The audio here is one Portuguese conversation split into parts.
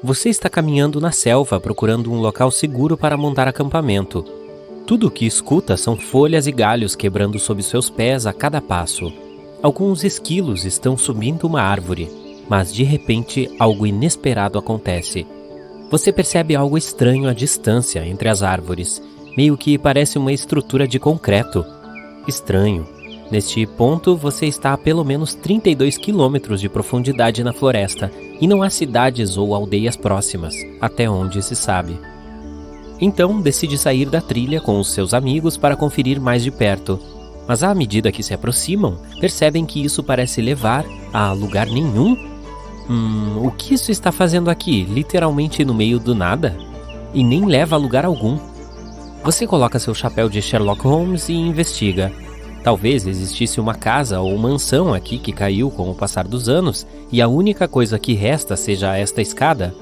Você está caminhando na selva procurando um local seguro para montar acampamento. Tudo o que escuta são folhas e galhos quebrando sob seus pés a cada passo. Alguns esquilos estão subindo uma árvore, mas de repente algo inesperado acontece. Você percebe algo estranho à distância entre as árvores, meio que parece uma estrutura de concreto. Estranho. Neste ponto, você está a pelo menos 32 quilômetros de profundidade na floresta e não há cidades ou aldeias próximas, até onde se sabe. Então, decide sair da trilha com os seus amigos para conferir mais de perto. Mas à medida que se aproximam, percebem que isso parece levar a lugar nenhum? O que isso está fazendo aqui, literalmente no meio do nada? E nem leva a lugar algum. Você coloca seu chapéu de Sherlock Holmes e investiga. Talvez existisse uma casa ou mansão aqui que caiu com o passar dos anos e a única coisa que resta seja esta escada.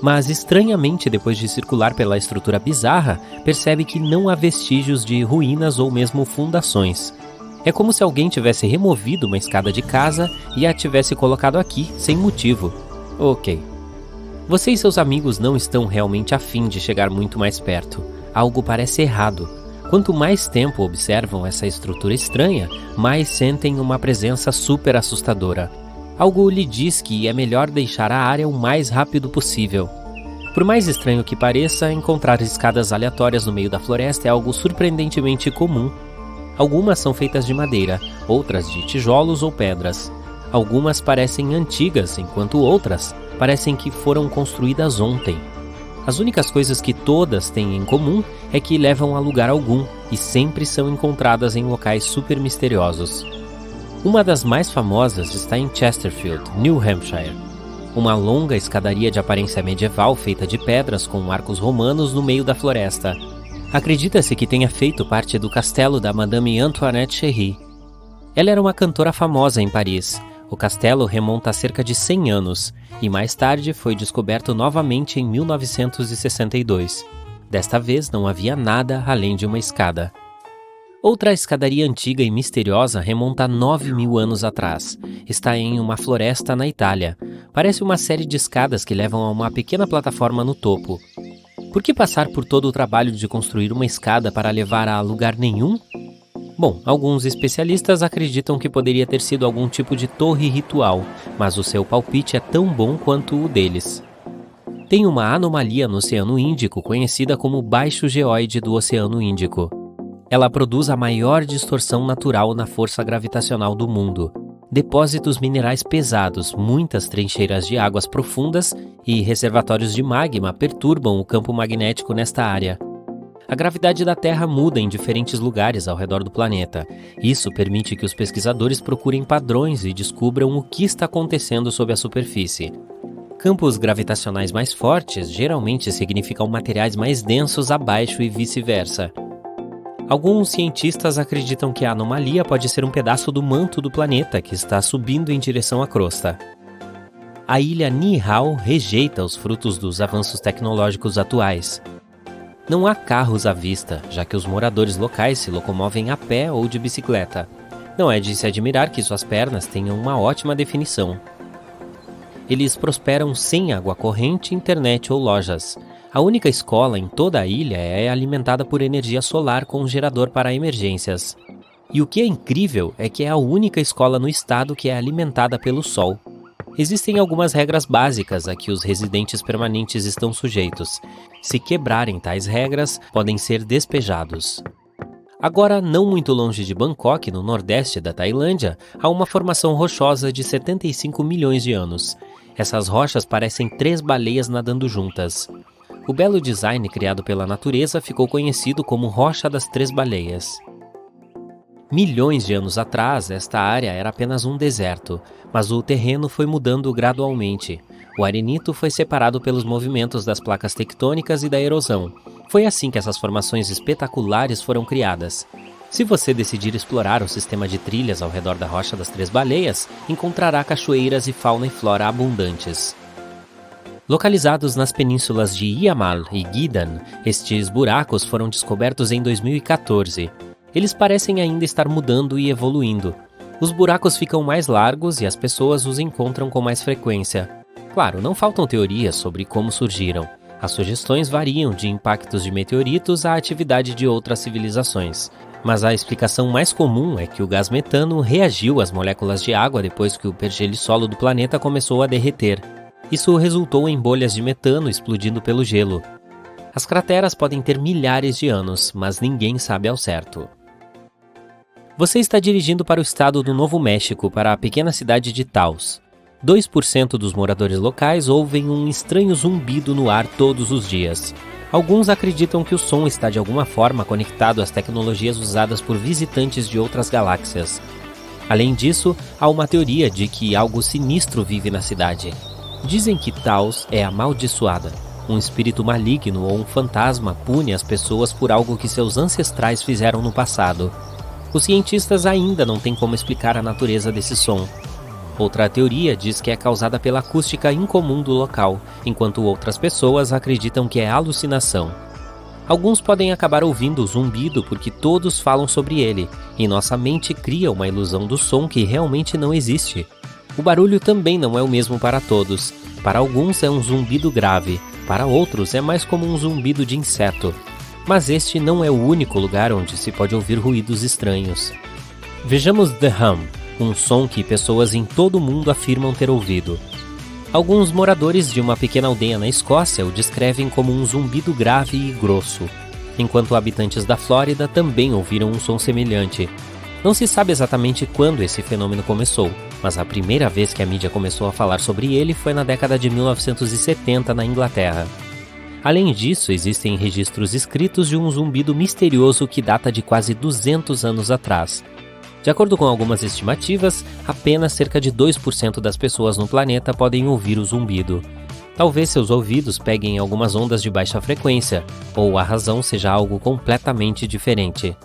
Mas estranhamente, depois de circular pela estrutura bizarra, percebe que não há vestígios de ruínas ou mesmo fundações. É como se alguém tivesse removido uma escada de casa e a tivesse colocado aqui, sem motivo. Ok. Você e seus amigos não estão realmente afim de chegar muito mais perto. Algo parece errado. Quanto mais tempo observam essa estrutura estranha, mais sentem uma presença super assustadora. Algo lhe diz que é melhor deixar a área o mais rápido possível. Por mais estranho que pareça, encontrar escadas aleatórias no meio da floresta é algo surpreendentemente comum. Algumas são feitas de madeira, outras de tijolos ou pedras. Algumas parecem antigas, enquanto outras parecem que foram construídas ontem. As únicas coisas que todas têm em comum é que levam a lugar algum e sempre são encontradas em locais super misteriosos. Uma das mais famosas está em Chesterfield, New Hampshire. Uma longa escadaria de aparência medieval feita de pedras com arcos romanos no meio da floresta. Acredita-se que tenha feito parte do castelo da Madame Antoinette Cherry. Ela era uma cantora famosa em Paris. O castelo remonta a cerca de 100 anos e mais tarde foi descoberto novamente em 1962. Desta vez não havia nada além de uma escada. Outra escadaria antiga e misteriosa remonta a 9.000 anos atrás. Está em uma floresta na Itália. Parece uma série de escadas que levam a uma pequena plataforma no topo. Por que passar por todo o trabalho de construir uma escada para levar a lugar nenhum? Bom, alguns especialistas acreditam que poderia ter sido algum tipo de torre ritual, mas o seu palpite é tão bom quanto o deles. Tem uma anomalia no Oceano Índico conhecida como baixo geóide do Oceano Índico. Ela produz a maior distorção natural na força gravitacional do mundo. Depósitos minerais pesados, muitas trincheiras de águas profundas e reservatórios de magma perturbam o campo magnético nesta área. A gravidade da Terra muda em diferentes lugares ao redor do planeta. Isso permite que os pesquisadores procurem padrões e descubram o que está acontecendo sob a superfície. Campos gravitacionais mais fortes geralmente significam materiais mais densos abaixo e vice-versa. Alguns cientistas acreditam que a anomalia pode ser um pedaço do manto do planeta que está subindo em direção à crosta. A ilha Niihau rejeita os frutos dos avanços tecnológicos atuais. Não há carros à vista, já que os moradores locais se locomovem a pé ou de bicicleta. Não é de se admirar que suas pernas tenham uma ótima definição. Eles prosperam sem água corrente, internet ou lojas. A única escola em toda a ilha é alimentada por energia solar com um gerador para emergências. E o que é incrível é que é a única escola no estado que é alimentada pelo sol. Existem algumas regras básicas a que os residentes permanentes estão sujeitos. Se quebrarem tais regras, podem ser despejados. Agora, não muito longe de Bangkok, no nordeste da Tailândia, há uma formação rochosa de 75 milhões de anos. Essas rochas parecem 3 baleias nadando juntas. O belo design criado pela natureza ficou conhecido como Rocha das 3 Baleias. Milhões de anos atrás, esta área era apenas um deserto, mas o terreno foi mudando gradualmente. O arenito foi separado pelos movimentos das placas tectônicas e da erosão. Foi assim que essas formações espetaculares foram criadas. Se você decidir explorar o sistema de trilhas ao redor da Rocha das 3 Baleias, encontrará cachoeiras e fauna e flora abundantes. Localizados nas penínsulas de Iammal e Gidan, estes buracos foram descobertos em 2014. Eles parecem ainda estar mudando e evoluindo. Os buracos ficam mais largos e as pessoas os encontram com mais frequência. Claro, não faltam teorias sobre como surgiram. As sugestões variam de impactos de meteoritos à atividade de outras civilizações. Mas a explicação mais comum é que o gás metano reagiu às moléculas de água depois que o pergelo do planeta começou a derreter. Isso resultou em bolhas de metano explodindo pelo gelo. As crateras podem ter milhares de anos, mas ninguém sabe ao certo. Você está dirigindo para o estado do Novo México, para a pequena cidade de Taos. 2% dos moradores locais ouvem um estranho zumbido no ar todos os dias. Alguns acreditam que o som está de alguma forma conectado às tecnologias usadas por visitantes de outras galáxias. Além disso, há uma teoria de que algo sinistro vive na cidade. Dizem que Taos é amaldiçoada. Um espírito maligno ou um fantasma pune as pessoas por algo que seus ancestrais fizeram no passado. Os cientistas ainda não têm como explicar a natureza desse som. Outra teoria diz que é causada pela acústica incomum do local, enquanto outras pessoas acreditam que é alucinação. Alguns podem acabar ouvindo o zumbido porque todos falam sobre ele, e nossa mente cria uma ilusão do som que realmente não existe. O barulho também não é o mesmo para todos. Para alguns é um zumbido grave, para outros é mais como um zumbido de inseto. Mas este não é o único lugar onde se pode ouvir ruídos estranhos. Vejamos The Hum, um som que pessoas em todo o mundo afirmam ter ouvido. Alguns moradores de uma pequena aldeia na Escócia o descrevem como um zumbido grave e grosso, enquanto habitantes da Flórida também ouviram um som semelhante. Não se sabe exatamente quando esse fenômeno começou, mas a primeira vez que a mídia começou a falar sobre ele foi na década de 1970 na Inglaterra. Além disso, existem registros escritos de um zumbido misterioso que data de quase 200 anos atrás. De acordo com algumas estimativas, apenas cerca de 2% das pessoas no planeta podem ouvir o zumbido. Talvez seus ouvidos peguem algumas ondas de baixa frequência, ou a razão seja algo completamente diferente.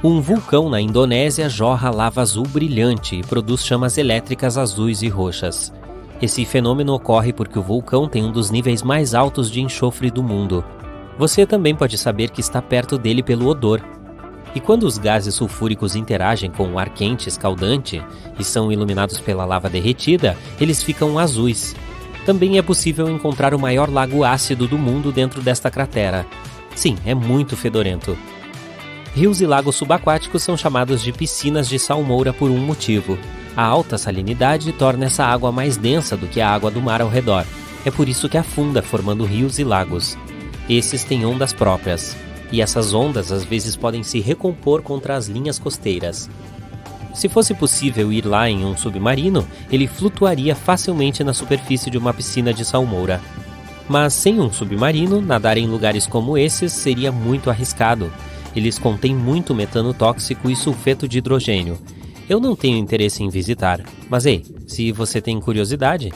Um vulcão na Indonésia jorra lava azul brilhante e produz chamas elétricas azuis e roxas. Esse fenômeno ocorre porque o vulcão tem um dos níveis mais altos de enxofre do mundo. Você também pode saber que está perto dele pelo odor. E quando os gases sulfúricos interagem com o ar quente escaldante e são iluminados pela lava derretida, eles ficam azuis. Também é possível encontrar o maior lago ácido do mundo dentro desta cratera. Sim, é muito fedorento. Rios e lagos subaquáticos são chamados de piscinas de salmoura por um motivo. A alta salinidade torna essa água mais densa do que a água do mar ao redor. É por isso que afunda, formando rios e lagos. Esses têm ondas próprias. E essas ondas às vezes podem se recompor contra as linhas costeiras. Se fosse possível ir lá em um submarino, ele flutuaria facilmente na superfície de uma piscina de salmoura. Mas sem um submarino, nadar em lugares como esses seria muito arriscado. Eles contêm muito metano tóxico e sulfeto de hidrogênio. Eu não tenho interesse em visitar, mas ei, se você tem curiosidade...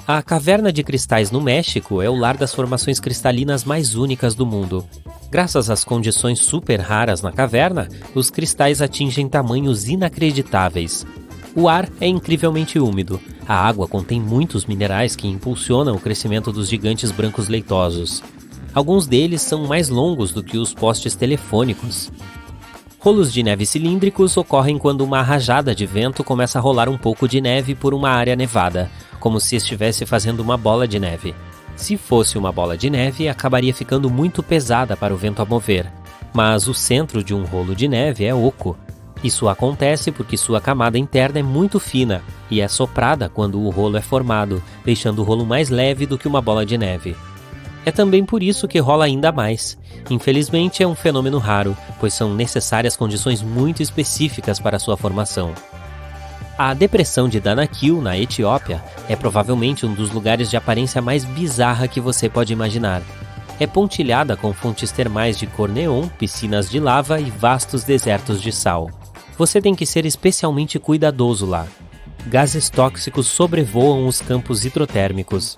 A Caverna de Cristais no México é o lar das formações cristalinas mais únicas do mundo. Graças às condições super raras na caverna, os cristais atingem tamanhos inacreditáveis. O ar é incrivelmente úmido. A água contém muitos minerais que impulsionam o crescimento dos gigantes brancos leitosos. Alguns deles são mais longos do que os postes telefônicos. Rolos de neve cilíndricos ocorrem quando uma rajada de vento começa a rolar um pouco de neve por uma área nevada, como se estivesse fazendo uma bola de neve. Se fosse uma bola de neve, acabaria ficando muito pesada para o vento a mover. Mas o centro de um rolo de neve é oco. Isso acontece porque sua camada interna é muito fina e é soprada quando o rolo é formado, deixando o rolo mais leve do que uma bola de neve. É também por isso que rola ainda mais. Infelizmente é um fenômeno raro, pois são necessárias condições muito específicas para sua formação. A depressão de Danakil, na Etiópia, é provavelmente um dos lugares de aparência mais bizarra que você pode imaginar. É pontilhada com fontes termais de cor neon, piscinas de lava e vastos desertos de sal. Você tem que ser especialmente cuidadoso lá. Gases tóxicos sobrevoam os campos hidrotérmicos.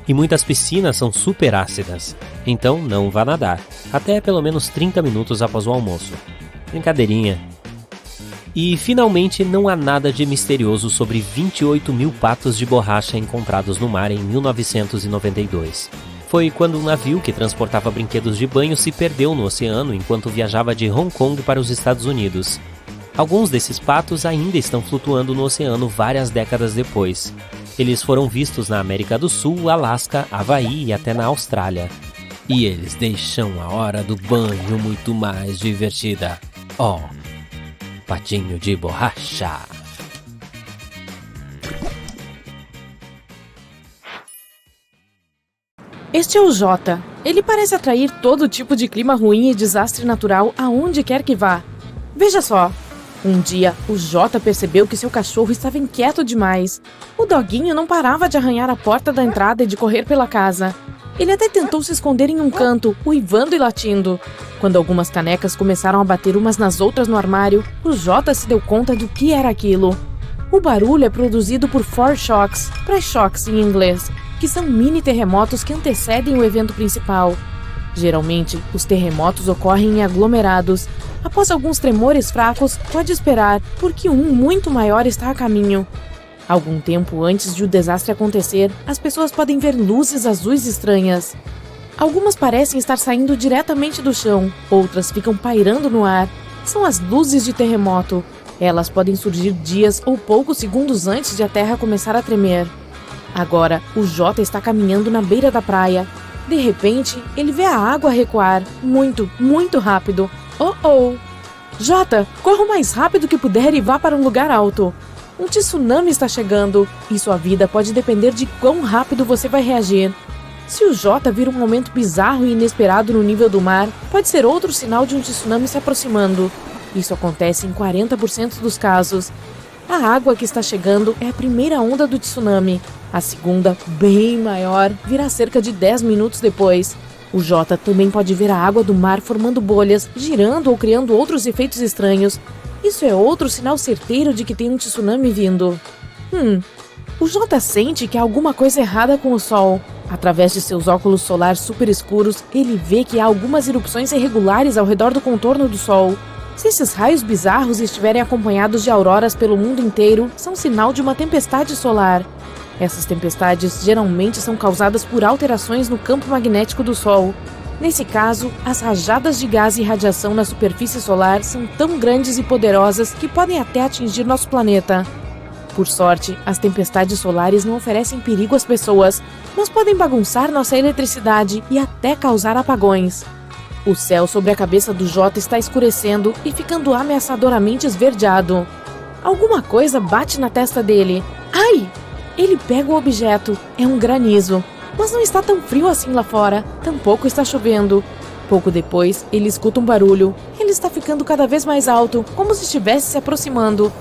E muitas piscinas são super ácidas, então não vá nadar, até pelo menos 30 minutos após o almoço. Brincadeirinha. E, finalmente, não há nada de misterioso sobre 28 mil patos de borracha encontrados no mar em 1992. Foi quando um navio que transportava brinquedos de banho se perdeu no oceano enquanto viajava de Hong Kong para os Estados Unidos. Alguns desses patos ainda estão flutuando no oceano várias décadas depois. Eles foram vistos na América do Sul, Alasca, Havaí e até na Austrália. E eles deixam a hora do banho muito mais divertida. Ó, patinho de borracha. Este é o Jota. Ele parece atrair todo tipo de clima ruim e desastre natural aonde quer que vá. Veja só. Um dia, o Jota percebeu que seu cachorro estava inquieto demais. O doguinho não parava de arranhar a porta da entrada e de correr pela casa. Ele até tentou se esconder em um canto, uivando e latindo. Quando algumas canecas começaram a bater umas nas outras no armário, o Jota se deu conta do que era aquilo. O barulho é produzido por foreshocks, pré-shocks em inglês, que são mini terremotos que antecedem o evento principal. Geralmente, os terremotos ocorrem em aglomerados. Após alguns tremores fracos, pode esperar, porque um muito maior está a caminho. Algum tempo antes de o desastre acontecer, as pessoas podem ver luzes azuis estranhas. Algumas parecem estar saindo diretamente do chão, outras ficam pairando no ar. São as luzes de terremoto. Elas podem surgir dias ou poucos segundos antes de a terra começar a tremer. Agora, o Jota está caminhando na beira da praia. De repente, ele vê a água recuar, muito, muito rápido. Oh! Jota, corra o mais rápido que puder e vá para um lugar alto. Um tsunami está chegando, e sua vida pode depender de quão rápido você vai reagir. Se o Jota vir um momento bizarro e inesperado no nível do mar, pode ser outro sinal de um tsunami se aproximando. Isso acontece em 40% dos casos. A água que está chegando é a primeira onda do tsunami. A segunda, bem maior, virá cerca de 10 minutos depois. O Jota também pode ver a água do mar formando bolhas, girando ou criando outros efeitos estranhos. Isso é outro sinal certeiro de que tem um tsunami vindo. O Jota sente que há alguma coisa errada com o Sol. Através de seus óculos solares super escuros, ele vê que há algumas erupções irregulares ao redor do contorno do Sol. Se esses raios bizarros estiverem acompanhados de auroras pelo mundo inteiro, são sinal de uma tempestade solar. Essas tempestades geralmente são causadas por alterações no campo magnético do Sol. Nesse caso, as rajadas de gás e radiação na superfície solar são tão grandes e poderosas que podem até atingir nosso planeta. Por sorte, as tempestades solares não oferecem perigo às pessoas, mas podem bagunçar nossa eletricidade e até causar apagões. O céu sobre a cabeça do Jota está escurecendo e ficando ameaçadoramente esverdeado. Alguma coisa bate na testa dele. Ai! Ele pega o objeto. É um granizo. Mas não está tão frio assim lá fora. Tampouco está chovendo. Pouco depois, ele escuta um barulho. Ele está ficando cada vez mais alto, como se estivesse se aproximando.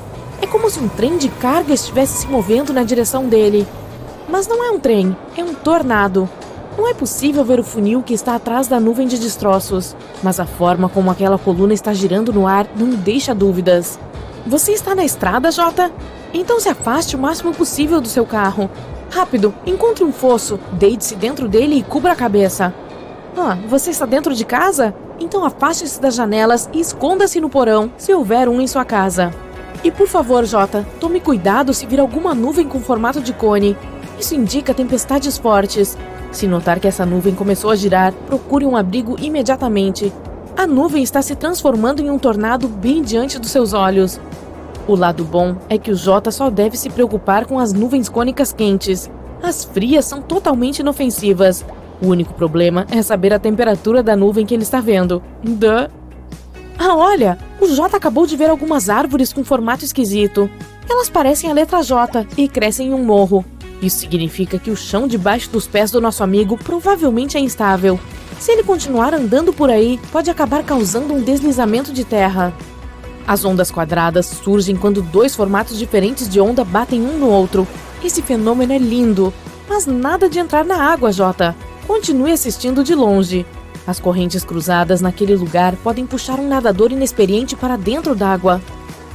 É como se um trem de carga estivesse se movendo na direção dele. Mas não é um trem, é um tornado. Não é possível ver o funil que está atrás da nuvem de destroços, mas a forma como aquela coluna está girando no ar não deixa dúvidas. Você está na estrada, Jota? Então se afaste o máximo possível do seu carro. Rápido, encontre um fosso, deite-se dentro dele e cubra a cabeça. Você está dentro de casa? Então afaste-se das janelas e esconda-se no porão, se houver um em sua casa. E por favor, Jota, tome cuidado se vir alguma nuvem com formato de cone. Isso indica tempestades fortes. Se notar que essa nuvem começou a girar, procure um abrigo imediatamente. A nuvem está se transformando em um tornado bem diante dos seus olhos. O lado bom é que o Jota só deve se preocupar com as nuvens cônicas quentes. As frias são totalmente inofensivas. O único problema é saber a temperatura da nuvem que ele está vendo. Olha! O Jota acabou de ver algumas árvores com formato esquisito. Elas parecem a letra J e crescem em um morro. Isso significa que o chão debaixo dos pés do nosso amigo provavelmente é instável. Se ele continuar andando por aí, pode acabar causando um deslizamento de terra. As ondas quadradas surgem quando dois formatos diferentes de onda batem um no outro. Esse fenômeno é lindo, mas nada de entrar na água, Jota. Continue assistindo de longe. As correntes cruzadas naquele lugar podem puxar um nadador inexperiente para dentro d'água.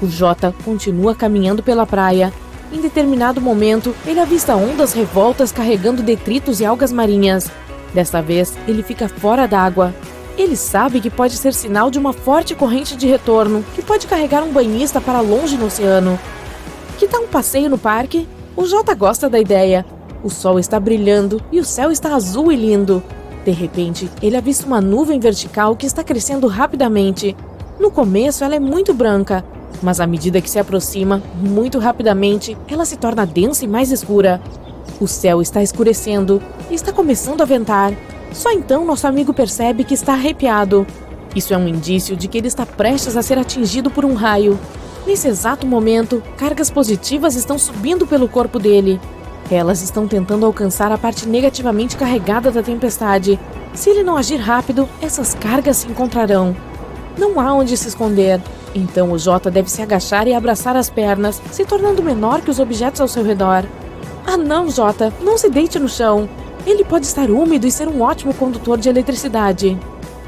O Jota continua caminhando pela praia. Em determinado momento, ele avista ondas revoltas carregando detritos e algas marinhas. Desta vez, ele fica fora d'água. Ele sabe que pode ser sinal de uma forte corrente de retorno, que pode carregar um banhista para longe no oceano. Que tal um passeio no parque? O Jota gosta da ideia. O sol está brilhando e o céu está azul e lindo. De repente, ele avista uma nuvem vertical que está crescendo rapidamente. No começo, ela é muito branca, Mas à medida que se aproxima, muito rapidamente, ela se torna densa e mais escura. O céu está escurecendo e está começando a ventar. Só então nosso amigo percebe que está arrepiado. Isso é um indício de que ele está prestes a ser atingido por um raio. Nesse exato momento, cargas positivas estão subindo pelo corpo dele. Elas estão tentando alcançar a parte negativamente carregada da tempestade. Se ele não agir rápido, essas cargas se encontrarão. Não há onde se esconder. Então o Jota deve se agachar e abraçar as pernas, se tornando menor que os objetos ao seu redor. Ah não, Jota, não se deite no chão. Ele pode estar úmido e ser um ótimo condutor de eletricidade.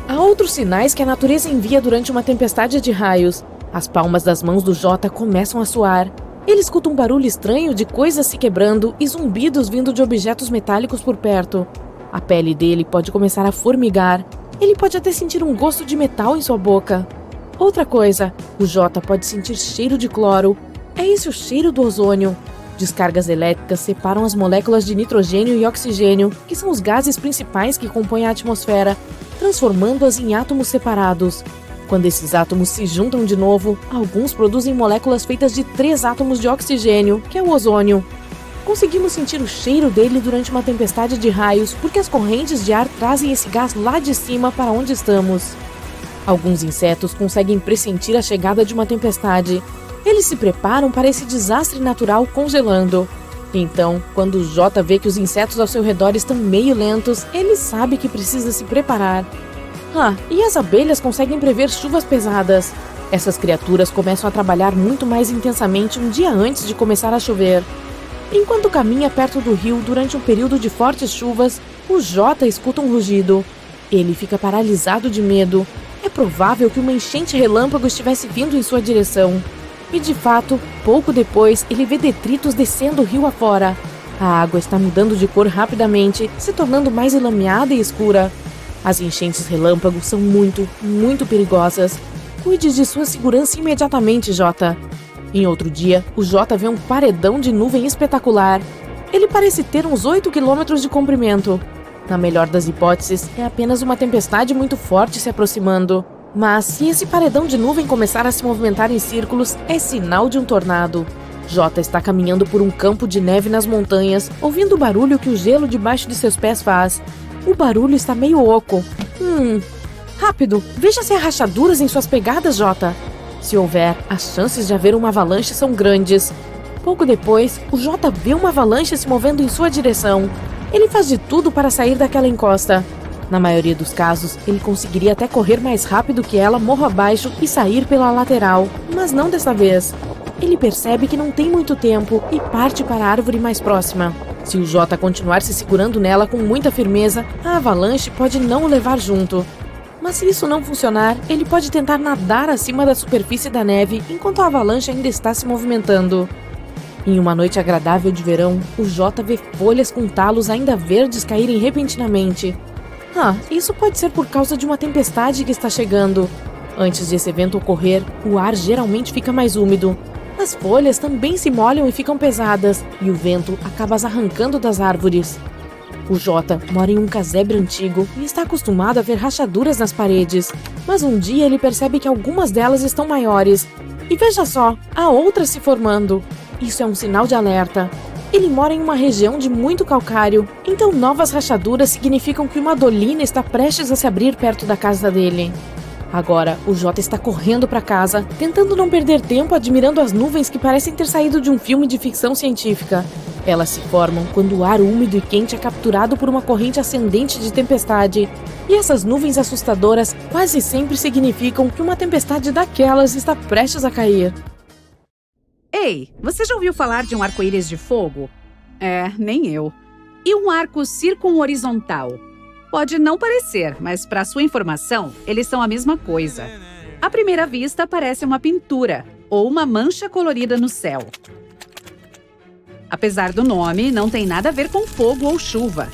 Há outros sinais que a natureza envia durante uma tempestade de raios. As palmas das mãos do Jota começam a suar. Ele escuta um barulho estranho de coisas se quebrando e zumbidos vindo de objetos metálicos por perto. A pele dele pode começar a formigar. Ele pode até sentir um gosto de metal em sua boca. Outra coisa, o Jota pode sentir cheiro de cloro. É esse o cheiro do ozônio. Descargas elétricas separam as moléculas de nitrogênio e oxigênio, que são os gases principais que compõem a atmosfera, transformando-as em átomos separados. Quando esses átomos se juntam de novo, alguns produzem moléculas feitas de 3 átomos de oxigênio, que é o ozônio. Conseguimos sentir o cheiro dele durante uma tempestade de raios porque as correntes de ar trazem esse gás lá de cima para onde estamos. Alguns insetos conseguem pressentir a chegada de uma tempestade. Eles se preparam para esse desastre natural congelando. Então, quando o Jota vê que os insetos ao seu redor estão meio lentos, ele sabe que precisa se preparar. E as abelhas conseguem prever chuvas pesadas. Essas criaturas começam a trabalhar muito mais intensamente um dia antes de começar a chover. Enquanto caminha perto do rio durante um período de fortes chuvas, o Jota escuta um rugido. Ele fica paralisado de medo. É provável que uma enchente relâmpago estivesse vindo em sua direção. E de fato, pouco depois, ele vê detritos descendo o rio afora. A água está mudando de cor rapidamente, se tornando mais enlameada e escura. As enchentes relâmpago são muito, muito perigosas. Cuide de sua segurança imediatamente, Jota. Em outro dia, o Jota vê um paredão de nuvem espetacular. Ele parece ter uns 8 quilômetros de comprimento. Na melhor das hipóteses, é apenas uma tempestade muito forte se aproximando. Mas se esse paredão de nuvem começar a se movimentar em círculos, é sinal de um tornado. Jota está caminhando por um campo de neve nas montanhas, ouvindo o barulho que o gelo debaixo de seus pés faz. O barulho está meio oco. Rápido, veja se há rachaduras em suas pegadas, Jota. Se houver, as chances de haver uma avalanche são grandes. Pouco depois, o Jota vê uma avalanche se movendo em sua direção. Ele faz de tudo para sair daquela encosta. Na maioria dos casos, ele conseguiria até correr mais rápido que ela morro abaixo e sair pela lateral, mas não dessa vez. Ele percebe que não tem muito tempo e parte para a árvore mais próxima. Se o Jota continuar se segurando nela com muita firmeza, a avalanche pode não o levar junto. Mas se isso não funcionar, ele pode tentar nadar acima da superfície da neve enquanto a avalanche ainda está se movimentando. Em uma noite agradável de verão, o Jota vê folhas com talos ainda verdes caírem repentinamente. Isso pode ser por causa de uma tempestade que está chegando. Antes desse evento ocorrer, o ar geralmente fica mais úmido. As folhas também se molham e ficam pesadas, e o vento acaba as arrancando das árvores. O Jota mora em um casebre antigo e está acostumado a ver rachaduras nas paredes, mas um dia ele percebe que algumas delas estão maiores. E veja só, há outras se formando. Isso é um sinal de alerta. Ele mora em uma região de muito calcário, então novas rachaduras significam que uma dolina está prestes a se abrir perto da casa dele. Agora, o Jota está correndo para casa, tentando não perder tempo admirando as nuvens que parecem ter saído de um filme de ficção científica. Elas se formam quando o ar úmido e quente é capturado por uma corrente ascendente de tempestade. E essas nuvens assustadoras quase sempre significam que uma tempestade daquelas está prestes a cair. Ei, você já ouviu falar de um arco-íris de fogo? Nem eu. E um arco circunhorizontal? Pode não parecer, mas para sua informação, eles são a mesma coisa. À primeira vista, parece uma pintura ou uma mancha colorida no céu. Apesar do nome, não tem nada a ver com fogo ou chuva.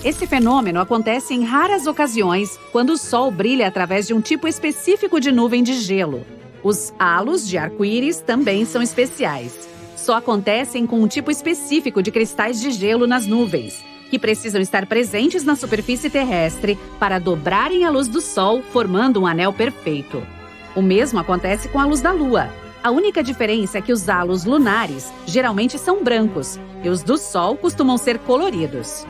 Esse fenômeno acontece em raras ocasiões quando o sol brilha através de um tipo específico de nuvem de gelo. Os halos de arco-íris também são especiais. Só acontecem com um tipo específico de cristais de gelo nas nuvens, que precisam estar presentes na superfície terrestre para dobrarem a luz do Sol, formando um anel perfeito. O mesmo acontece com a luz da Lua. A única diferença é que os halos lunares geralmente são brancos e os do Sol costumam ser coloridos.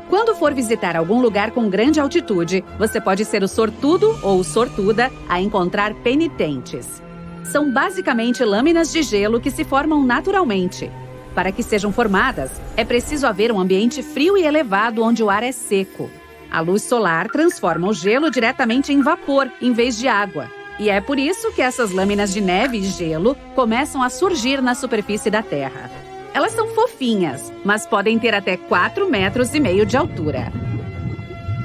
Quando for visitar algum lugar com grande altitude, você pode ser o sortudo ou sortuda a encontrar penitentes. São basicamente lâminas de gelo que se formam naturalmente. Para que sejam formadas, é preciso haver um ambiente frio e elevado onde o ar é seco. A luz solar transforma o gelo diretamente em vapor, em vez de água. E é por isso que essas lâminas de neve e gelo começam a surgir na superfície da Terra. Elas são fofinhas, mas podem ter até 4,5 metros de altura.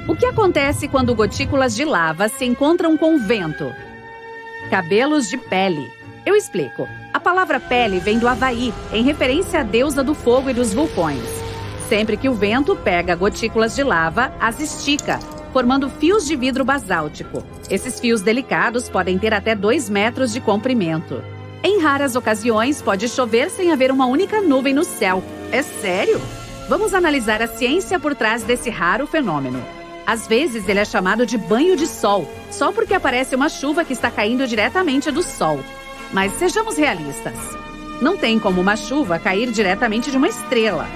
O que acontece quando gotículas de lava se encontram com o vento? Cabelos de pele. Eu explico. A palavra pele vem do Havaí, em referência à deusa do fogo e dos vulcões. Sempre que o vento pega gotículas de lava, as estica, formando fios de vidro basáltico. Esses fios delicados podem ter até 2 metros de comprimento. Em raras ocasiões, pode chover sem haver uma única nuvem no céu. É sério? Vamos analisar a ciência por trás desse raro fenômeno. Às vezes, ele é chamado de banho de sol, só porque aparece uma chuva que está caindo diretamente do sol. Mas sejamos realistas. Não tem como uma chuva cair diretamente de uma estrela.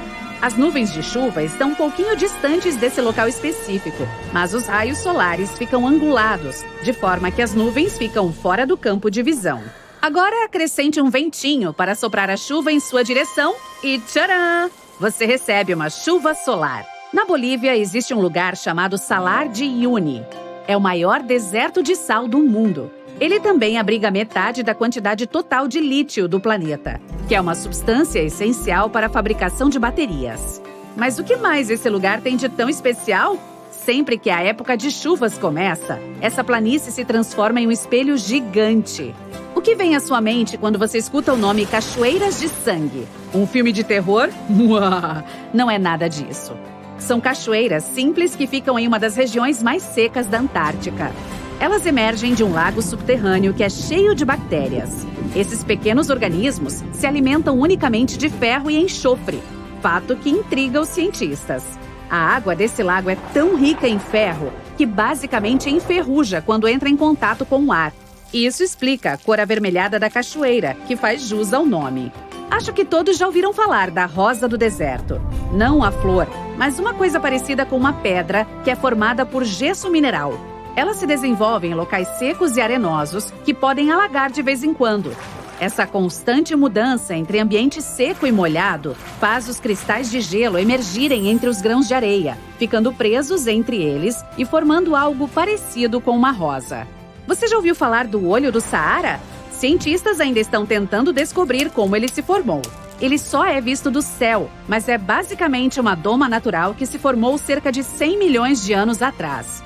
As nuvens de chuva estão um pouquinho distantes desse local específico, mas os raios solares ficam angulados, de forma que as nuvens ficam fora do campo de visão. Agora acrescente um ventinho para soprar a chuva em sua direção e tcharam! Você recebe uma chuva solar. Na Bolívia existe um lugar chamado Salar de Uyuni. É o maior deserto de sal do mundo. Ele também abriga metade da quantidade total de lítio do planeta, que é uma substância essencial para a fabricação de baterias. Mas o que mais esse lugar tem de tão especial? Sempre que a época de chuvas começa, essa planície se transforma em um espelho gigante. O que vem à sua mente quando você escuta o nome Cachoeiras de Sangue? Um filme de terror? Não é nada disso. São cachoeiras simples que ficam em uma das regiões mais secas da Antártica. Elas emergem de um lago subterrâneo que é cheio de bactérias. Esses pequenos organismos se alimentam unicamente de ferro e enxofre, fato que intriga os cientistas. A água desse lago é tão rica em ferro que basicamente enferruja quando entra em contato com o ar. E isso explica a cor avermelhada da cachoeira, que faz jus ao nome. Acho que todos já ouviram falar da rosa do deserto. Não a flor, mas uma coisa parecida com uma pedra que é formada por gesso mineral. Ela se desenvolve em locais secos e arenosos que podem alagar de vez em quando. Essa constante mudança entre ambiente seco e molhado faz os cristais de gelo emergirem entre os grãos de areia, ficando presos entre eles e formando algo parecido com uma rosa. Você já ouviu falar do olho do Saara? Cientistas ainda estão tentando descobrir como ele se formou. Ele só é visto do céu, mas é basicamente uma doma natural que se formou cerca de 100 milhões de anos atrás.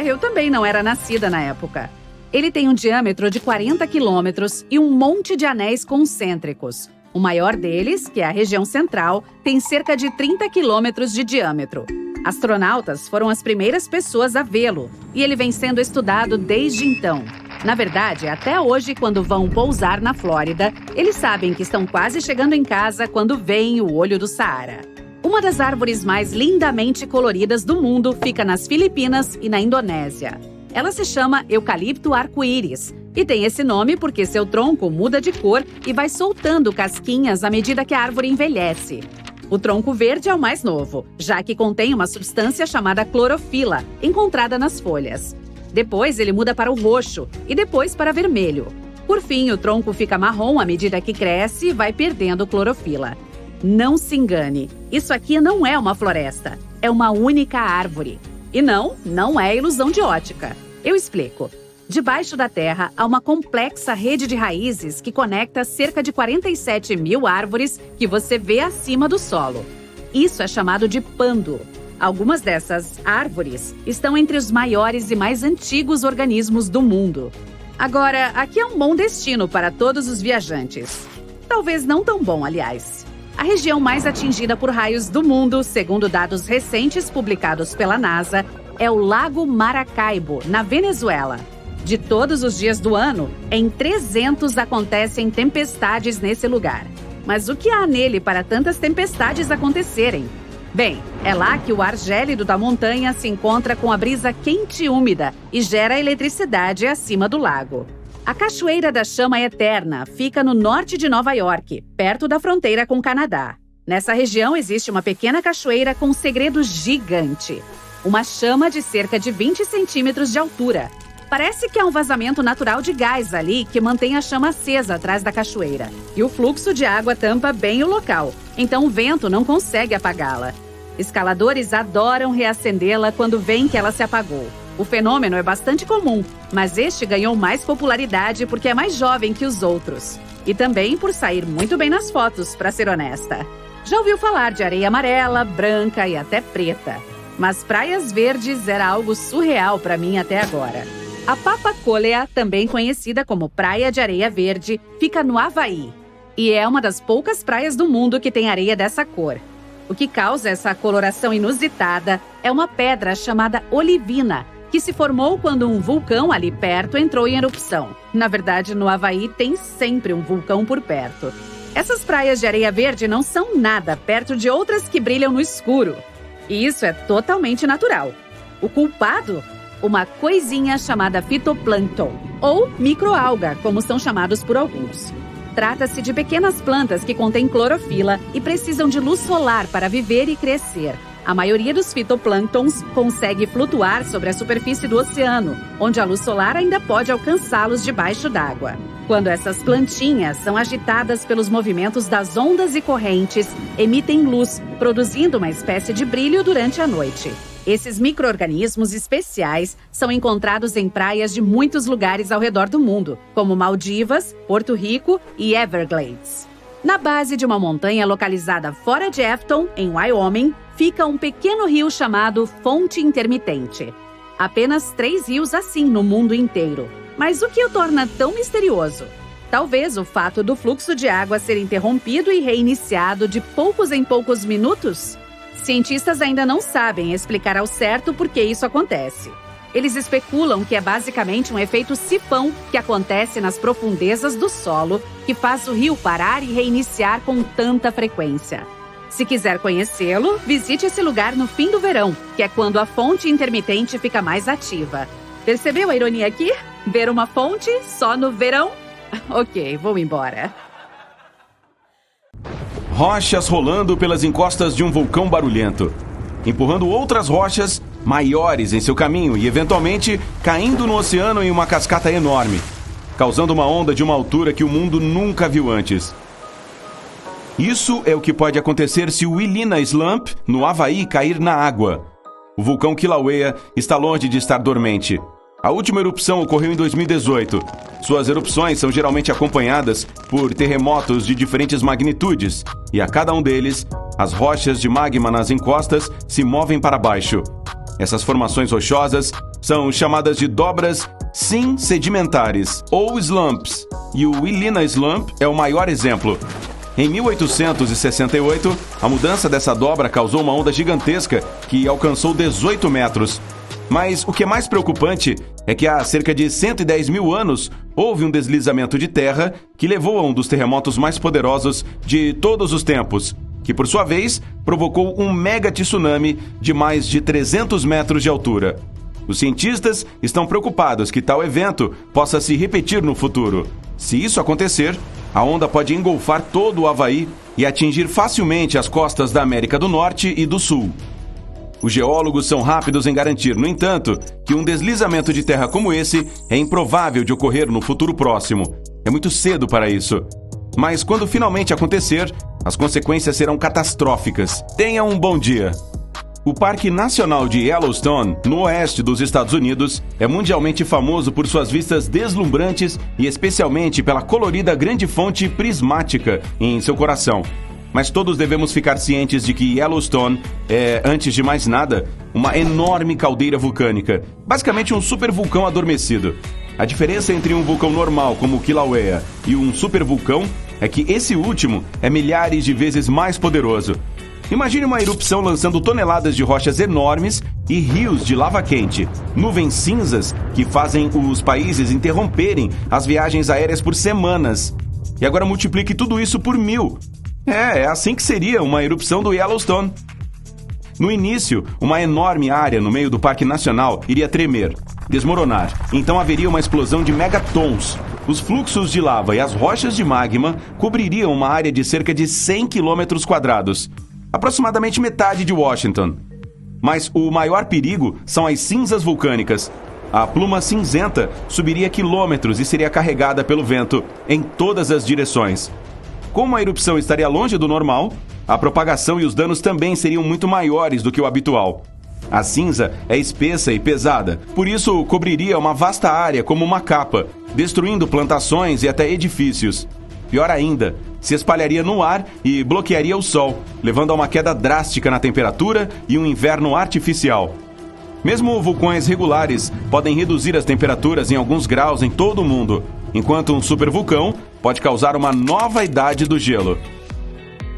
Eu também não era nascida na época. Ele tem um diâmetro de 40 quilômetros e um monte de anéis concêntricos. O maior deles, que é a região central, tem cerca de 30 quilômetros de diâmetro. Astronautas foram as primeiras pessoas a vê-lo, e ele vem sendo estudado desde então. Na verdade, até hoje, quando vão pousar na Flórida, eles sabem que estão quase chegando em casa quando veem o olho do Saara. Uma das árvores mais lindamente coloridas do mundo fica nas Filipinas e na Indonésia. Ela se chama eucalipto arco-íris e tem esse nome porque seu tronco muda de cor e vai soltando casquinhas à medida que a árvore envelhece. O tronco verde é o mais novo, já que contém uma substância chamada clorofila, encontrada nas folhas. Depois ele muda para o roxo e depois para vermelho. Por fim, o tronco fica marrom à medida que cresce e vai perdendo clorofila. Não se engane, isso aqui não é uma floresta, é uma única árvore. E não é ilusão de ótica. Eu explico. Debaixo da terra há uma complexa rede de raízes que conecta cerca de 47 mil árvores que você vê acima do solo. Isso é chamado de pando. Algumas dessas árvores estão entre os maiores e mais antigos organismos do mundo. Agora, aqui é um bom destino para todos os viajantes. Talvez não tão bom, aliás. A região mais atingida por raios do mundo, segundo dados recentes publicados pela NASA, é o Lago Maracaibo, na Venezuela. De todos os dias do ano, em 300 acontecem tempestades nesse lugar. Mas o que há nele para tantas tempestades acontecerem? Bem, é lá que o ar gélido da montanha se encontra com a brisa quente e úmida e gera eletricidade acima do lago. A Cachoeira da Chama Eterna fica no norte de Nova York, perto da fronteira com o Canadá. Nessa região existe uma pequena cachoeira com um segredo gigante. Uma chama de cerca de 20 centímetros de altura. Parece que há um vazamento natural de gás ali que mantém a chama acesa atrás da cachoeira. E o fluxo de água tampa bem o local, então o vento não consegue apagá-la. Escaladores adoram reacendê-la quando veem que ela se apagou. O fenômeno é bastante comum, mas este ganhou mais popularidade porque é mais jovem que os outros. E também por sair muito bem nas fotos, para ser honesta. Já ouviu falar de areia amarela, branca e até preta. Mas praias verdes era algo surreal para mim até agora. A Papakolea, também conhecida como Praia de Areia Verde, fica no Havaí. E é uma das poucas praias do mundo que tem areia dessa cor. O que causa essa coloração inusitada é uma pedra chamada olivina, que se formou quando um vulcão ali perto entrou em erupção. Na verdade, no Havaí tem sempre um vulcão por perto. Essas praias de areia verde não são nada perto de outras que brilham no escuro. E isso é totalmente natural. O culpado? Uma coisinha chamada fitoplâncton, ou microalga, como são chamados por alguns. Trata-se de pequenas plantas que contêm clorofila e precisam de luz solar para viver e crescer. A maioria dos fitoplânctons consegue flutuar sobre a superfície do oceano, onde a luz solar ainda pode alcançá-los debaixo d'água. Quando essas plantinhas são agitadas pelos movimentos das ondas e correntes, emitem luz, produzindo uma espécie de brilho durante a noite. Esses micro-organismos especiais são encontrados em praias de muitos lugares ao redor do mundo, como Maldivas, Porto Rico e Everglades. Na base de uma montanha localizada fora de Afton, em Wyoming, fica um pequeno rio chamado Fonte Intermitente. Apenas 3 rios assim no mundo inteiro. Mas o que o torna tão misterioso? Talvez o fato do fluxo de água ser interrompido e reiniciado de poucos em poucos minutos? Cientistas ainda não sabem explicar ao certo por que isso acontece. Eles especulam que é basicamente um efeito sifão que acontece nas profundezas do solo, que faz o rio parar e reiniciar com tanta frequência. Se quiser conhecê-lo, visite esse lugar no fim do verão, que é quando a fonte intermitente fica mais ativa. Percebeu a ironia aqui? Ver uma fonte só no verão? Ok, vou embora. Rochas rolando pelas encostas de um vulcão barulhento, empurrando outras rochas maiores em seu caminho e, eventualmente, caindo no oceano em uma cascata enorme, causando uma onda de uma altura que o mundo nunca viu antes. Isso é o que pode acontecer se o Illina Slump, no Havaí, cair na água. O vulcão Kilauea está longe de estar dormente. A última erupção ocorreu em 2018. Suas erupções são geralmente acompanhadas por terremotos de diferentes magnitudes, e a cada um deles, as rochas de magma nas encostas se movem para baixo. Essas formações rochosas são chamadas de dobras sim-sedimentares, ou slumps, e o Illina Slump é o maior exemplo. Em 1868, a mudança dessa dobra causou uma onda gigantesca que alcançou 18 metros. Mas o que é mais preocupante é que há cerca de 110 mil anos houve um deslizamento de terra que levou a um dos terremotos mais poderosos de todos os tempos, que por sua vez provocou um mega tsunami de mais de 300 metros de altura. Os cientistas estão preocupados que tal evento possa se repetir no futuro. Se isso acontecer, a onda pode engolfar todo o Havaí e atingir facilmente as costas da América do Norte e do Sul. Os geólogos são rápidos em garantir, no entanto, que um deslizamento de terra como esse é improvável de ocorrer no futuro próximo. É muito cedo para isso. Mas quando finalmente acontecer, as consequências serão catastróficas. Tenha um bom dia! O Parque Nacional de Yellowstone, no oeste dos Estados Unidos, é mundialmente famoso por suas vistas deslumbrantes e especialmente pela colorida grande fonte prismática em seu coração. Mas todos devemos ficar cientes de que Yellowstone é, antes de mais nada, uma enorme caldeira vulcânica, basicamente um supervulcão adormecido. A diferença entre um vulcão normal como o Kilauea e um supervulcão é que esse último é milhares de vezes mais poderoso. Imagine uma erupção lançando toneladas de rochas enormes e rios de lava quente, nuvens cinzas que fazem os países interromperem as viagens aéreas por semanas. E agora multiplique tudo isso por 1000. É assim que seria uma erupção do Yellowstone. No início, uma enorme área no meio do Parque Nacional iria tremer, desmoronar. Então haveria uma explosão de megatons. Os fluxos de lava e as rochas de magma cobririam uma área de cerca de 100 quilômetros quadrados, aproximadamente metade de Washington. Mas o maior perigo são as cinzas vulcânicas. A pluma cinzenta subiria quilômetros e seria carregada pelo vento em todas as direções. Como a erupção estaria longe do normal, a propagação e os danos também seriam muito maiores do que o habitual. A cinza é espessa e pesada, por isso cobriria uma vasta área como uma capa, destruindo plantações e até edifícios. Pior ainda, se espalharia no ar e bloquearia o sol, levando a uma queda drástica na temperatura e um inverno artificial. Mesmo vulcões regulares podem reduzir as temperaturas em alguns graus em todo o mundo, enquanto um supervulcão pode causar uma nova idade do gelo.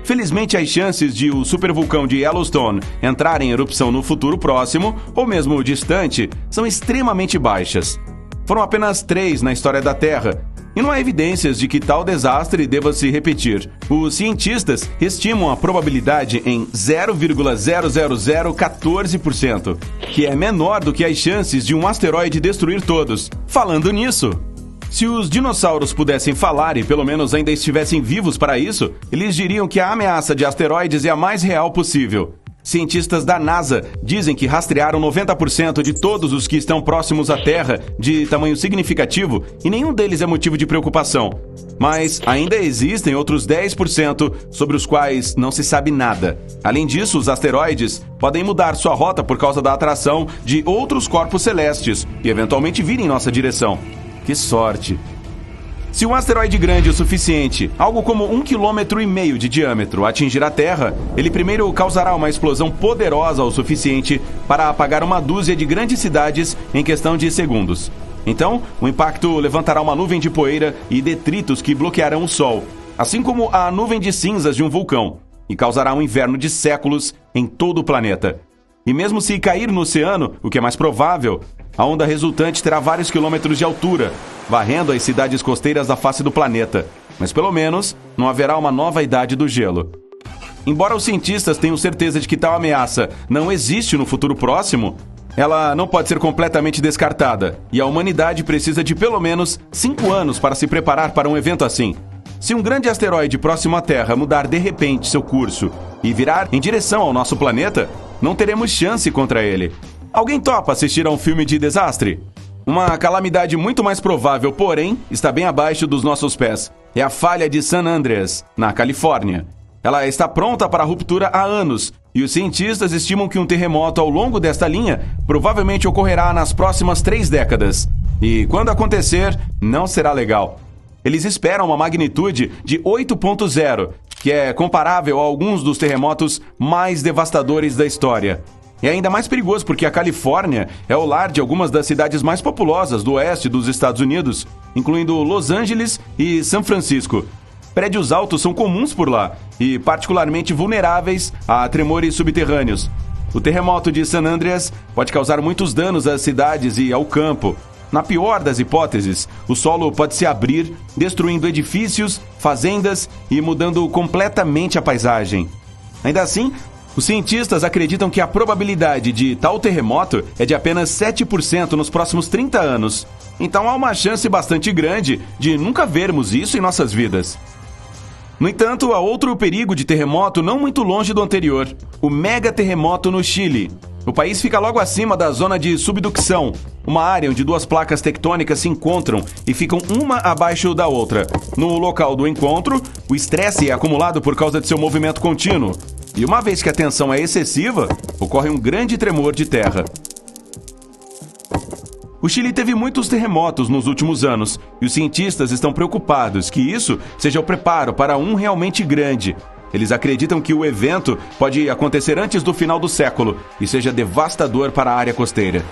Felizmente, as chances de o supervulcão de Yellowstone entrar em erupção no futuro próximo, ou mesmo distante, são extremamente baixas. Foram apenas 3 na história da Terra, e não há evidências de que tal desastre deva se repetir. Os cientistas estimam a probabilidade em 0,00014%, que é menor do que as chances de um asteroide destruir todos. Falando nisso, se os dinossauros pudessem falar e pelo menos ainda estivessem vivos para isso, eles diriam que a ameaça de asteroides é a mais real possível. Cientistas da NASA dizem que rastrearam 90% de todos os que estão próximos à Terra de tamanho significativo e nenhum deles é motivo de preocupação. Mas ainda existem outros 10% sobre os quais não se sabe nada. Além disso, os asteroides podem mudar sua rota por causa da atração de outros corpos celestes e eventualmente vir em nossa direção. Que sorte! Se um asteroide grande o suficiente, algo como 1,5 km de diâmetro, atingir a Terra, ele primeiro causará uma explosão poderosa o suficiente para apagar uma dúzia de grandes cidades em questão de segundos. Então, o impacto levantará uma nuvem de poeira e detritos que bloquearão o Sol, assim como a nuvem de cinzas de um vulcão, e causará um inverno de séculos em todo o planeta. E mesmo se cair no oceano, o que é mais provável, a onda resultante terá vários quilômetros de altura, varrendo as cidades costeiras da face do planeta. Mas pelo menos não haverá uma nova idade do gelo. Embora os cientistas tenham certeza de que tal ameaça não existe no futuro próximo, ela não pode ser completamente descartada, e a humanidade precisa de pelo menos 5 anos para se preparar para um evento assim. Se um grande asteroide próximo à Terra mudar de repente seu curso e virar em direção ao nosso planeta, não teremos chance contra ele. Alguém topa assistir a um filme de desastre? Uma calamidade muito mais provável, porém, está bem abaixo dos nossos pés. É a falha de San Andreas, na Califórnia. Ela está pronta para a ruptura há anos, e os cientistas estimam que um terremoto ao longo desta linha provavelmente ocorrerá nas próximas 3 décadas. E quando acontecer, não será legal. Eles esperam uma magnitude de 8.0, que é comparável a alguns dos terremotos mais devastadores da história. E é ainda mais perigoso porque a Califórnia é o lar de algumas das cidades mais populosas do oeste dos Estados Unidos, incluindo Los Angeles e São Francisco. Prédios altos são comuns por lá e particularmente vulneráveis a tremores subterrâneos. O terremoto de San Andreas pode causar muitos danos às cidades e ao campo. Na pior das hipóteses, o solo pode se abrir, destruindo edifícios, fazendas e mudando completamente a paisagem. Ainda assim, os cientistas acreditam que a probabilidade de tal terremoto é de apenas 7% nos próximos 30 anos. Então há uma chance bastante grande de nunca vermos isso em nossas vidas. No entanto, há outro perigo de terremoto não muito longe do anterior: o mega terremoto no Chile. O país fica logo acima da zona de subducção, uma área onde 2 placas tectônicas se encontram e ficam uma abaixo da outra. No local do encontro, o estresse é acumulado por causa de seu movimento contínuo. E uma vez que a tensão é excessiva, ocorre um grande tremor de terra. O Chile teve muitos terremotos nos últimos anos, e os cientistas estão preocupados que isso seja o preparo para um realmente grande. Eles acreditam que o evento pode acontecer antes do final do século e seja devastador para a área costeira.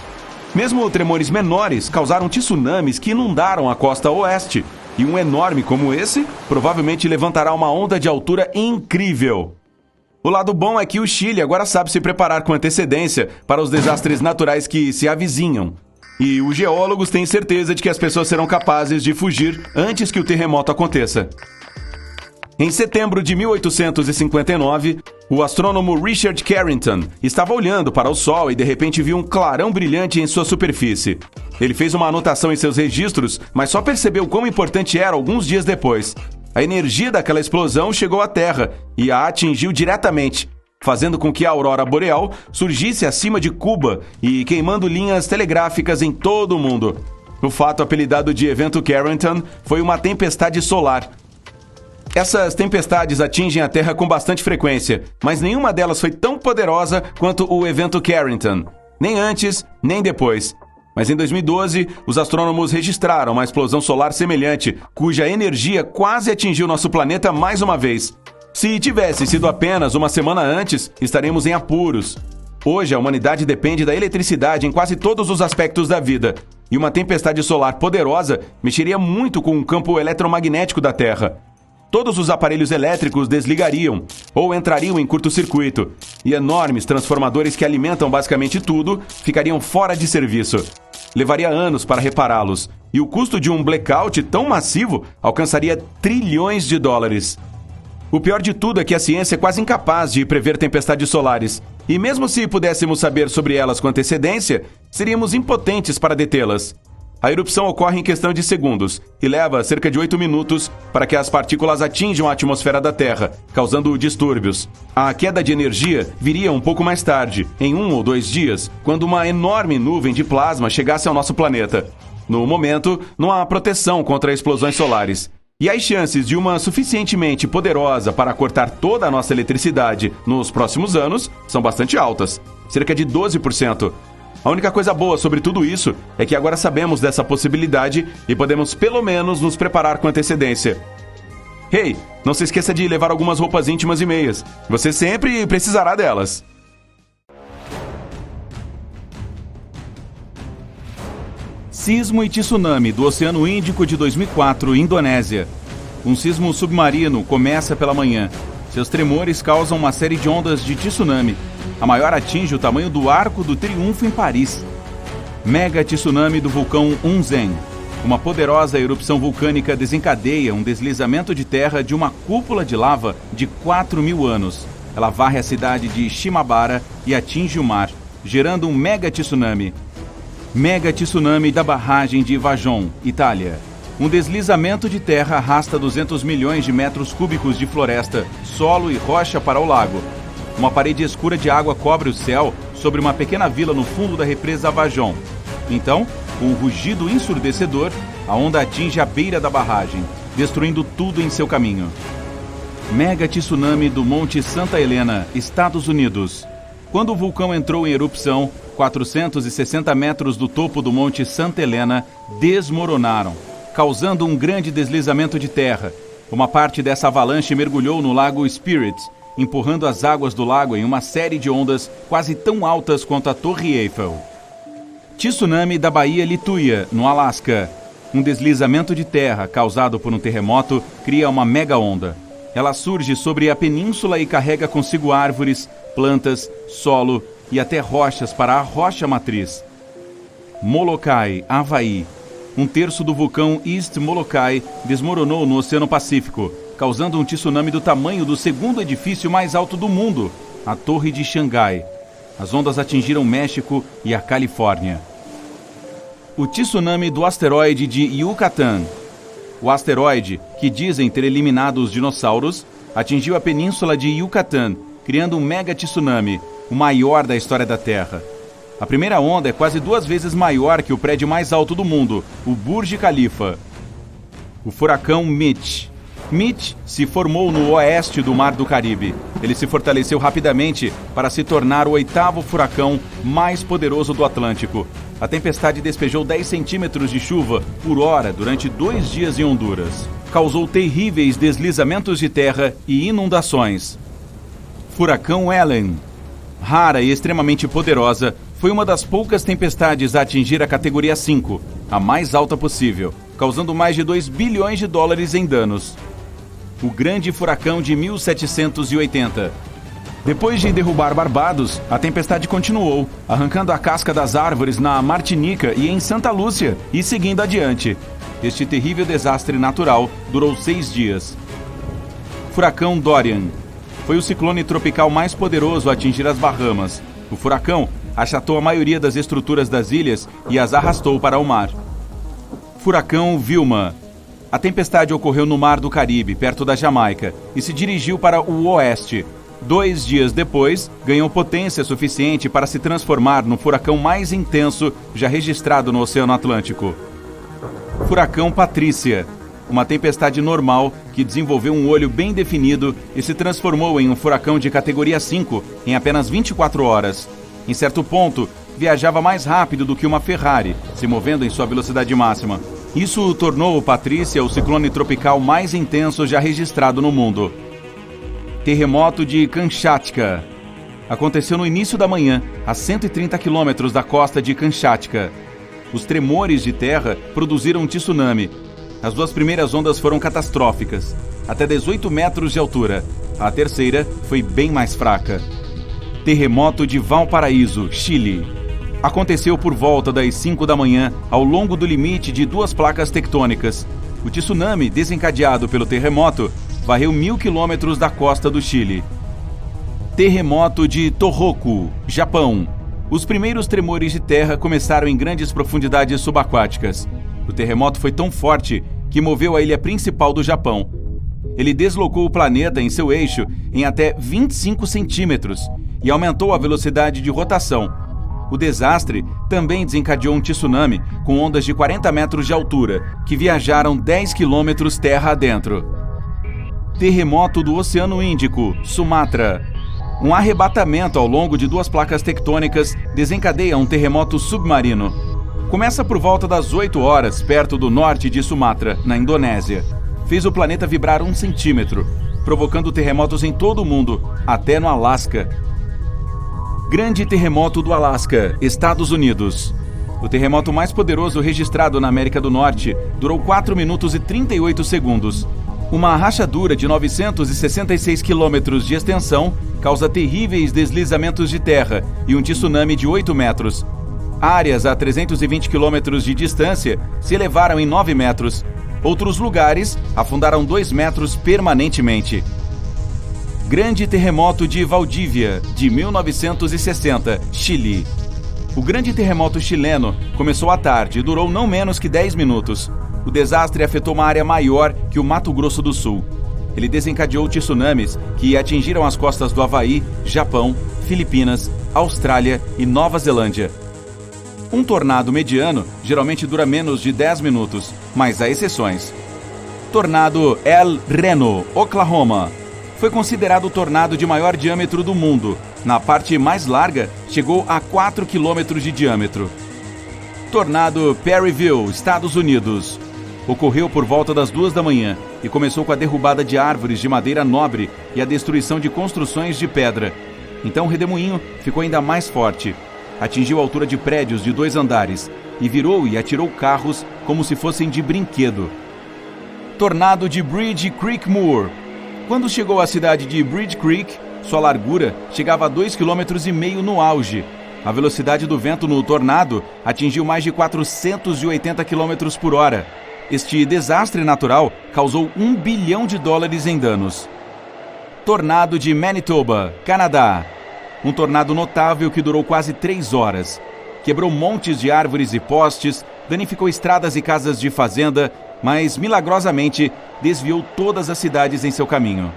Mesmo tremores menores causaram tsunamis que inundaram a costa oeste, e um enorme como esse provavelmente levantará uma onda de altura incrível. O lado bom é que o Chile agora sabe se preparar com antecedência para os desastres naturais que se avizinham. E os geólogos têm certeza de que as pessoas serão capazes de fugir antes que o terremoto aconteça. Em setembro de 1859, O astrônomo Richard Carrington estava olhando para o Sol e de repente viu um clarão brilhante em sua superfície. Ele fez uma anotação em seus registros, mas só percebeu quão importante era alguns dias depois. A energia daquela explosão chegou à Terra e a atingiu diretamente, fazendo com que a aurora boreal surgisse acima de Cuba e queimando linhas telegráficas em todo o mundo. O fato apelidado de Evento Carrington foi uma tempestade solar. Essas tempestades atingem a Terra com bastante frequência, mas nenhuma delas foi tão poderosa quanto o Evento Carrington. Nem antes, nem depois. Mas em 2012, os astrônomos registraram uma explosão solar semelhante, cuja energia quase atingiu nosso planeta mais uma vez. Se tivesse sido apenas uma semana antes, estaremos em apuros. Hoje, a humanidade depende da eletricidade em quase todos os aspectos da vida. E uma tempestade solar poderosa mexeria muito com o campo eletromagnético da Terra. Todos os aparelhos elétricos desligariam ou entrariam em curto-circuito, e enormes transformadores que alimentam basicamente tudo ficariam fora de serviço. Levaria anos para repará-los, e o custo de um blackout tão massivo alcançaria trilhões de dólares. O pior de tudo é que a ciência é quase incapaz de prever tempestades solares, e mesmo se pudéssemos saber sobre elas com antecedência, seríamos impotentes para detê-las. A erupção ocorre em questão de segundos e leva cerca de 8 minutos para que as partículas atinjam a atmosfera da Terra, causando distúrbios. A queda de energia viria um pouco mais tarde, em 1 ou 2 dias, quando uma enorme nuvem de plasma chegasse ao nosso planeta. No momento, não há proteção contra explosões solares. E as chances de uma suficientemente poderosa para cortar toda a nossa eletricidade nos próximos anos são bastante altas, cerca de 12%. A única coisa boa sobre tudo isso é que agora sabemos dessa possibilidade e podemos pelo menos nos preparar com antecedência. Hey, não se esqueça de levar algumas roupas íntimas e meias. Você sempre precisará delas. Sismo e tsunami do Oceano Índico de 2004, Indonésia. Um sismo submarino começa pela manhã. Seus tremores causam uma série de ondas de tsunami. A maior atinge o tamanho do Arco do Triunfo em Paris. Mega tsunami do vulcão Unzen. Uma poderosa erupção vulcânica desencadeia um deslizamento de terra de uma cúpula de lava de 4.000 anos. Ela varre a cidade de Shimabara e atinge o mar, gerando um mega tsunami. Mega tsunami da barragem de Vajon, Itália. Um deslizamento de terra arrasta 200 milhões de metros cúbicos de floresta, solo e rocha para o lago. Uma parede escura de água cobre o céu sobre uma pequena vila no fundo da represa Vajon. Então, com um rugido ensurdecedor, a onda atinge a beira da barragem, destruindo tudo em seu caminho. Mega tsunami do Monte Santa Helena, Estados Unidos. Quando o vulcão entrou em erupção, 460 metros do topo do Monte Santa Helena desmoronaram, causando um grande deslizamento de terra. Uma parte dessa avalanche mergulhou no lago Spirit, empurrando as águas do lago em uma série de ondas quase tão altas quanto a Torre Eiffel. Tsunami da Baía Lituya, no Alasca. Um deslizamento de terra causado por um terremoto cria uma mega onda. Ela surge sobre a península e carrega consigo árvores, plantas, solo e até rochas para a rocha matriz. Molokai, Havaí. Um terço do vulcão East Molokai desmoronou no Oceano Pacífico, causando um tsunami do tamanho do segundo edifício mais alto do mundo, a Torre de Xangai. As ondas atingiram México e a Califórnia. O tsunami do asteroide de Yucatán. O asteroide, que dizem ter eliminado os dinossauros, atingiu a península de Yucatán, criando um mega tsunami, o maior da história da Terra. A primeira onda é quase 2 vezes maior que o prédio mais alto do mundo, o Burj Khalifa. O furacão Mitch. Mitch se formou no oeste do Mar do Caribe. Ele se fortaleceu rapidamente para se tornar o 8º furacão mais poderoso do Atlântico. A tempestade despejou 10 centímetros de chuva por hora durante 2 dias em Honduras. Causou terríveis deslizamentos de terra e inundações. Furacão Ellen. Rara e extremamente poderosa, foi uma das poucas tempestades a atingir a categoria 5, a mais alta possível, causando mais de 2 bilhões de dólares em danos. O grande furacão de 1780. Depois de derrubar Barbados, a tempestade continuou, arrancando a casca das árvores na Martinica e em Santa Lúcia e seguindo adiante. Este terrível desastre natural durou 6 dias. Furacão Dorian. foi o ciclone tropical mais poderoso a atingir as Bahamas. O furacão achatou a maioria das estruturas das ilhas e as arrastou para o mar. Furacão Vilma. A tempestade ocorreu no Mar do Caribe, perto da Jamaica, e se dirigiu para o oeste. 2 dias depois, ganhou potência suficiente para se transformar no furacão mais intenso já registrado no Oceano Atlântico. Furacão Patrícia. Uma tempestade normal que desenvolveu um olho bem definido e se transformou em um furacão de categoria 5 em apenas 24 horas. Em certo ponto, viajava mais rápido do que uma Ferrari, se movendo em sua velocidade máxima. Isso tornou o Patrícia o ciclone tropical mais intenso já registrado no mundo. Terremoto de Kamchatka. Aconteceu no início da manhã, a 130 quilômetros da costa de Kamchatka. Os tremores de terra produziram um tsunami. As 2 primeiras ondas foram catastróficas, até 18 metros de altura. A terceira foi bem mais fraca. Terremoto de Valparaíso, Chile. Aconteceu por volta das 5 da manhã, ao longo do limite de 2 placas tectônicas. O tsunami, desencadeado pelo terremoto, varreu 1.000 quilômetros da costa do Chile. Terremoto de Tohoku, Japão. Os primeiros tremores de terra começaram em grandes profundidades subaquáticas. O terremoto foi tão forte que moveu a ilha principal do Japão. Ele deslocou o planeta em seu eixo em até 25 centímetros e aumentou a velocidade de rotação. O desastre também desencadeou um tsunami com ondas de 40 metros de altura, que viajaram 10 quilômetros terra adentro. Terremoto do Oceano Índico, Sumatra. Um arrebatamento ao longo de 2 placas tectônicas desencadeia um terremoto submarino. Começa por volta das 8 horas, perto do norte de Sumatra, na Indonésia. Fez o planeta vibrar 1 centímetro, provocando terremotos em todo o mundo, até no Alasca. Grande terremoto do Alasca, Estados Unidos. O terremoto mais poderoso registrado na América do Norte durou 4 minutos e 38 segundos. Uma rachadura de 966 quilômetros de extensão causa terríveis deslizamentos de terra e um tsunami de 8 metros. Áreas a 320 quilômetros de distância se elevaram em 9 metros. Outros lugares afundaram 2 metros permanentemente. Grande terremoto de Valdívia, de 1960, Chile. O grande terremoto chileno começou à tarde e durou não menos que 10 minutos. O desastre afetou uma área maior que o Mato Grosso do Sul. Ele desencadeou tsunamis que atingiram as costas do Havaí, Japão, Filipinas, Austrália e Nova Zelândia. Um tornado mediano geralmente dura menos de 10 minutos, mas há exceções. Tornado El Reno, Oklahoma. Foi considerado o tornado de maior diâmetro do mundo. Na parte mais larga, chegou a 4 km de diâmetro. Tornado Perryville, Estados Unidos. Ocorreu por volta das 2 da manhã e começou com a derrubada de árvores de madeira nobre e a destruição de construções de pedra. Então o redemoinho ficou ainda mais forte. Atingiu a altura de prédios de 2 andares e virou e atirou carros como se fossem de brinquedo. Tornado de Bridge Creek Moor. Quando chegou à cidade de Bridge Creek, sua largura chegava a 2,5 km no auge. A velocidade do vento no tornado atingiu mais de 480 km por hora. Este desastre natural causou $1 bilhão em danos. Tornado de Manitoba, Canadá. Um tornado notável que durou quase 3 horas. Quebrou montes de árvores e postes, danificou estradas e casas de fazenda, mas milagrosamente desviou todas as cidades em seu caminho.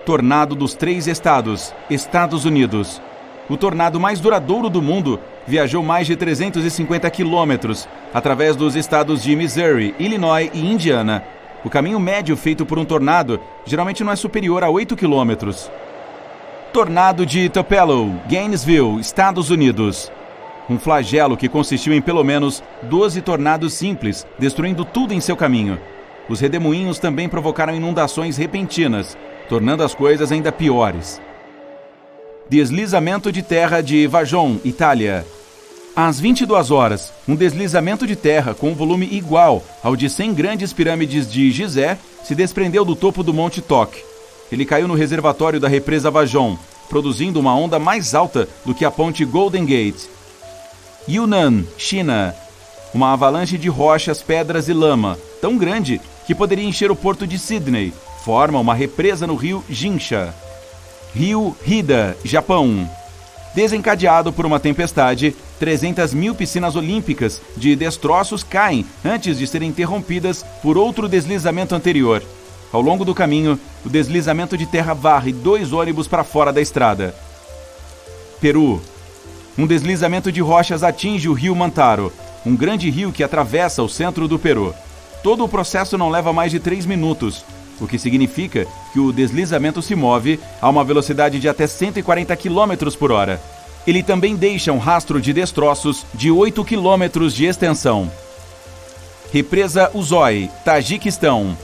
Tornado dos 3 estados, Estados Unidos. O tornado mais duradouro do mundo viajou mais de 350 quilômetros através dos estados de Missouri, Illinois e Indiana. O caminho médio feito por um tornado geralmente não é superior a 8 quilômetros. Tornado de Tupelo, Gainesville, Estados Unidos. Um flagelo que consistiu em pelo menos 12 tornados simples, destruindo tudo em seu caminho. Os redemoinhos também provocaram inundações repentinas, tornando as coisas ainda piores. Deslizamento de terra de Vajon, Itália. Às 22 horas, um deslizamento de terra com um volume igual ao de 100 grandes pirâmides de Gizé se desprendeu do topo do Monte Toc. Ele caiu no reservatório da represa Vajon, produzindo uma onda mais alta do que a ponte Golden Gate. Yunnan, China. Uma avalanche de rochas, pedras e lama, tão grande que poderia encher o porto de Sydney, forma uma represa no rio Jinsha. Rio Hida, Japão. Desencadeado por uma tempestade, 300 mil piscinas olímpicas de destroços caem antes de serem interrompidas por outro deslizamento anterior. Ao longo do caminho, o deslizamento de terra varre 2 ônibus para fora da estrada. Peru. Um deslizamento de rochas atinge o rio Mantaro, um grande rio que atravessa o centro do Peru. Todo o processo não leva mais de 3 minutos, o que significa que o deslizamento se move a uma velocidade de até 140 km por hora. Ele também deixa um rastro de destroços de 8 km de extensão. Represa Uzoi, Tajiquistão.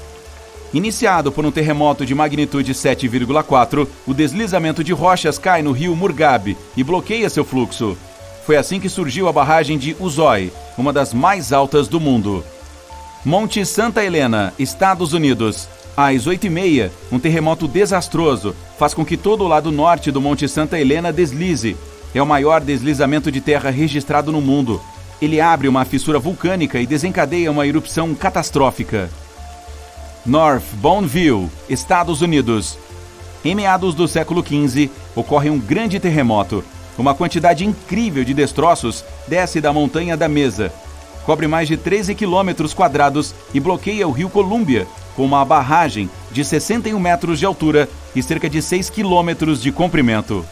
Iniciado por um terremoto de magnitude 7,4, o deslizamento de rochas cai no rio Murghab e bloqueia seu fluxo. Foi assim que surgiu a barragem de Uzoi, uma das mais altas do mundo. Monte Santa Helena, Estados Unidos. Às 8h30, um terremoto desastroso faz com que todo o lado norte do Monte Santa Helena deslize. É o maior deslizamento de terra registrado no mundo. Ele abre uma fissura vulcânica e desencadeia uma erupção catastrófica. North Bonneville, Estados Unidos. Em meados do século XV, ocorre um grande terremoto. Uma quantidade incrível de destroços desce da montanha da Mesa. Cobre mais de 13 quilômetros quadrados e bloqueia o rio Columbia, com uma barragem de 61 metros de altura e cerca de 6 quilômetros de comprimento.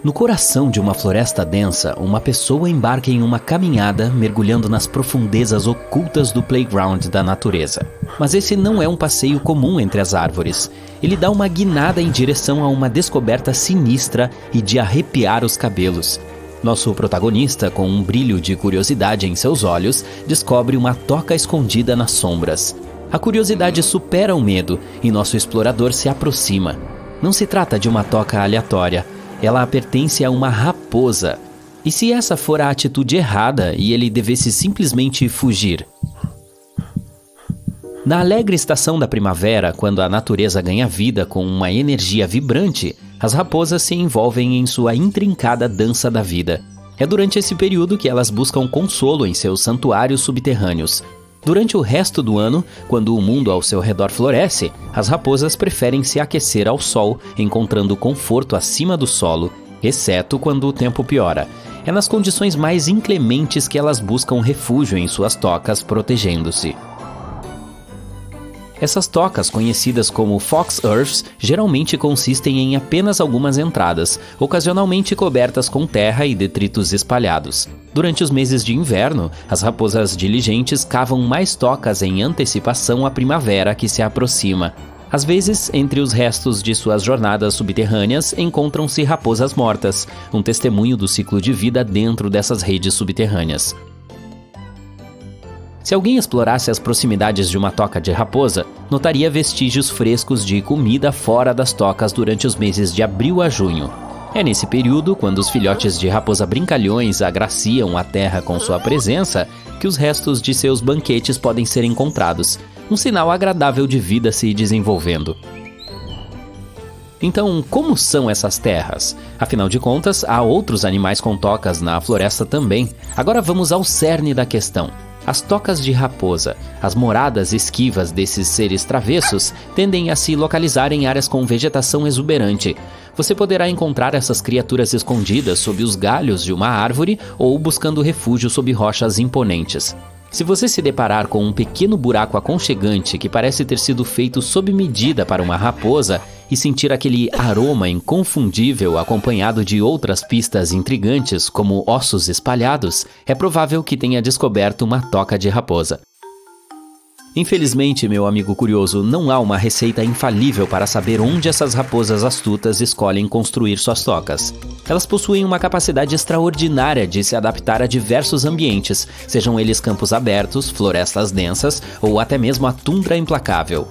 No coração de uma floresta densa, uma pessoa embarca em uma caminhada mergulhando nas profundezas ocultas do playground da natureza. Mas esse não é um passeio comum entre as árvores. Ele dá uma guinada em direção a uma descoberta sinistra e de arrepiar os cabelos. Nosso protagonista, com um brilho de curiosidade em seus olhos, descobre uma toca escondida nas sombras. A curiosidade supera o medo e nosso explorador se aproxima. Não se trata de uma toca aleatória. Ela pertence a uma raposa. E se essa for a atitude errada e ele devesse simplesmente fugir? Na alegre estação da primavera, quando a natureza ganha vida com uma energia vibrante, as raposas se envolvem em sua intrincada dança da vida. É durante esse período que elas buscam consolo em seus santuários subterrâneos. Durante o resto do ano, quando o mundo ao seu redor floresce, as raposas preferem se aquecer ao sol, encontrando conforto acima do solo, exceto quando o tempo piora. É nas condições mais inclementes que elas buscam refúgio em suas tocas, protegendo-se. Essas tocas, conhecidas como fox earths, geralmente consistem em apenas algumas entradas, ocasionalmente cobertas com terra e detritos espalhados. Durante os meses de inverno, as raposas diligentes cavam mais tocas em antecipação à primavera que se aproxima. Às vezes, entre os restos de suas jornadas subterrâneas, encontram-se raposas mortas, um testemunho do ciclo de vida dentro dessas redes subterrâneas. Se alguém explorasse as proximidades de uma toca de raposa, notaria vestígios frescos de comida fora das tocas durante os meses de abril a junho. É nesse período, quando os filhotes de raposa brincalhões agraciam a terra com sua presença, que os restos de seus banquetes podem ser encontrados, um sinal agradável de vida se desenvolvendo. Então, como são essas terras? Afinal de contas, há outros animais com tocas na floresta também. Agora vamos ao cerne da questão. As tocas de raposa, as moradas esquivas desses seres travessos, tendem a se localizar em áreas com vegetação exuberante. Você poderá encontrar essas criaturas escondidas sob os galhos de uma árvore ou buscando refúgio sob rochas imponentes. Se você se deparar com um pequeno buraco aconchegante que parece ter sido feito sob medida para uma raposa e sentir aquele aroma inconfundível acompanhado de outras pistas intrigantes como ossos espalhados, é provável que tenha descoberto uma toca de raposa. Infelizmente, meu amigo curioso, não há uma receita infalível para saber onde essas raposas astutas escolhem construir suas tocas. Elas possuem uma capacidade extraordinária de se adaptar a diversos ambientes, sejam eles campos abertos, florestas densas ou até mesmo a tundra implacável.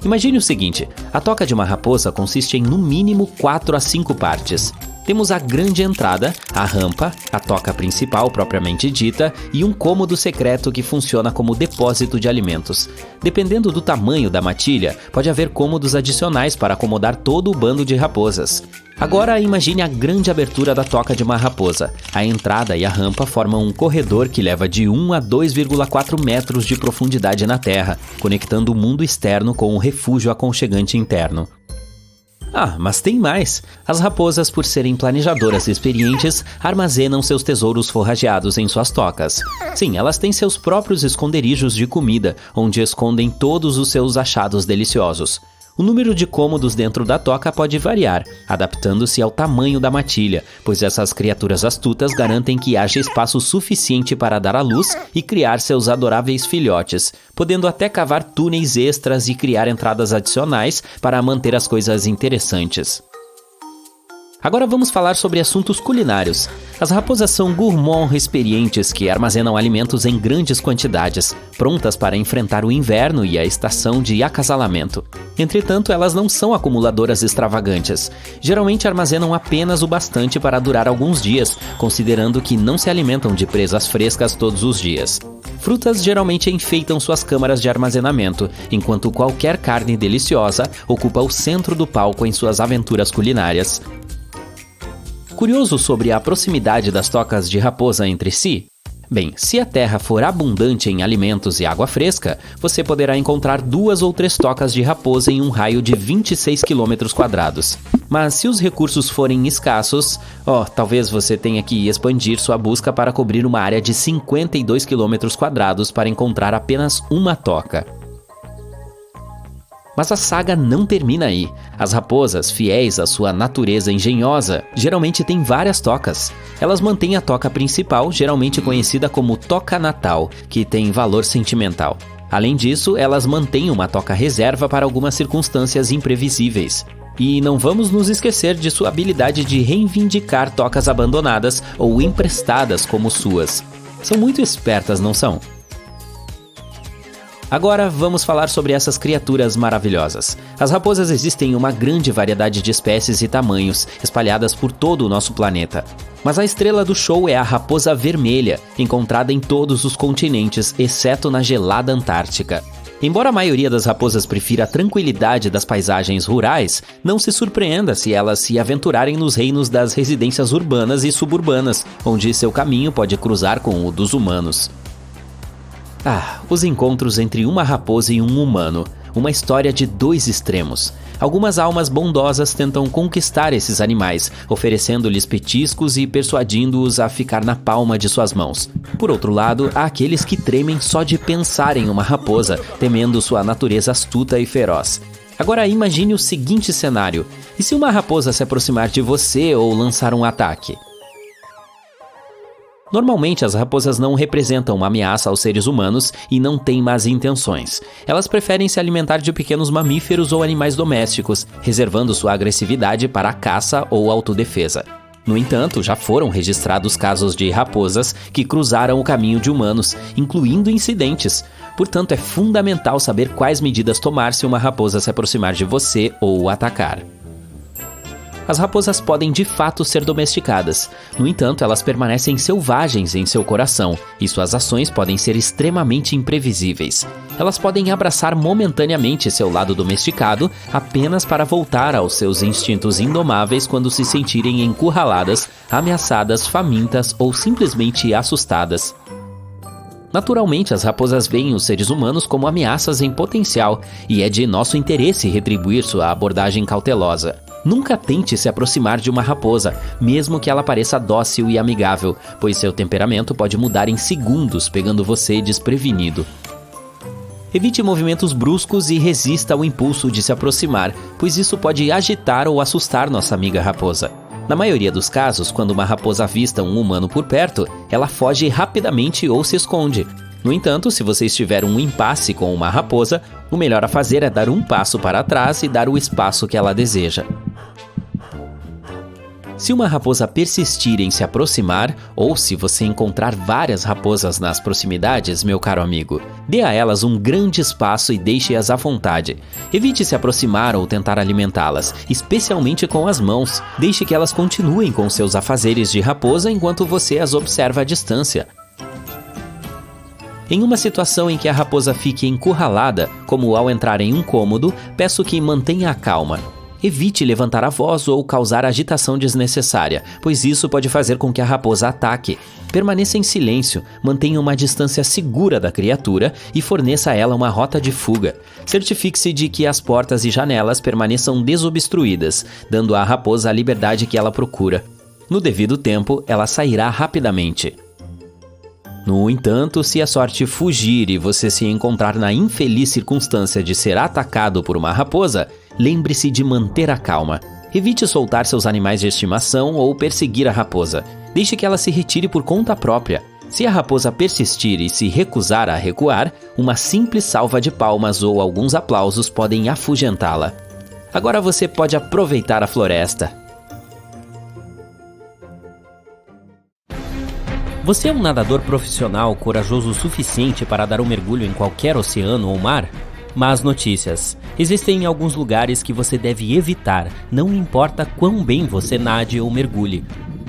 Imagine o seguinte, a toca de uma raposa consiste em no mínimo 4 a 5 partes. Temos a grande entrada, a rampa, a toca principal propriamente dita e um cômodo secreto que funciona como depósito de alimentos. Dependendo do tamanho da matilha, pode haver cômodos adicionais para acomodar todo o bando de raposas. Agora imagine a grande abertura da toca de uma raposa. A entrada e a rampa formam um corredor que leva de 1 a 2,4 metros de profundidade na terra, conectando o mundo externo com o refúgio aconchegante interno. Ah, mas tem mais! As raposas, por serem planejadoras experientes, armazenam seus tesouros forrageados em suas tocas. Sim, elas têm seus próprios esconderijos de comida, onde escondem todos os seus achados deliciosos. O número de cômodos dentro da toca pode variar, adaptando-se ao tamanho da matilha, pois essas criaturas astutas garantem que haja espaço suficiente para dar à luz e criar seus adoráveis filhotes, podendo até cavar túneis extras e criar entradas adicionais para manter as coisas interessantes. Agora vamos falar sobre assuntos culinários. As raposas são gourmands experientes que armazenam alimentos em grandes quantidades, prontas para enfrentar o inverno e a estação de acasalamento. Entretanto, elas não são acumuladoras extravagantes. Geralmente armazenam apenas o bastante para durar alguns dias, considerando que não se alimentam de presas frescas todos os dias. Frutas geralmente enfeitam suas câmaras de armazenamento, enquanto qualquer carne deliciosa ocupa o centro do palco em suas aventuras culinárias. Curioso sobre a proximidade das tocas de raposa entre si? Bem, se a terra for abundante em alimentos e água fresca, você poderá encontrar 2 ou 3 tocas de raposa em um raio de 26 km². Mas se os recursos forem escassos, talvez você tenha que expandir sua busca para cobrir uma área de 52 km² para encontrar apenas uma toca. Mas a saga não termina aí. As raposas, fiéis à sua natureza engenhosa, geralmente têm várias tocas. Elas mantêm a toca principal, geralmente conhecida como toca natal, que tem valor sentimental. Além disso, elas mantêm uma toca reserva para algumas circunstâncias imprevisíveis. E não vamos nos esquecer de sua habilidade de reivindicar tocas abandonadas ou emprestadas como suas. São muito espertas, não são? Agora vamos falar sobre essas criaturas maravilhosas. As raposas existem em uma grande variedade de espécies e tamanhos, espalhadas por todo o nosso planeta. Mas a estrela do show é a raposa vermelha, encontrada em todos os continentes, exceto na gelada Antártica. Embora a maioria das raposas prefira a tranquilidade das paisagens rurais, não se surpreenda se elas se aventurarem nos reinos das residências urbanas e suburbanas, onde seu caminho pode cruzar com o dos humanos. Os encontros entre uma raposa e um humano. Uma história de 2 extremos. Algumas almas bondosas tentam conquistar esses animais, oferecendo-lhes petiscos e persuadindo-os a ficar na palma de suas mãos. Por outro lado, há aqueles que tremem só de pensar em uma raposa, temendo sua natureza astuta e feroz. Agora imagine o seguinte cenário: e se uma raposa se aproximar de você ou lançar um ataque? Normalmente, as raposas não representam uma ameaça aos seres humanos e não têm más intenções. Elas preferem se alimentar de pequenos mamíferos ou animais domésticos, reservando sua agressividade para a caça ou autodefesa. No entanto, já foram registrados casos de raposas que cruzaram o caminho de humanos, incluindo incidentes. Portanto, é fundamental saber quais medidas tomar se uma raposa se aproximar de você ou o atacar. As raposas podem de fato ser domesticadas. No entanto, elas permanecem selvagens em seu coração e suas ações podem ser extremamente imprevisíveis. Elas podem abraçar momentaneamente seu lado domesticado apenas para voltar aos seus instintos indomáveis quando se sentirem encurraladas, ameaçadas, famintas ou simplesmente assustadas. Naturalmente, as raposas veem os seres humanos como ameaças em potencial e é de nosso interesse retribuir sua abordagem cautelosa. Nunca tente se aproximar de uma raposa, mesmo que ela pareça dócil e amigável, pois seu temperamento pode mudar em segundos, pegando você desprevenido. Evite movimentos bruscos e resista ao impulso de se aproximar, pois isso pode agitar ou assustar nossa amiga raposa. Na maioria dos casos, quando uma raposa avista um humano por perto, ela foge rapidamente ou se esconde. No entanto, se você estiver em um impasse com uma raposa, o melhor a fazer é dar um passo para trás e dar o espaço que ela deseja. Se uma raposa persistir em se aproximar, ou se você encontrar várias raposas nas proximidades, meu caro amigo, dê a elas um grande espaço e deixe-as à vontade. Evite se aproximar ou tentar alimentá-las, especialmente com as mãos. Deixe que elas continuem com seus afazeres de raposa enquanto você as observa à distância. Em uma situação em que a raposa fique encurralada, como ao entrar em um cômodo, peço que mantenha a calma. Evite levantar a voz ou causar agitação desnecessária, pois isso pode fazer com que a raposa ataque. Permaneça em silêncio, mantenha uma distância segura da criatura e forneça a ela uma rota de fuga. Certifique-se de que as portas e janelas permaneçam desobstruídas, dando à raposa a liberdade que ela procura. No devido tempo, ela sairá rapidamente. No entanto, se a sorte fugir e você se encontrar na infeliz circunstância de ser atacado por uma raposa, lembre-se de manter a calma. Evite soltar seus animais de estimação ou perseguir a raposa. Deixe que ela se retire por conta própria. Se a raposa persistir e se recusar a recuar, uma simples salva de palmas ou alguns aplausos podem afugentá-la. Agora você pode aproveitar a floresta. Você é um nadador profissional corajoso o suficiente para dar um mergulho em qualquer oceano ou mar? Más notícias. Existem alguns lugares que você deve evitar, não importa quão bem você nade ou mergulhe.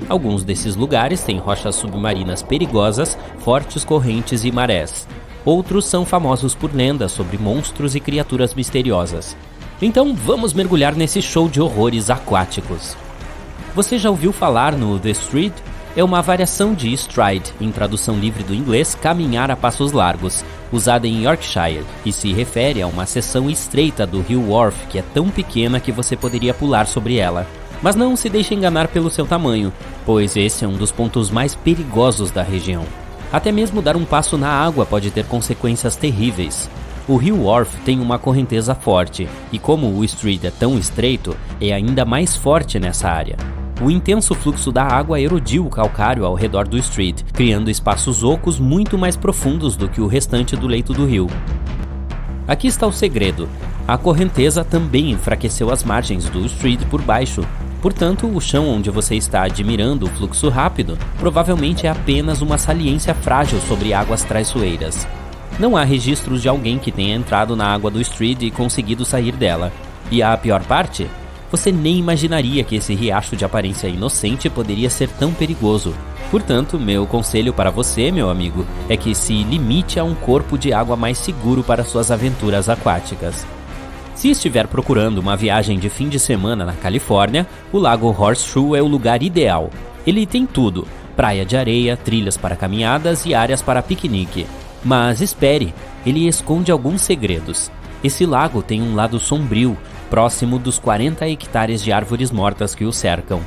Alguns desses lugares têm rochas submarinas perigosas, fortes correntes e marés. Outros são famosos por lendas sobre monstros e criaturas misteriosas. Então vamos mergulhar nesse show de horrores aquáticos. Você já ouviu falar no The Street? É uma variação de stride, em tradução livre do inglês, caminhar a passos largos, usada em Yorkshire, e se refere a uma seção estreita do rio Wharfe, que é tão pequena que você poderia pular sobre ela. Mas não se deixe enganar pelo seu tamanho, pois esse é um dos pontos mais perigosos da região. Até mesmo dar um passo na água pode ter consequências terríveis. O rio Wharfe tem uma correnteza forte, e como o Street é tão estreito, é ainda mais forte nessa área. O intenso fluxo da água erodiu o calcário ao redor do Street, criando espaços ocos muito mais profundos do que o restante do leito do rio. Aqui está o segredo. A correnteza também enfraqueceu as margens do Street por baixo. Portanto, o chão onde você está admirando o fluxo rápido provavelmente é apenas uma saliência frágil sobre águas traiçoeiras. Não há registros de alguém que tenha entrado na água do Street e conseguido sair dela. E a pior parte? Você nem imaginaria que esse riacho de aparência inocente poderia ser tão perigoso. Portanto, meu conselho para você, meu amigo, é que se limite a um corpo de água mais seguro para suas aventuras aquáticas. Se estiver procurando uma viagem de fim de semana na Califórnia, o Lago Horseshoe é o lugar ideal. Ele tem tudo: praia de areia, trilhas para caminhadas e áreas para piquenique. Mas espere, ele esconde alguns segredos. Esse lago tem um lado sombrio, próximo dos 40 hectares de árvores mortas que o cercam.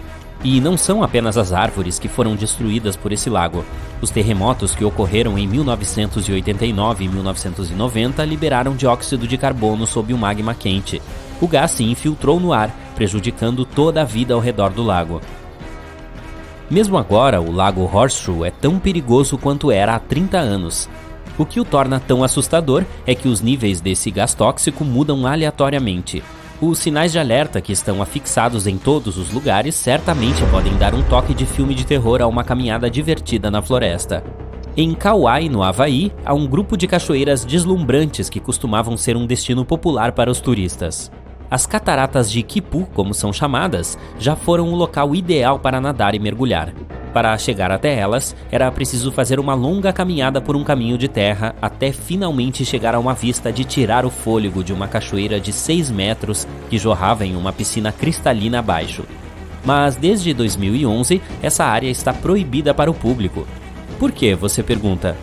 E não são apenas as árvores que foram destruídas por esse lago. Os terremotos que ocorreram em 1989 e 1990 liberaram dióxido de carbono sob o magma quente. O gás se infiltrou no ar, prejudicando toda a vida ao redor do lago. Mesmo agora, o Lago Horseshoe é tão perigoso quanto era há 30 anos. O que o torna tão assustador é que os níveis desse gás tóxico mudam aleatoriamente. Os sinais de alerta que estão afixados em todos os lugares certamente podem dar um toque de filme de terror a uma caminhada divertida na floresta. Em Kauai, no Havaí, há um grupo de cachoeiras deslumbrantes que costumavam ser um destino popular para os turistas. As cataratas de Kipu, como são chamadas, já foram o local ideal para nadar e mergulhar. Para chegar até elas, era preciso fazer uma longa caminhada por um caminho de terra até finalmente chegar a uma vista de tirar o fôlego de uma cachoeira de 6 metros que jorrava em uma piscina cristalina abaixo. Mas desde 2011, essa área está proibida para o público. Por quê, você pergunta?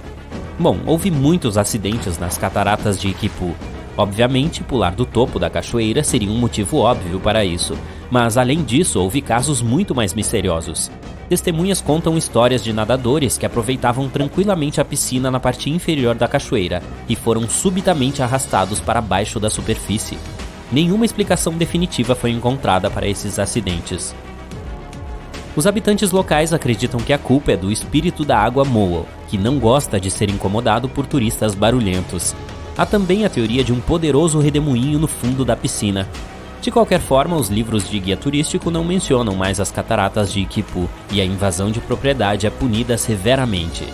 Bom, houve muitos acidentes nas cataratas de Kipu. Obviamente, pular do topo da cachoeira seria um motivo óbvio para isso, mas além disso, houve casos muito mais misteriosos. Testemunhas contam histórias de nadadores que aproveitavam tranquilamente a piscina na parte inferior da cachoeira e foram subitamente arrastados para baixo da superfície. Nenhuma explicação definitiva foi encontrada para esses acidentes. Os habitantes locais acreditam que a culpa é do espírito da água Moa, que não gosta de ser incomodado por turistas barulhentos. Há também a teoria de um poderoso redemoinho no fundo da piscina. De qualquer forma, os livros de guia turístico não mencionam mais as cataratas de Kipu e a invasão de propriedade é punida severamente.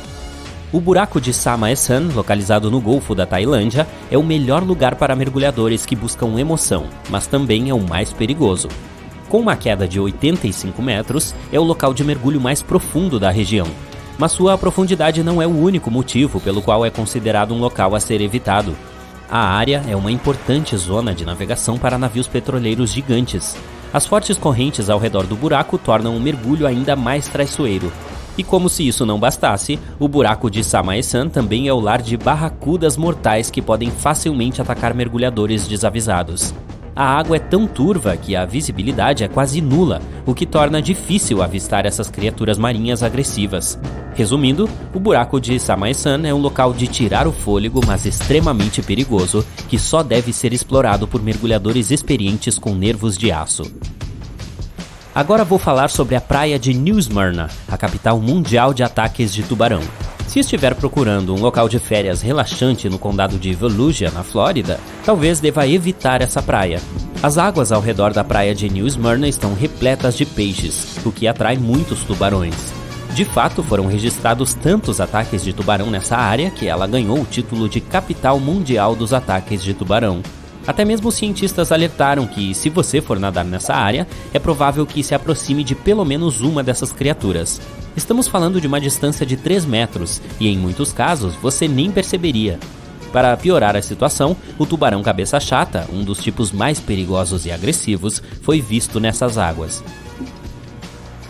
O buraco de Samaesan, localizado no Golfo da Tailândia, é o melhor lugar para mergulhadores que buscam emoção, mas também é o mais perigoso. Com uma queda de 85 metros, é o local de mergulho mais profundo da região. Mas sua profundidade não é o único motivo pelo qual é considerado um local a ser evitado. A área é uma importante zona de navegação para navios petroleiros gigantes. As fortes correntes ao redor do buraco tornam o mergulho ainda mais traiçoeiro. E como se isso não bastasse, o buraco de Samaesan também é o lar de barracudas mortais que podem facilmente atacar mergulhadores desavisados. A água é tão turva que a visibilidade é quase nula, o que torna difícil avistar essas criaturas marinhas agressivas. Resumindo, o buraco de Samaesan é um local de tirar o fôlego, mas extremamente perigoso, que só deve ser explorado por mergulhadores experientes com nervos de aço. Agora vou falar sobre a praia de New Smyrna, a capital mundial de ataques de tubarão. Se estiver procurando um local de férias relaxante no condado de Volusia, na Flórida, talvez deva evitar essa praia. As águas ao redor da praia de New Smyrna estão repletas de peixes, o que atrai muitos tubarões. De fato, foram registrados tantos ataques de tubarão nessa área que ela ganhou o título de capital mundial dos ataques de tubarão. Até mesmo os cientistas alertaram que, se você for nadar nessa área, é provável que se aproxime de pelo menos uma dessas criaturas. Estamos falando de uma distância de 3 metros, e em muitos casos você nem perceberia. Para piorar a situação, o tubarão cabeça chata, um dos tipos mais perigosos e agressivos, foi visto nessas águas.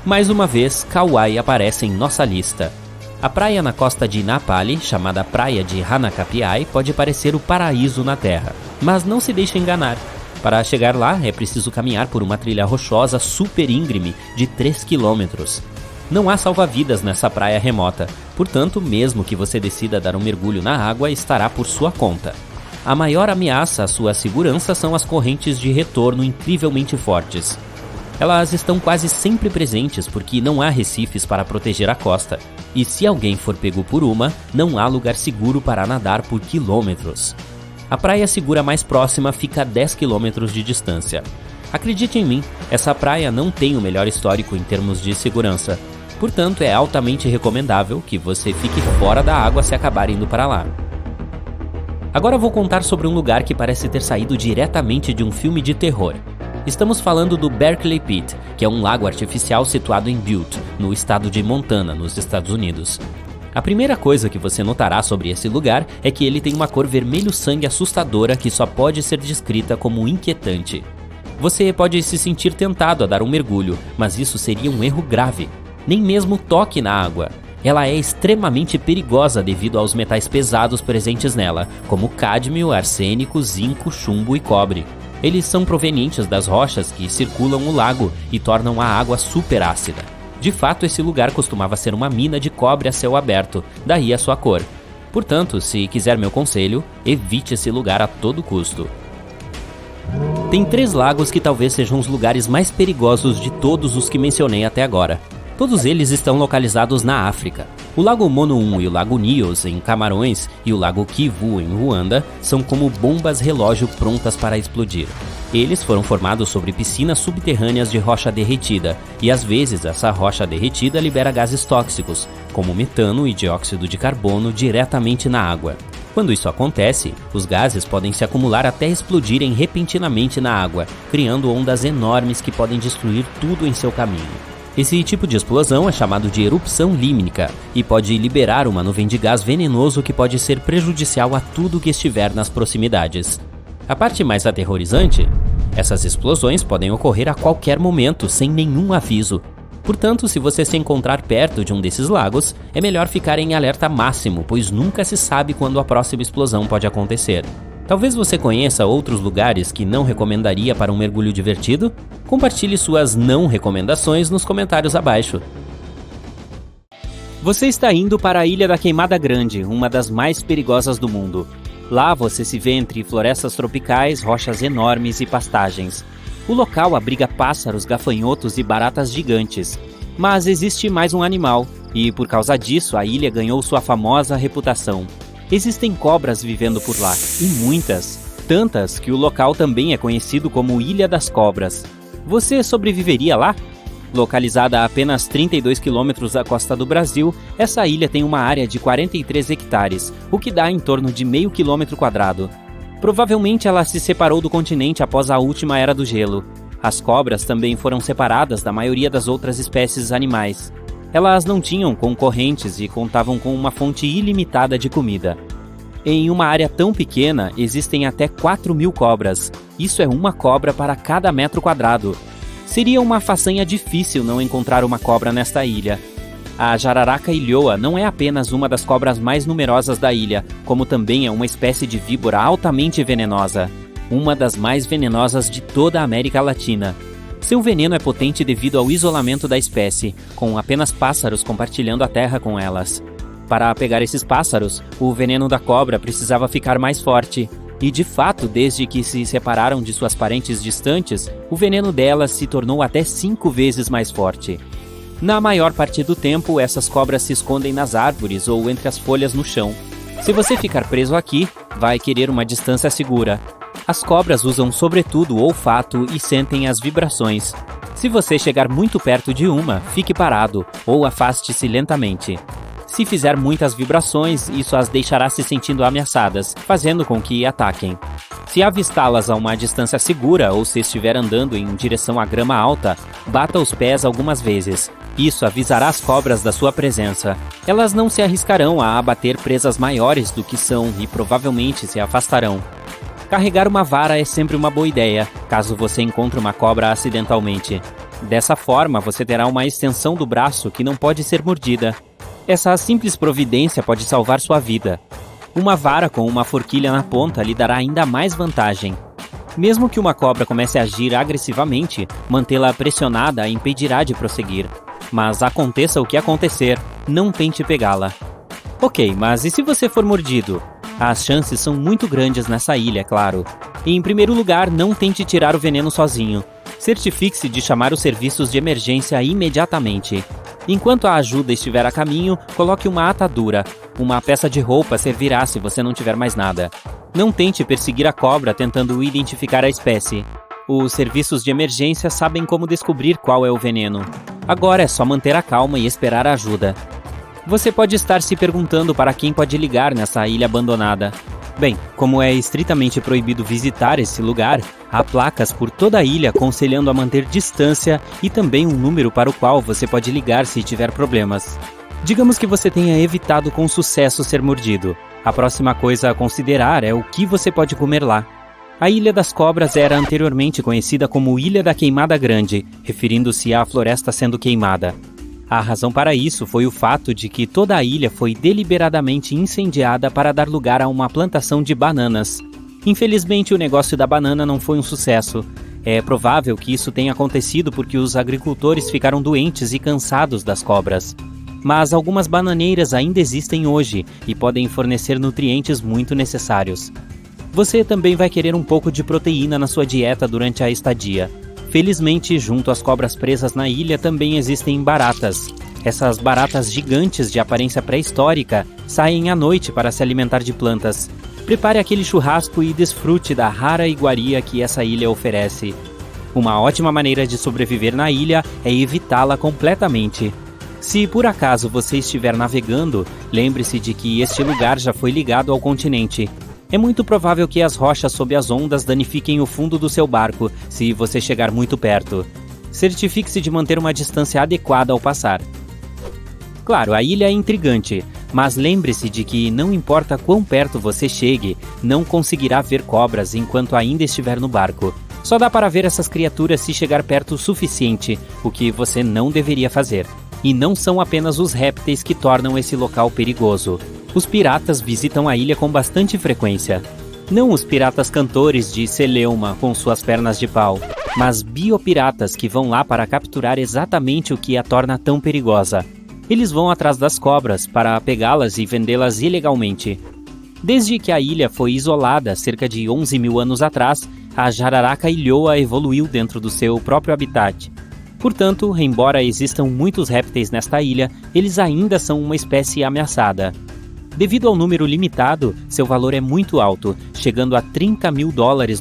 Mais uma vez, Kauai aparece em nossa lista. A praia na costa de Napali, chamada Praia de Hanakapiai, pode parecer o paraíso na Terra. Mas não se deixe enganar. Para chegar lá, é preciso caminhar por uma trilha rochosa super íngreme de 3 quilômetros. Não há salva-vidas nessa praia remota, portanto, mesmo que você decida dar um mergulho na água, estará por sua conta. A maior ameaça à sua segurança são as correntes de retorno incrivelmente fortes. Elas estão quase sempre presentes porque não há recifes para proteger a costa. E se alguém for pego por uma, não há lugar seguro para nadar por quilômetros. A praia segura mais próxima fica a 10 quilômetros de distância. Acredite em mim, essa praia não tem o melhor histórico em termos de segurança. Portanto, é altamente recomendável que você fique fora da água se acabar indo para lá. Agora vou contar sobre um lugar que parece ter saído diretamente de um filme de terror. Estamos falando do Berkeley Pit, que é um lago artificial situado em Butte, no estado de Montana, nos Estados Unidos. A primeira coisa que você notará sobre esse lugar é que ele tem uma cor vermelho-sangue assustadora que só pode ser descrita como inquietante. Você pode se sentir tentado a dar um mergulho, mas isso seria um erro grave. Nem mesmo toque na água. Ela é extremamente perigosa devido aos metais pesados presentes nela, como cádmio, arsênico, zinco, chumbo e cobre. Eles são provenientes das rochas que circulam o lago e tornam a água super ácida. De fato, esse lugar costumava ser uma mina de cobre a céu aberto, daí a sua cor. Portanto, se quiser meu conselho, evite esse lugar a todo custo. Tem 3 lagos que talvez sejam os lugares mais perigosos de todos os que mencionei até agora. Todos eles estão localizados na África. O Lago Mono-1 e o Lago Nyos, em Camarões, e o Lago Kivu, em Ruanda, são como bombas relógio prontas para explodir. Eles foram formados sobre piscinas subterrâneas de rocha derretida, e às vezes essa rocha derretida libera gases tóxicos, como metano e dióxido de carbono, diretamente na água. Quando isso acontece, os gases podem se acumular até explodirem repentinamente na água, criando ondas enormes que podem destruir tudo em seu caminho. Esse tipo de explosão é chamado de erupção límnica e pode liberar uma nuvem de gás venenoso que pode ser prejudicial a tudo que estiver nas proximidades. A parte mais aterrorizante? Essas explosões podem ocorrer a qualquer momento, sem nenhum aviso. Portanto, se você se encontrar perto de um desses lagos, é melhor ficar em alerta máximo, pois nunca se sabe quando a próxima explosão pode acontecer. Talvez você conheça outros lugares que não recomendaria para um mergulho divertido? Compartilhe suas não recomendações nos comentários abaixo. Você está indo para a Ilha da Queimada Grande, uma das mais perigosas do mundo. Lá você se vê entre florestas tropicais, rochas enormes e pastagens. O local abriga pássaros, gafanhotos e baratas gigantes. Mas existe mais um animal, e por causa disso a ilha ganhou sua famosa reputação. Existem cobras vivendo por lá, e muitas. Tantas que o local também é conhecido como Ilha das Cobras. Você sobreviveria lá? Localizada a apenas 32 quilômetros da costa do Brasil, essa ilha tem uma área de 43 hectares, o que dá em torno de meio quilômetro quadrado. Provavelmente ela se separou do continente após a última era do gelo. As cobras também foram separadas da maioria das outras espécies animais. Elas não tinham concorrentes e contavam com uma fonte ilimitada de comida. Em uma área tão pequena, existem até 4.000 cobras. Isso é uma cobra para cada metro quadrado. Seria uma façanha difícil não encontrar uma cobra nesta ilha. A jararaca ilhoa não é apenas uma das cobras mais numerosas da ilha, como também é uma espécie de víbora altamente venenosa. Uma das mais venenosas de toda a América Latina. Seu veneno é potente devido ao isolamento da espécie, com apenas pássaros compartilhando a terra com elas. Para pegar esses pássaros, o veneno da cobra precisava ficar mais forte. E de fato, desde que se separaram de suas parentes distantes, o veneno delas se tornou até 5 vezes mais forte. Na maior parte do tempo, essas cobras se escondem nas árvores ou entre as folhas no chão. Se você ficar preso aqui, vai querer uma distância segura. As cobras usam sobretudo o olfato e sentem as vibrações. Se você chegar muito perto de uma, fique parado ou afaste-se lentamente. Se fizer muitas vibrações, isso as deixará se sentindo ameaçadas, fazendo com que ataquem. Se avistá-las a uma distância segura ou se estiver andando em direção à grama alta, bata os pés algumas vezes. Isso avisará as cobras da sua presença. Elas não se arriscarão a abater presas maiores do que são e provavelmente se afastarão. Carregar uma vara é sempre uma boa ideia, caso você encontre uma cobra acidentalmente. Dessa forma, você terá uma extensão do braço que não pode ser mordida. Essa simples providência pode salvar sua vida. Uma vara com uma forquilha na ponta lhe dará ainda mais vantagem. Mesmo que uma cobra comece a agir agressivamente, mantê-la pressionada a impedirá de prosseguir. Mas aconteça o que acontecer, não tente pegá-la. Ok, mas e se você for mordido? As chances são muito grandes nessa ilha, é claro. E, em primeiro lugar, não tente tirar o veneno sozinho. Certifique-se de chamar os serviços de emergência imediatamente. Enquanto a ajuda estiver a caminho, coloque uma atadura. Uma peça de roupa servirá se você não tiver mais nada. Não tente perseguir a cobra tentando identificar a espécie. Os serviços de emergência sabem como descobrir qual é o veneno. Agora é só manter a calma e esperar a ajuda. Você pode estar se perguntando para quem pode ligar nessa ilha abandonada. Bem, como é estritamente proibido visitar esse lugar, há placas por toda a ilha aconselhando a manter distância e também um número para o qual você pode ligar se tiver problemas. Digamos que você tenha evitado com sucesso ser mordido. A próxima coisa a considerar é o que você pode comer lá. A Ilha das Cobras era anteriormente conhecida como Ilha da Queimada Grande, referindo-se à floresta sendo queimada. A razão para isso foi o fato de que toda a ilha foi deliberadamente incendiada para dar lugar a uma plantação de bananas. Infelizmente, o negócio da banana não foi um sucesso. É provável que isso tenha acontecido porque os agricultores ficaram doentes e cansados das cobras. Mas algumas bananeiras ainda existem hoje e podem fornecer nutrientes muito necessários. Você também vai querer um pouco de proteína na sua dieta durante a estadia. Felizmente, junto às cobras presas na ilha também existem baratas. Essas baratas gigantes de aparência pré-histórica saem à noite para se alimentar de plantas. Prepare aquele churrasco e desfrute da rara iguaria que essa ilha oferece. Uma ótima maneira de sobreviver na ilha é evitá-la completamente. Se por acaso você estiver navegando, lembre-se de que este lugar já foi ligado ao continente. É muito provável que as rochas sob as ondas danifiquem o fundo do seu barco se você chegar muito perto. Certifique-se de manter uma distância adequada ao passar. Claro, a ilha é intrigante, mas lembre-se de que não importa quão perto você chegue, não conseguirá ver cobras enquanto ainda estiver no barco. Só dá para ver essas criaturas se chegar perto o suficiente, o que você não deveria fazer. E não são apenas os répteis que tornam esse local perigoso. Os piratas visitam a ilha com bastante frequência. Não os piratas cantores de Celeuma com suas pernas de pau, mas biopiratas que vão lá para capturar exatamente o que a torna tão perigosa. Eles vão atrás das cobras para pegá-las e vendê-las ilegalmente. Desde que a ilha foi isolada cerca de 11.000 anos atrás, a jararaca ilhoa evoluiu dentro do seu próprio habitat. Portanto, embora existam muitos répteis nesta ilha, eles ainda são uma espécie ameaçada. Devido ao número limitado, seu valor é muito alto, chegando a $30 mil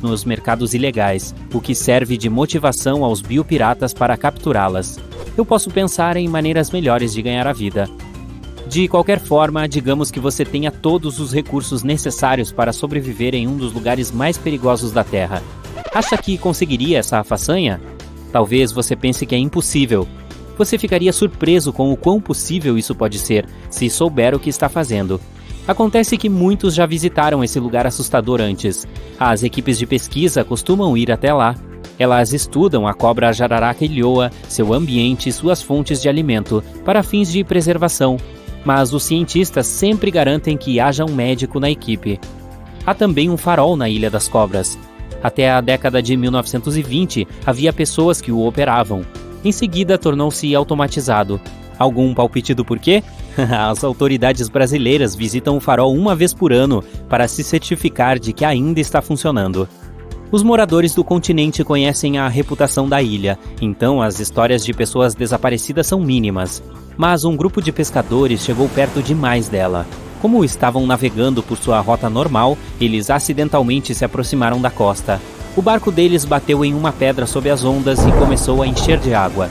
nos mercados ilegais, o que serve de motivação aos biopiratas para capturá-las. Eu posso pensar em maneiras melhores de ganhar a vida. De qualquer forma, digamos que você tenha todos os recursos necessários para sobreviver em um dos lugares mais perigosos da Terra. Acha que conseguiria essa façanha? Talvez você pense que é impossível. Você ficaria surpreso com o quão possível isso pode ser, se souber o que está fazendo. Acontece que muitos já visitaram esse lugar assustador antes. As equipes de pesquisa costumam ir até lá. Elas estudam a cobra jararaca ilhoa, seu ambiente e suas fontes de alimento, para fins de preservação. Mas os cientistas sempre garantem que haja um médico na equipe. Há também um farol na Ilha das Cobras. Até a década de 1920, havia pessoas que o operavam. Em seguida, tornou-se automatizado. Algum palpite do porquê? As autoridades brasileiras visitam o farol uma vez por ano para se certificar de que ainda está funcionando. Os moradores do continente conhecem a reputação da ilha, então as histórias de pessoas desaparecidas são mínimas. Mas um grupo de pescadores chegou perto demais dela. Como estavam navegando por sua rota normal, eles acidentalmente se aproximaram da costa. O barco deles bateu em uma pedra sob as ondas e começou a encher de água.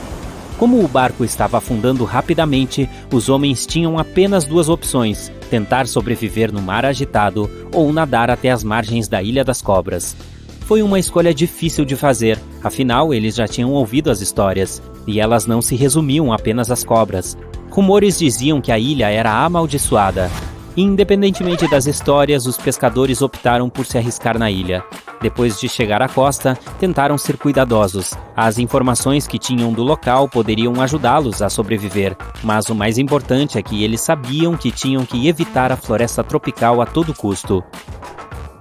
Como o barco estava afundando rapidamente, os homens tinham apenas duas opções: tentar sobreviver no mar agitado ou nadar até as margens da Ilha das Cobras. Foi uma escolha difícil de fazer, afinal eles já tinham ouvido as histórias, e elas não se resumiam apenas às cobras. Rumores diziam que a ilha era amaldiçoada. Independentemente das histórias, os pescadores optaram por se arriscar na ilha. Depois de chegar à costa, tentaram ser cuidadosos. As informações que tinham do local poderiam ajudá-los a sobreviver, mas o mais importante é que eles sabiam que tinham que evitar a floresta tropical a todo custo.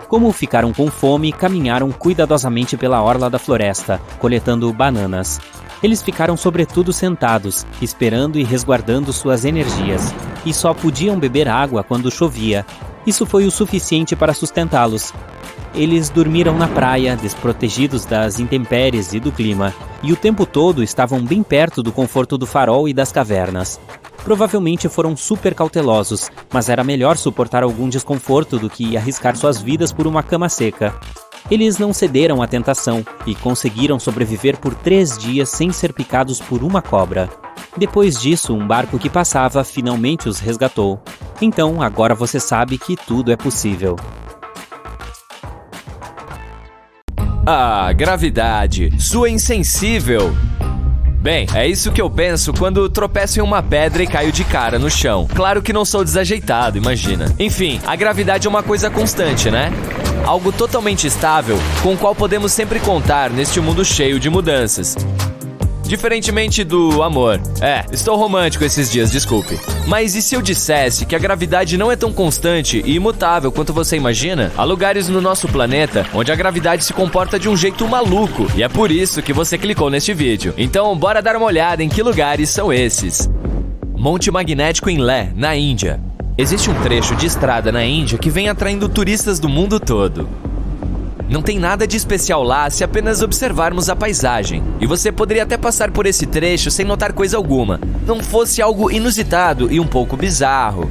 Como ficaram com fome, caminharam cuidadosamente pela orla da floresta, coletando bananas. Eles ficaram sobretudo sentados, esperando e resguardando suas energias, e só podiam beber água quando chovia. Isso foi o suficiente para sustentá-los. Eles dormiram na praia, desprotegidos das intempéries e do clima, e o tempo todo estavam bem perto do conforto do farol e das cavernas. Provavelmente foram super cautelosos, mas era melhor suportar algum desconforto do que arriscar suas vidas por uma cama seca. Eles não cederam à tentação e conseguiram sobreviver por 3 dias sem ser picados por uma cobra. Depois disso, um barco que passava finalmente os resgatou. Então, agora você sabe que tudo é possível. Ah, gravidade, sua insensível! Bem, é isso que eu penso quando tropeço em uma pedra e caio de cara no chão. Claro que não sou desajeitado, imagina. Enfim, a gravidade é uma coisa constante, né? Algo totalmente estável, com o qual podemos sempre contar neste mundo cheio de mudanças. Diferentemente do amor. Estou romântico esses dias, desculpe. Mas e se eu dissesse que a gravidade não é tão constante e imutável quanto você imagina? Há lugares no nosso planeta onde a gravidade se comporta de um jeito maluco, e é por isso que você clicou neste vídeo. Então, bora dar uma olhada em que lugares são esses. Monte Magnético em Leh, na Índia. Existe um trecho de estrada na Índia que vem atraindo turistas do mundo todo. Não tem nada de especial lá se apenas observarmos a paisagem. E você poderia até passar por esse trecho sem notar coisa alguma. Não fosse algo inusitado e um pouco bizarro.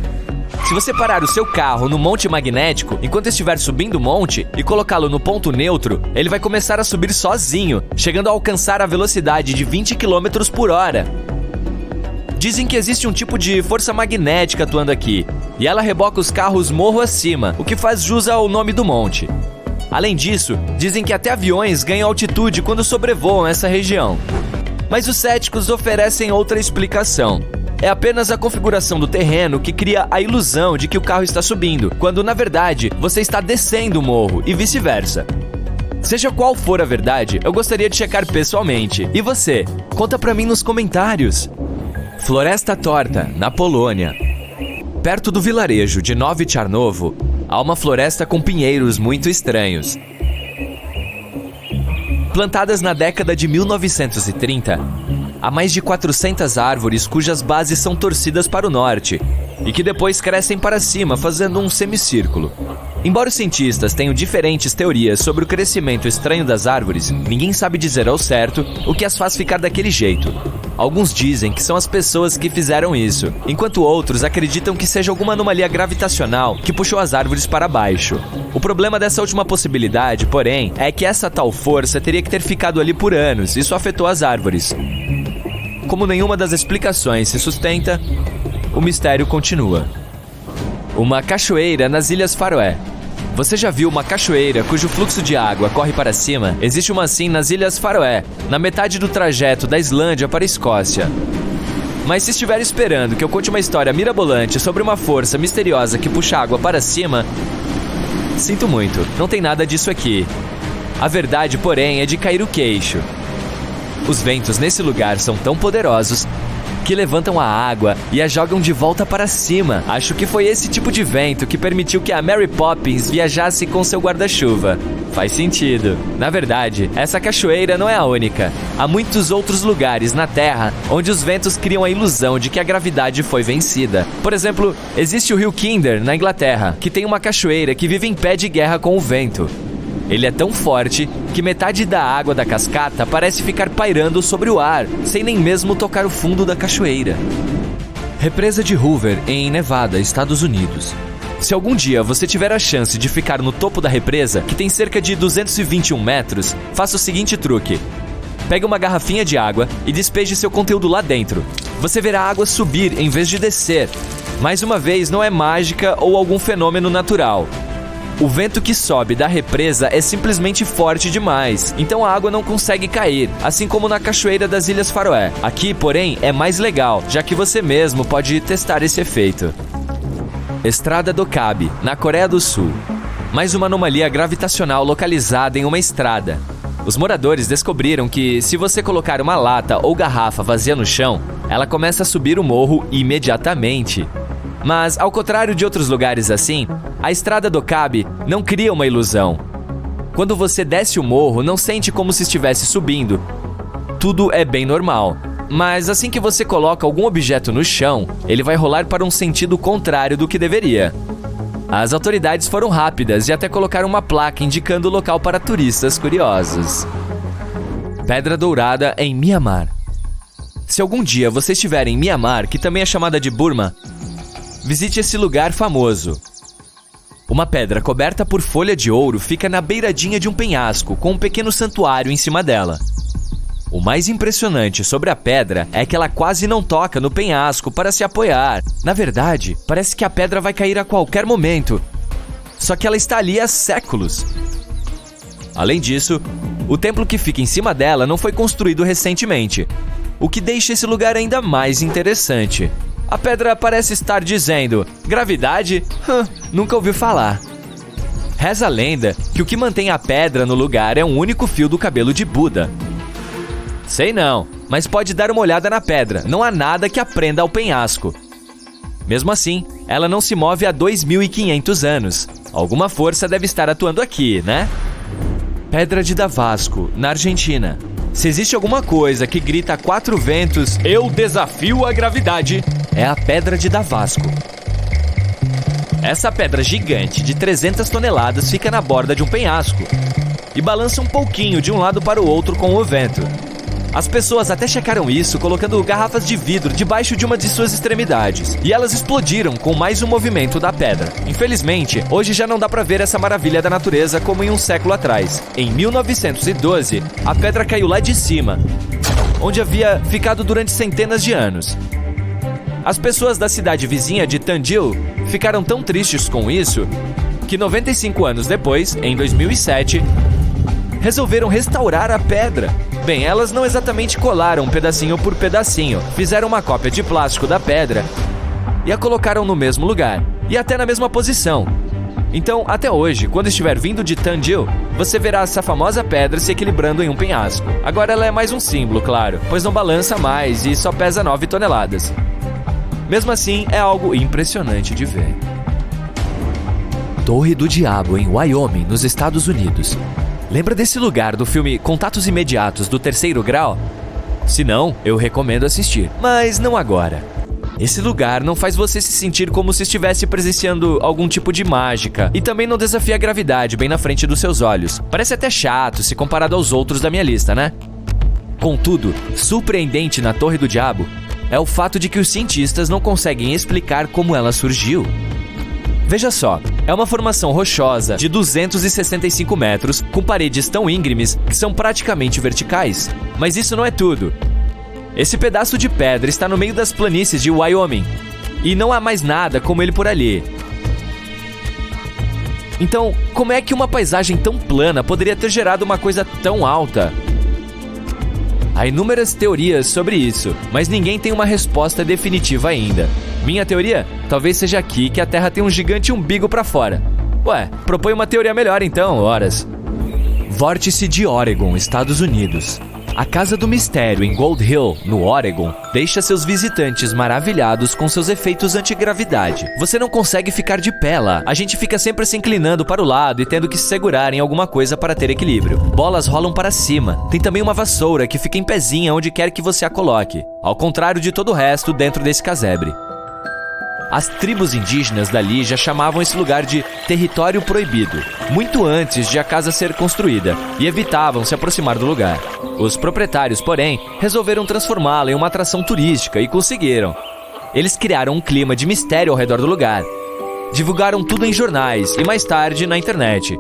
Se você parar o seu carro no Monte Magnético enquanto estiver subindo o monte e colocá-lo no ponto neutro, ele vai começar a subir sozinho, chegando a alcançar a velocidade de 20 km por hora. Dizem que existe um tipo de força magnética atuando aqui, e ela reboca os carros morro acima, o que faz jus ao nome do monte. Além disso, dizem que até aviões ganham altitude quando sobrevoam essa região. Mas os céticos oferecem outra explicação. É apenas a configuração do terreno que cria a ilusão de que o carro está subindo, quando na verdade você está descendo o morro e vice-versa. Seja qual for a verdade, eu gostaria de checar pessoalmente. E você? Conta pra mim nos comentários. Floresta Torta, na Polônia. Perto do vilarejo de Nowy Czarnowo, há uma floresta com pinheiros muito estranhos. Plantadas na década de 1930, há mais de 400 árvores cujas bases são torcidas para o norte e que depois crescem para cima, fazendo um semicírculo. Embora os cientistas tenham diferentes teorias sobre o crescimento estranho das árvores, ninguém sabe dizer ao certo o que as faz ficar daquele jeito. Alguns dizem que são as pessoas que fizeram isso, enquanto outros acreditam que seja alguma anomalia gravitacional que puxou as árvores para baixo. O problema dessa última possibilidade, porém, é que essa tal força teria que ter ficado ali por anos e isso afetou as árvores. Como nenhuma das explicações se sustenta, o mistério continua. Uma cachoeira nas Ilhas Faroé. Você já viu uma cachoeira cujo fluxo de água corre para cima? Existe uma assim nas Ilhas Faroé, na metade do trajeto da Islândia para a Escócia. Mas se estiver esperando que eu conte uma história mirabolante sobre uma força misteriosa que puxa água para cima, sinto muito, não tem nada disso aqui. A verdade, porém, é de cair o queixo. Os ventos nesse lugar são tão poderosos que levantam a água e a jogam de volta para cima. Acho que foi esse tipo de vento que permitiu que a Mary Poppins viajasse com seu guarda-chuva. Faz sentido. Na verdade, essa cachoeira não é a única. Há muitos outros lugares na Terra onde os ventos criam a ilusão de que a gravidade foi vencida. Por exemplo, existe o rio Kinder, na Inglaterra, que tem uma cachoeira que vive em pé de guerra com o vento. Ele é tão forte que metade da água da cascata parece ficar pairando sobre o ar, sem nem mesmo tocar o fundo da cachoeira. Represa de Hoover, em Nevada, Estados Unidos. Se algum dia você tiver a chance de ficar no topo da represa, que tem cerca de 221 metros, faça o seguinte truque. Pegue uma garrafinha de água e despeje seu conteúdo lá dentro. Você verá a água subir em vez de descer. Mais uma vez, não é mágica ou algum fenômeno natural. O vento que sobe da represa é simplesmente forte demais, então a água não consegue cair, assim como na cachoeira das Ilhas Faroé. Aqui, porém, é mais legal, já que você mesmo pode testar esse efeito. Estrada do Cab, na Coreia do Sul. Mais uma anomalia gravitacional localizada em uma estrada. Os moradores descobriram que, se você colocar uma lata ou garrafa vazia no chão, ela começa a subir o morro imediatamente. Mas, ao contrário de outros lugares assim, a Estrada do Cab não cria uma ilusão. Quando você desce o morro, não sente como se estivesse subindo. Tudo é bem normal. Mas assim que você coloca algum objeto no chão, ele vai rolar para um sentido contrário do que deveria. As autoridades foram rápidas e até colocaram uma placa indicando o local para turistas curiosos. Pedra Dourada em Mianmar. Se algum dia você estiver em Mianmar, que também é chamada de Burma, visite esse lugar famoso. Uma pedra coberta por folha de ouro fica na beiradinha de um penhasco, com um pequeno santuário em cima dela. O mais impressionante sobre a pedra é que ela quase não toca no penhasco para se apoiar. Na verdade, parece que a pedra vai cair a qualquer momento. Só que ela está ali há séculos. Além disso, o templo que fica em cima dela não foi construído recentemente, o que deixa esse lugar ainda mais interessante. A pedra parece estar dizendo: gravidade? Nunca ouviu falar. Reza a lenda que o que mantém a pedra no lugar é um único fio do cabelo de Buda. Sei não, mas pode dar uma olhada na pedra, não há nada que a prenda ao penhasco. Mesmo assim, ela não se move há 2.500 anos. Alguma força deve estar atuando aqui, né? Pedra de Damasco, na Argentina. Se existe alguma coisa que grita a 4 ventos, eu desafio a gravidade, é a Pedra de Damasco. Essa pedra gigante de 300 toneladas fica na borda de um penhasco e balança um pouquinho de um lado para o outro com o vento. As pessoas até checaram isso colocando garrafas de vidro debaixo de uma de suas extremidades, e elas explodiram com mais um movimento da pedra. Infelizmente, hoje já não dá para ver essa maravilha da natureza como em um século atrás. Em 1912, a pedra caiu lá de cima, onde havia ficado durante centenas de anos. As pessoas da cidade vizinha de Tandil ficaram tão tristes com isso que 95 anos depois, em 2007, resolveram restaurar a pedra. Bem, elas não exatamente colaram pedacinho por pedacinho, fizeram uma cópia de plástico da pedra e a colocaram no mesmo lugar, e até na mesma posição. Então, até hoje, quando estiver vindo de Tandil, você verá essa famosa pedra se equilibrando em um penhasco. Agora ela é mais um símbolo, claro, pois não balança mais e só pesa 9 toneladas. Mesmo assim, é algo impressionante de ver. Torre do Diabo, em Wyoming, nos Estados Unidos. Lembra desse lugar do filme Contatos Imediatos do Terceiro Grau? Se não, eu recomendo assistir, mas não agora. Esse lugar não faz você se sentir como se estivesse presenciando algum tipo de mágica, e também não desafia a gravidade bem na frente dos seus olhos. Parece até chato se comparado aos outros da minha lista, né? Contudo, surpreendente na Torre do Diabo é o fato de que os cientistas não conseguem explicar como ela surgiu. Veja só, é uma formação rochosa de 265 metros, com paredes tão íngremes que são praticamente verticais. Mas isso não é tudo. Esse pedaço de pedra está no meio das planícies de Wyoming, e não há mais nada como ele por ali. Então, como é que uma paisagem tão plana poderia ter gerado uma coisa tão alta? Há inúmeras teorias sobre isso, mas ninguém tem uma resposta definitiva ainda. Minha teoria? Talvez seja aqui que a Terra tem um gigante umbigo pra fora. Ué, propõe uma teoria melhor então, horas. Vórtice de Oregon, Estados Unidos. A Casa do Mistério em Gold Hill, no Oregon, deixa seus visitantes maravilhados com seus efeitos antigravidade. Você não consegue ficar de pé lá. A gente fica sempre se inclinando para o lado e tendo que se segurar em alguma coisa para ter equilíbrio. Bolas rolam para cima. Tem também uma vassoura que fica em pezinha onde quer que você a coloque. Ao contrário de todo o resto dentro desse casebre. As tribos indígenas dali já chamavam esse lugar de Território Proibido, muito antes de a casa ser construída, e evitavam se aproximar do lugar. Os proprietários, porém, resolveram transformá-la em uma atração turística e conseguiram. Eles criaram um clima de mistério ao redor do lugar. Divulgaram tudo em jornais e mais tarde na internet.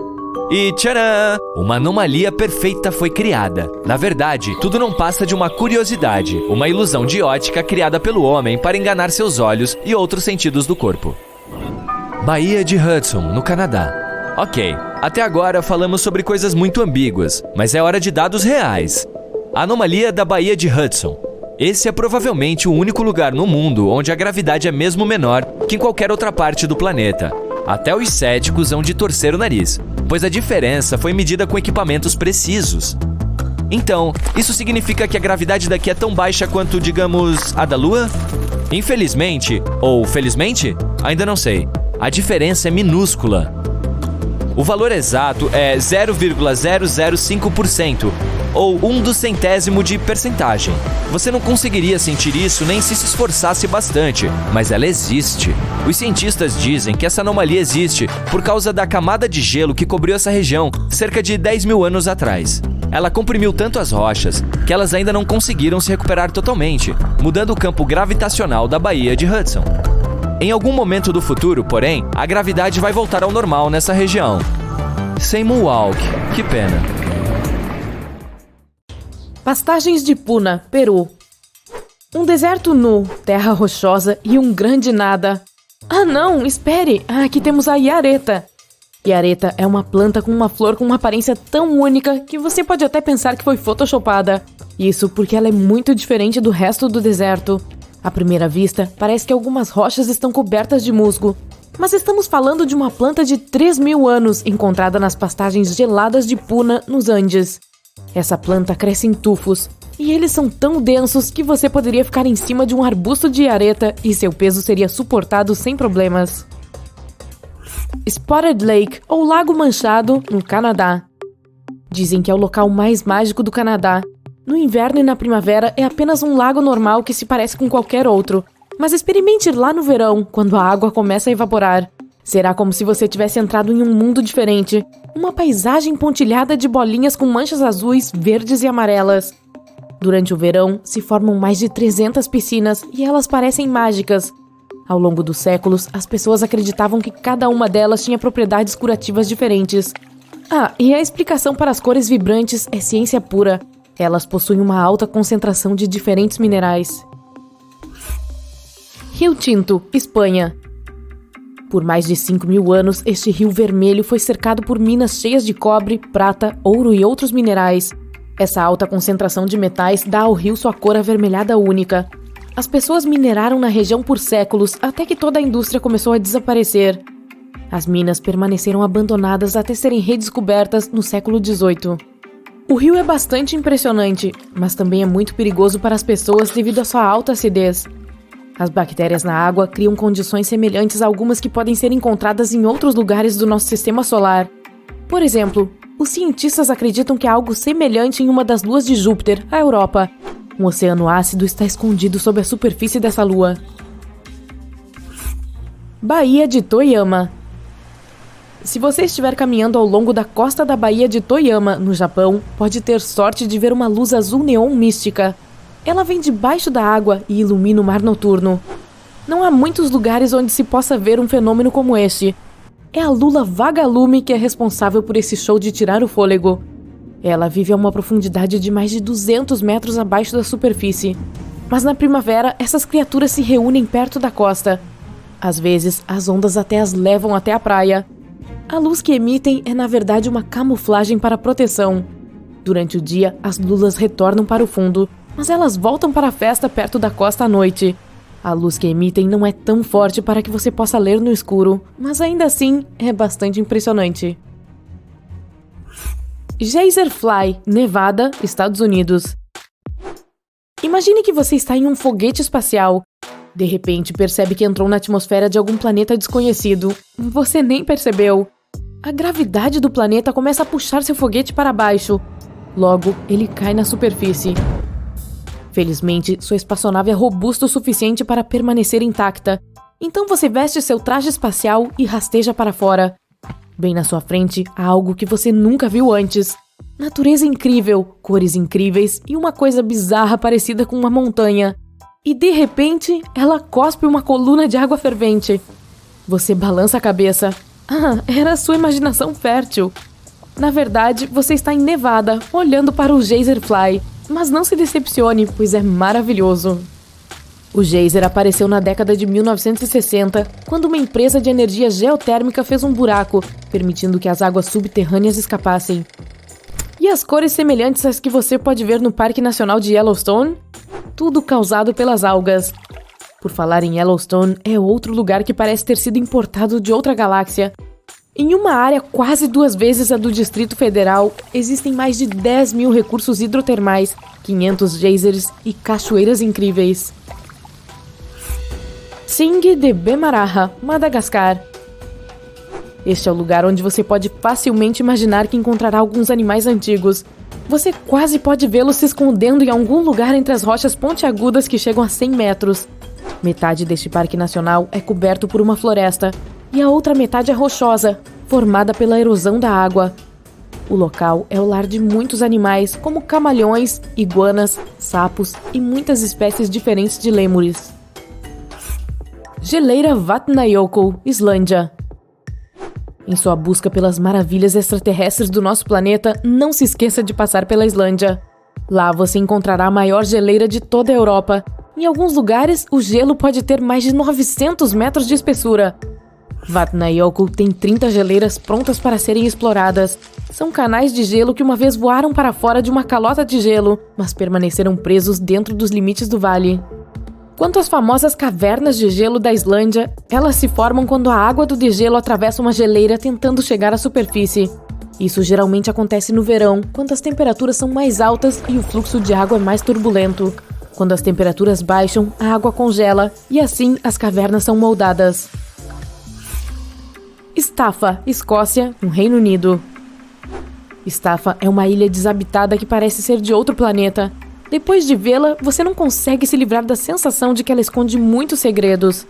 E tcharam! Uma anomalia perfeita foi criada. Na verdade, tudo não passa de uma curiosidade, uma ilusão de ótica criada pelo homem para enganar seus olhos e outros sentidos do corpo. Baía de Hudson, no Canadá. Ok, até agora falamos sobre coisas muito ambíguas, mas é hora de dados reais. A anomalia da Baía de Hudson. Esse é provavelmente o único lugar no mundo onde a gravidade é mesmo menor que em qualquer outra parte do planeta. Até os céticos hão de torcer o nariz, pois a diferença foi medida com equipamentos precisos. Então, isso significa que a gravidade daqui é tão baixa quanto, digamos, a da Lua? Infelizmente, ou felizmente, ainda não sei. A diferença é minúscula. O valor exato é 0,005%, ou 1/100º de percentagem. Você não conseguiria sentir isso nem se esforçasse bastante, mas ela existe. Os cientistas dizem que essa anomalia existe por causa da camada de gelo que cobriu essa região cerca de 10 mil anos atrás. Ela comprimiu tanto as rochas que elas ainda não conseguiram se recuperar totalmente, mudando o campo gravitacional da Baía de Hudson. Em algum momento do futuro, porém, a gravidade vai voltar ao normal nessa região. Sem Mohawk, que pena. Pastagens de Puna, Peru. Um deserto nu, terra rochosa e um grande nada. Ah não, espere! Aqui temos a Yareta. Yareta é uma planta com uma flor com uma aparência tão única que você pode até pensar que foi photoshopada. Isso porque ela é muito diferente do resto do deserto. À primeira vista, parece que algumas rochas estão cobertas de musgo. Mas estamos falando de uma planta de 3.000 anos encontrada nas pastagens geladas de Puna, nos Andes. Essa planta cresce em tufos, e eles são tão densos que você poderia ficar em cima de um arbusto de Yareta e seu peso seria suportado sem problemas. Spotted Lake, ou Lago Manchado, no Canadá. Dizem que é o local mais mágico do Canadá. No inverno e na primavera é apenas um lago normal que se parece com qualquer outro. Mas experimente ir lá no verão, quando a água começa a evaporar. Será como se você tivesse entrado em um mundo diferente. Uma paisagem pontilhada de bolinhas com manchas azuis, verdes e amarelas. Durante o verão, se formam mais de 300 piscinas e elas parecem mágicas. Ao longo dos séculos, as pessoas acreditavam que cada uma delas tinha propriedades curativas diferentes. Ah, e a explicação para as cores vibrantes é ciência pura. Elas possuem uma alta concentração de diferentes minerais. Rio Tinto, Espanha. Por mais de 5.000 anos, este rio vermelho foi cercado por minas cheias de cobre, prata, ouro e outros minerais. Essa alta concentração de metais dá ao rio sua cor avermelhada única. As pessoas mineraram na região por séculos, até que toda a indústria começou a desaparecer. As minas permaneceram abandonadas até serem redescobertas no século XVIII. O rio é bastante impressionante, mas também é muito perigoso para as pessoas devido à sua alta acidez. As bactérias na água criam condições semelhantes a algumas que podem ser encontradas em outros lugares do nosso sistema solar. Por exemplo, os cientistas acreditam que há algo semelhante em uma das luas de Júpiter, a Europa. Um oceano ácido está escondido sob a superfície dessa lua. Baía de Toyama. Se você estiver caminhando ao longo da costa da Baía de Toyama, no Japão, pode ter sorte de ver uma luz azul neon mística. Ela vem debaixo da água e ilumina o mar noturno. Não há muitos lugares onde se possa ver um fenômeno como este. É a lula vagalume que é responsável por esse show de tirar o fôlego. Ela vive a uma profundidade de mais de 200 metros abaixo da superfície. Mas na primavera, essas criaturas se reúnem perto da costa. Às vezes, as ondas até as levam até a praia. A luz que emitem é, na verdade, uma camuflagem para proteção. Durante o dia, as lulas retornam para o fundo, mas elas voltam para a festa perto da costa à noite. A luz que emitem não é tão forte para que você possa ler no escuro, mas ainda assim é bastante impressionante. Geyser Fly, Nevada, Estados Unidos. Imagine que você está em um foguete espacial. De repente, percebe que entrou na atmosfera de algum planeta desconhecido. Você nem percebeu. A gravidade do planeta começa a puxar seu foguete para baixo. Logo, ele cai na superfície. Felizmente, sua espaçonave é robusta o suficiente para permanecer intacta. Então você veste seu traje espacial e rasteja para fora. Bem na sua frente, há algo que você nunca viu antes. Natureza incrível, cores incríveis e uma coisa bizarra parecida com uma montanha. E de repente, ela cospe uma coluna de água fervente. Você balança a cabeça. Ah, era sua imaginação fértil. Na verdade, você está em Nevada, olhando para o Geyser Fly. Mas não se decepcione, pois é maravilhoso. O geyser apareceu na década de 1960, quando uma empresa de energia geotérmica fez um buraco, permitindo que as águas subterrâneas escapassem. E as cores semelhantes às que você pode ver no Parque Nacional de Yellowstone? Tudo causado pelas algas. Por falar em Yellowstone, é outro lugar que parece ter sido importado de outra galáxia. Em uma área quase 2 vezes a do Distrito Federal, existem mais de 10 mil recursos hidrotermais, 500 geysers e cachoeiras incríveis. Singh de Bemaraha, Madagascar. Este é o lugar onde você pode facilmente imaginar que encontrará alguns animais antigos. Você quase pode vê-los se escondendo em algum lugar entre as rochas pontiagudas que chegam a 100 metros. Metade deste parque nacional é coberto por uma floresta, e a outra metade é rochosa, formada pela erosão da água. O local é o lar de muitos animais, como camaleões, iguanas, sapos e muitas espécies diferentes de lêmures. Geleira Vatnajökull, Islândia. Em sua busca pelas maravilhas extraterrestres do nosso planeta, não se esqueça de passar pela Islândia. Lá você encontrará a maior geleira de toda a Europa. Em alguns lugares, o gelo pode ter mais de 900 metros de espessura. Vatnajökull tem 30 geleiras prontas para serem exploradas. São canais de gelo que uma vez voaram para fora de uma calota de gelo, mas permaneceram presos dentro dos limites do vale. Quanto às famosas cavernas de gelo da Islândia, elas se formam quando a água do degelo atravessa uma geleira tentando chegar à superfície. Isso geralmente acontece no verão, quando as temperaturas são mais altas e o fluxo de água é mais turbulento. Quando as temperaturas baixam, a água congela e assim as cavernas são moldadas. Staffa, Escócia, no Reino Unido. Staffa é uma ilha desabitada que parece ser de outro planeta. Depois de vê-la, você não consegue se livrar da sensação de que ela esconde muitos segredos.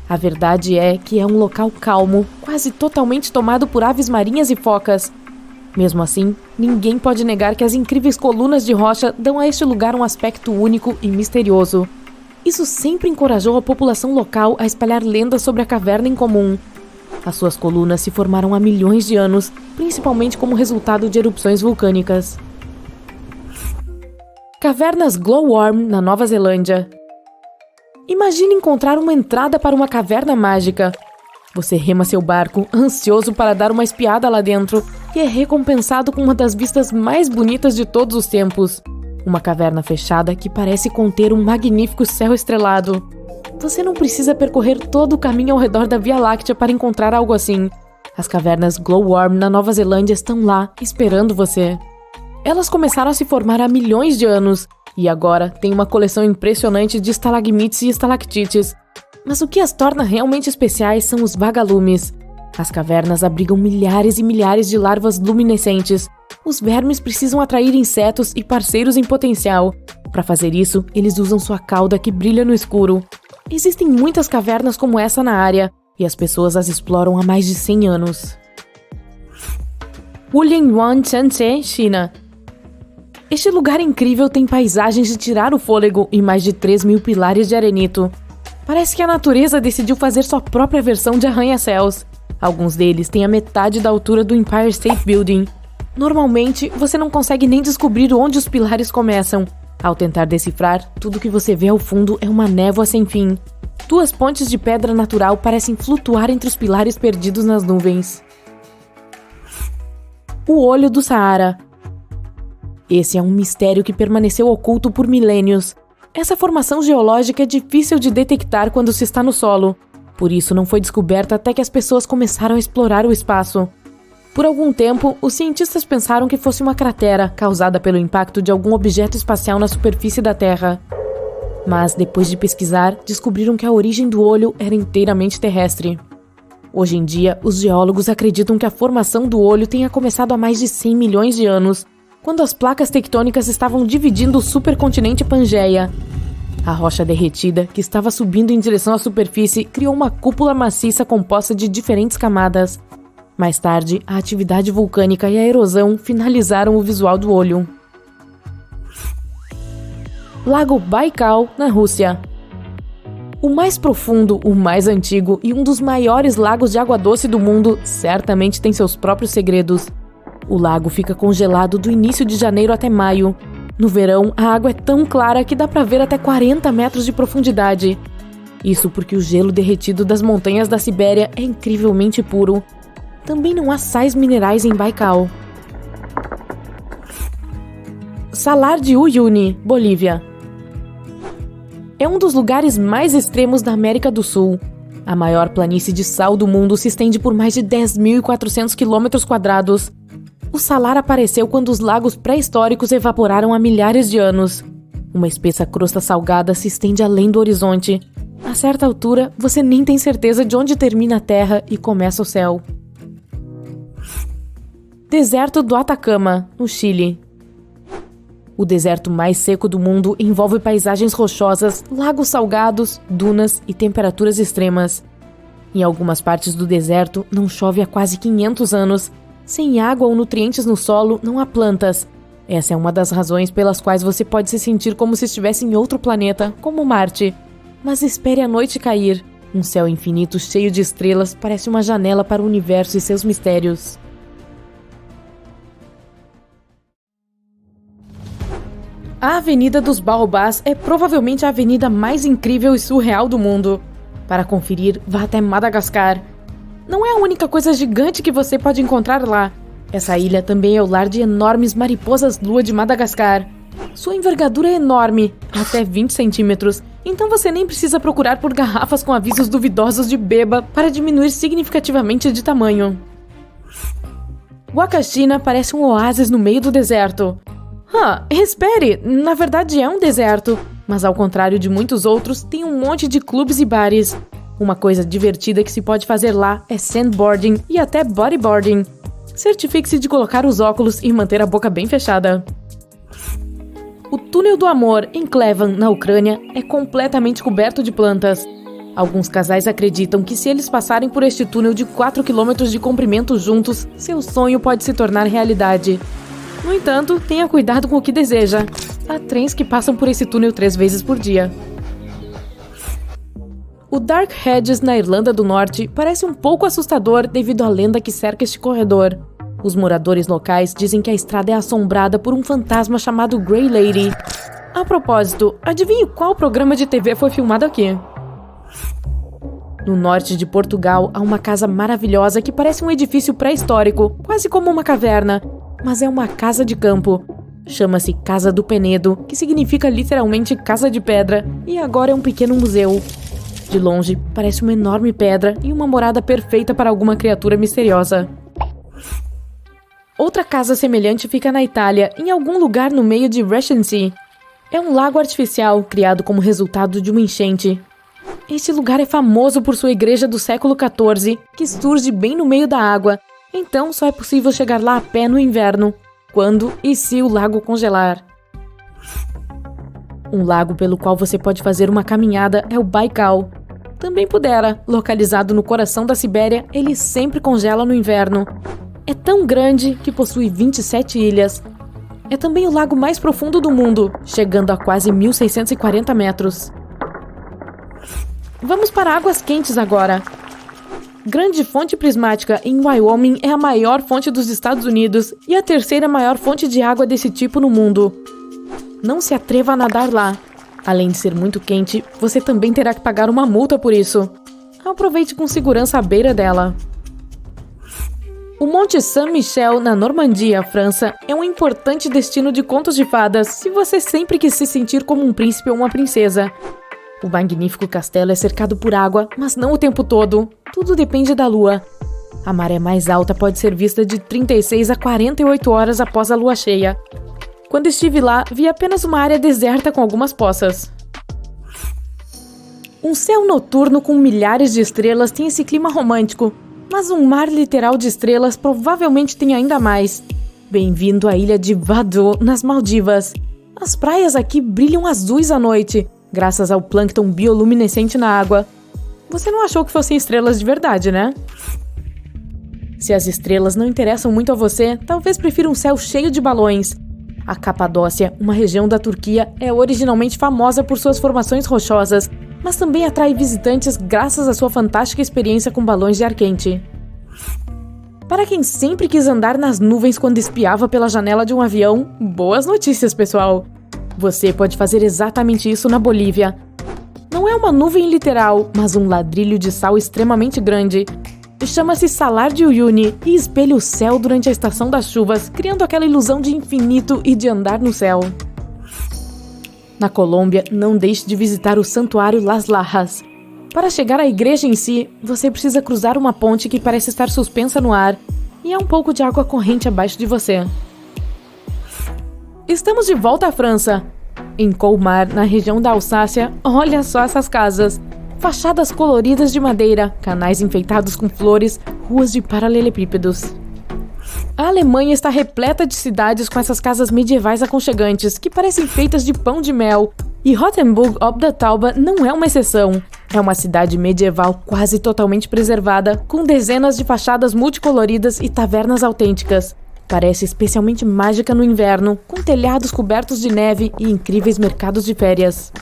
A verdade é que é um local calmo, quase totalmente tomado por aves marinhas e focas. Mesmo assim, ninguém pode negar que as incríveis colunas de rocha dão a este lugar um aspecto único e misterioso. Isso sempre encorajou a população local a espalhar lendas sobre a caverna em comum. As suas colunas se formaram há milhões de anos, principalmente como resultado de erupções vulcânicas. Cavernas Glowworm, na Nova Zelândia. Imagine encontrar uma entrada para uma caverna mágica. Você rema seu barco, ansioso para dar uma espiada lá dentro, e é recompensado com uma das vistas mais bonitas de todos os tempos. Uma caverna fechada que parece conter um magnífico céu estrelado. Você não precisa percorrer todo o caminho ao redor da Via Láctea para encontrar algo assim. As cavernas Glowworm na Nova Zelândia estão lá, esperando você. Elas começaram a se formar há milhões de anos, e agora tem uma coleção impressionante de estalagmites e estalactites. Mas o que as torna realmente especiais são os vagalumes. As cavernas abrigam milhares e milhares de larvas luminescentes. Os vermes precisam atrair insetos e parceiros em potencial. Para fazer isso, eles usam sua cauda que brilha no escuro. Existem muitas cavernas como essa na área, e as pessoas as exploram há mais de 100 anos. Hulianyuan Changche, China. Este lugar incrível tem paisagens de tirar o fôlego e mais de 3.000 pilares de arenito. Parece que a natureza decidiu fazer sua própria versão de arranha-céus. Alguns deles têm a metade da altura do Empire State Building. Normalmente, você não consegue nem descobrir onde os pilares começam. Ao tentar decifrar, tudo que você vê ao fundo é uma névoa sem fim. 2 pontes de pedra natural parecem flutuar entre os pilares perdidos nas nuvens. O Olho do Saara. Esse é um mistério que permaneceu oculto por milênios. Essa formação geológica é difícil de detectar quando se está no solo. Por isso não foi descoberta até que as pessoas começaram a explorar o espaço. Por algum tempo, os cientistas pensaram que fosse uma cratera causada pelo impacto de algum objeto espacial na superfície da Terra. Mas, depois de pesquisar, descobriram que a origem do olho era inteiramente terrestre. Hoje em dia, os geólogos acreditam que a formação do olho tenha começado há mais de 100 milhões de anos, quando as placas tectônicas estavam dividindo o supercontinente Pangeia. A rocha derretida, que estava subindo em direção à superfície, criou uma cúpula maciça composta de diferentes camadas. Mais tarde, a atividade vulcânica e a erosão finalizaram o visual do olho. Lago Baikal, na Rússia. O mais profundo, o mais antigo e um dos maiores lagos de água doce do mundo certamente tem seus próprios segredos. O lago fica congelado do início de janeiro até maio. No verão, a água é tão clara que dá para ver até 40 metros de profundidade. Isso porque o gelo derretido das montanhas da Sibéria é incrivelmente puro. Também não há sais minerais em Baikal. Salar de Uyuni, Bolívia. É um dos lugares mais extremos da América do Sul. A maior planície de sal do mundo se estende por mais de 10.400 km². O salar apareceu quando os lagos pré-históricos evaporaram há milhares de anos. Uma espessa crosta salgada se estende além do horizonte. A certa altura, você nem tem certeza de onde termina a terra e começa o céu. Deserto do Atacama, no Chile. O deserto mais seco do mundo envolve paisagens rochosas, lagos salgados, dunas e temperaturas extremas. Em algumas partes do deserto, não chove há quase 500 anos. Sem água ou nutrientes no solo, não há plantas. Essa é uma das razões pelas quais você pode se sentir como se estivesse em outro planeta, como Marte. Mas espere a noite cair. Um céu infinito cheio de estrelas parece uma janela para o universo e seus mistérios. A Avenida dos Baobás é provavelmente a avenida mais incrível e surreal do mundo. Para conferir, vá até Madagascar. Não é a única coisa gigante que você pode encontrar lá. Essa ilha também é o lar de enormes mariposas-lua de Madagascar. Sua envergadura é enorme, até 20 centímetros, então você nem precisa procurar por garrafas com avisos duvidosos de beba para diminuir significativamente de tamanho. Huacachina parece um oásis no meio do deserto. Espere, na verdade é um deserto, mas ao contrário de muitos outros, tem um monte de clubes e bares. Uma coisa divertida que se pode fazer lá é sandboarding e até bodyboarding. Certifique-se de colocar os óculos e manter a boca bem fechada. O Túnel do Amor, em Klevan, na Ucrânia, é completamente coberto de plantas. Alguns casais acreditam que se eles passarem por este túnel de 4 km de comprimento juntos, seu sonho pode se tornar realidade. No entanto, tenha cuidado com o que deseja. Há trens que passam por esse túnel 3 vezes por dia. O Dark Hedges, na Irlanda do Norte, parece um pouco assustador devido à lenda que cerca este corredor. Os moradores locais dizem que a estrada é assombrada por um fantasma chamado Grey Lady. A propósito, adivinhe qual programa de TV foi filmado aqui? No norte de Portugal, há uma casa maravilhosa que parece um edifício pré-histórico, quase como uma caverna, mas é uma casa de campo. Chama-se Casa do Penedo, que significa literalmente casa de pedra, e agora é um pequeno museu. De longe, parece uma enorme pedra e uma morada perfeita para alguma criatura misteriosa. Outra casa semelhante fica na Itália, em algum lugar no meio de Regency. É um lago artificial, criado como resultado de uma enchente. Este lugar é famoso por sua igreja do século XIV, que surge bem no meio da água, então só é possível chegar lá a pé no inverno, quando e se o lago congelar. Um lago pelo qual você pode fazer uma caminhada é o Baikal. Também pudera, localizado no coração da Sibéria, ele sempre congela no inverno. É tão grande que possui 27 ilhas. É também o lago mais profundo do mundo, chegando a quase 1.640 metros. Vamos para águas quentes agora. Grande Fonte Prismática em Wyoming é a maior fonte dos Estados Unidos e a terceira maior fonte de água desse tipo no mundo. Não se atreva a nadar lá. Além de ser muito quente, você também terá que pagar uma multa por isso. Aproveite com segurança à beira dela. O Monte Saint-Michel, na Normandia, França, é um importante destino de contos de fadas se você sempre quis se sentir como um príncipe ou uma princesa. O magnífico castelo é cercado por água, mas não o tempo todo. Tudo depende da lua. A maré mais alta pode ser vista de 36 a 48 horas após a lua cheia. Quando estive lá, vi apenas uma área deserta com algumas poças. Um céu noturno com milhares de estrelas tem esse clima romântico, mas um mar literal de estrelas provavelmente tem ainda mais. Bem-vindo à ilha de Vado, nas Maldivas. As praias aqui brilham azuis à noite, graças ao plâncton bioluminescente na água. Você não achou que fossem estrelas de verdade, né? Se as estrelas não interessam muito a você, talvez prefira um céu cheio de balões. A Capadócia, uma região da Turquia, é originalmente famosa por suas formações rochosas, mas também atrai visitantes graças à sua fantástica experiência com balões de ar quente. Para quem sempre quis andar nas nuvens quando espiava pela janela de um avião, boas notícias, pessoal! Você pode fazer exatamente isso na Bolívia. Não é uma nuvem literal, mas um ladrilho de sal extremamente grande. Chama-se Salar de Uyuni e espelha o céu durante a estação das chuvas, criando aquela ilusão de infinito e de andar no céu. Na Colômbia, não deixe de visitar o Santuário Las Lajas. Para chegar à igreja em si, você precisa cruzar uma ponte que parece estar suspensa no ar e há um pouco de água corrente abaixo de você. Estamos de volta à França. Em Colmar, na região da Alsácia, olha só essas casas. Fachadas coloridas de madeira, canais enfeitados com flores, ruas de paralelepípedos. A Alemanha está repleta de cidades com essas casas medievais aconchegantes, que parecem feitas de pão de mel. E Rothenburg ob der Tauber não é uma exceção. É uma cidade medieval quase totalmente preservada, com dezenas de fachadas multicoloridas e tavernas autênticas. Parece especialmente mágica no inverno, com telhados cobertos de neve e incríveis mercados de férias.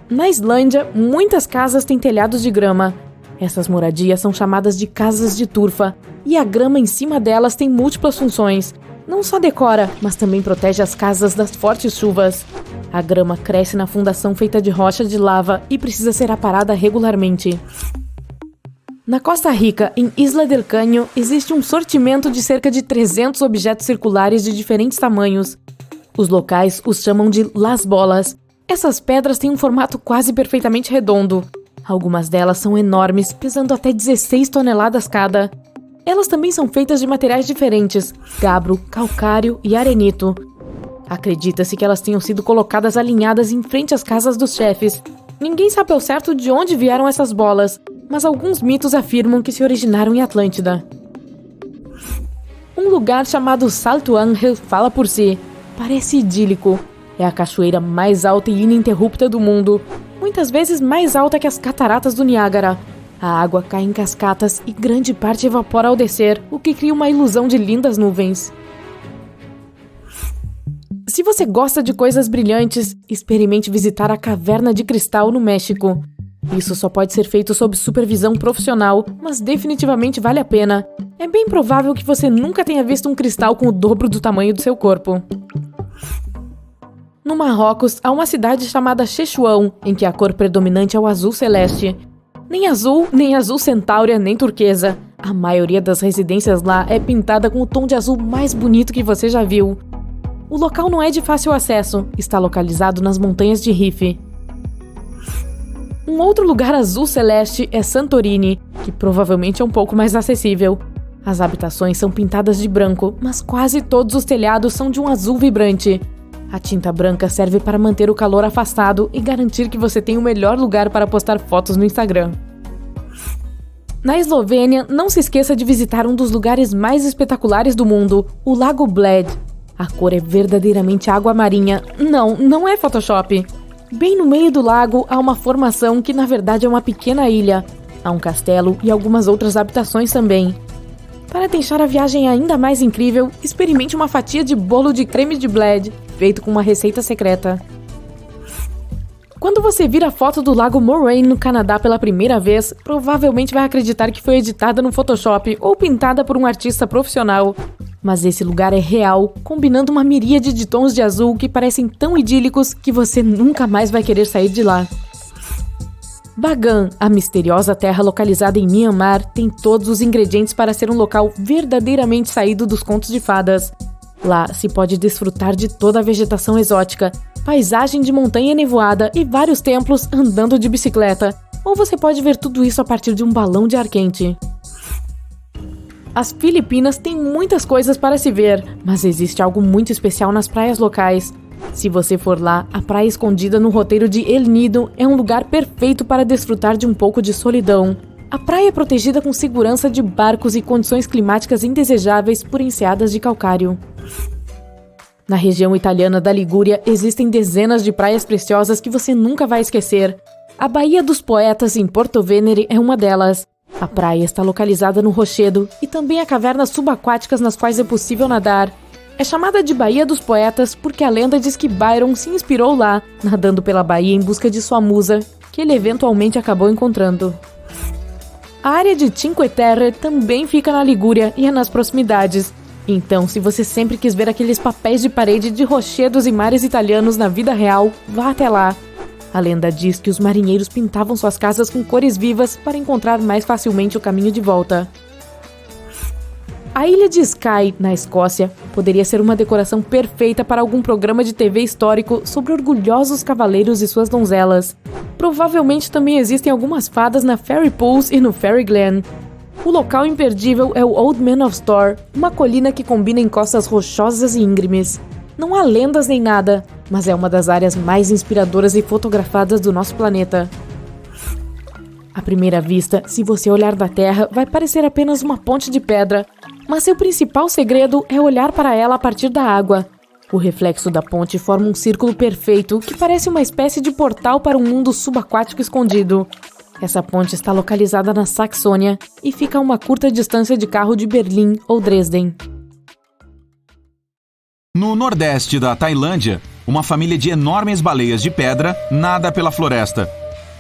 Na Islândia, muitas casas têm telhados de grama. Essas moradias são chamadas de casas de turfa, e a grama em cima delas tem múltiplas funções. Não só decora, mas também protege as casas das fortes chuvas. A grama cresce na fundação feita de rocha de lava e precisa ser aparada regularmente. Na Costa Rica, em Isla del Caño, existe um sortimento de cerca de 300 objetos circulares de diferentes tamanhos. Os locais os chamam de Las Bolas. Essas pedras têm um formato quase perfeitamente redondo. Algumas delas são enormes, pesando até 16 toneladas cada. Elas também são feitas de materiais diferentes, gabro, calcário e arenito. Acredita-se que elas tenham sido colocadas alinhadas em frente às casas dos chefes. Ninguém sabe ao certo de onde vieram essas bolas, mas alguns mitos afirmam que se originaram em Atlântida. Um lugar chamado Salto Ángel fala por si. Parece idílico. É a cachoeira mais alta e ininterrupta do mundo, muitas vezes mais alta que as cataratas do Niágara. A água cai em cascatas e grande parte evapora ao descer, o que cria uma ilusão de lindas nuvens. Se você gosta de coisas brilhantes, experimente visitar a Caverna de Cristal no México. Isso só pode ser feito sob supervisão profissional, mas definitivamente vale a pena. É bem provável que você nunca tenha visto um cristal com o dobro do tamanho do seu corpo. No Marrocos, há uma cidade chamada Chechouão, em que a cor predominante é o azul celeste. Nem azul centáurea, nem turquesa. A maioria das residências lá é pintada com o tom de azul mais bonito que você já viu. O local não é de fácil acesso, está localizado nas montanhas de Rif. Um outro lugar azul celeste é Santorini, que provavelmente é um pouco mais acessível. As habitações são pintadas de branco, mas quase todos os telhados são de um azul vibrante. A tinta branca serve para manter o calor afastado e garantir que você tem o melhor lugar para postar fotos no Instagram. Na Eslovênia, não se esqueça de visitar um dos lugares mais espetaculares do mundo, o Lago Bled. A cor é verdadeiramente água marinha. Não é Photoshop. Bem no meio do lago há uma formação que na verdade é uma pequena ilha. Há um castelo e algumas outras habitações também. Para deixar a viagem ainda mais incrível, experimente uma fatia de bolo de creme de bled, feito com uma receita secreta. Quando você vir a foto do Lago Moraine no Canadá pela primeira vez, provavelmente vai acreditar que foi editada no Photoshop ou pintada por um artista profissional. Mas esse lugar é real, combinando uma miríade de tons de azul que parecem tão idílicos que você nunca mais vai querer sair de lá. Bagan, a misteriosa terra localizada em Myanmar, tem todos os ingredientes para ser um local verdadeiramente saído dos contos de fadas. Lá se pode desfrutar de toda a vegetação exótica, paisagem de montanha nevoada e vários templos andando de bicicleta. Ou você pode ver tudo isso a partir de um balão de ar quente. As Filipinas têm muitas coisas para se ver, mas existe algo muito especial nas praias locais. Se você for lá, a praia escondida no roteiro de El Nido é um lugar perfeito para desfrutar de um pouco de solidão. A praia é protegida com segurança de barcos e condições climáticas indesejáveis por enseadas de calcário. Na região italiana da Ligúria existem dezenas de praias preciosas que você nunca vai esquecer. A Baía dos Poetas em Porto Venere é uma delas. A praia está localizada no Rochedo e também há cavernas subaquáticas nas quais é possível nadar. É chamada de Baía dos Poetas porque a lenda diz que Byron se inspirou lá, nadando pela baía em busca de sua musa, que ele eventualmente acabou encontrando. A área de Cinque Terre também fica na Ligúria e é nas proximidades. Então, se você sempre quis ver aqueles papéis de parede de rochedos e mares italianos na vida real, vá até lá. A lenda diz que os marinheiros pintavam suas casas com cores vivas para encontrar mais facilmente o caminho de volta. A ilha de Skye, na Escócia, poderia ser uma decoração perfeita para algum programa de TV histórico sobre orgulhosos cavaleiros e suas donzelas. Provavelmente também existem algumas fadas na Fairy Pools e no Fairy Glen. O local imperdível é o Old Man of Storr, uma colina que combina encostas rochosas e íngremes. Não há lendas nem nada, mas é uma das áreas mais inspiradoras e fotografadas do nosso planeta. À primeira vista, se você olhar da Terra, vai parecer apenas uma ponte de pedra, mas seu principal segredo é olhar para ela a partir da água. O reflexo da ponte forma um círculo perfeito que parece uma espécie de portal para um mundo subaquático escondido. Essa ponte está localizada na Saxônia e fica a uma curta distância de carro de Berlim ou Dresden. No nordeste da Tailândia, uma família de enormes baleias de pedra nada pela floresta.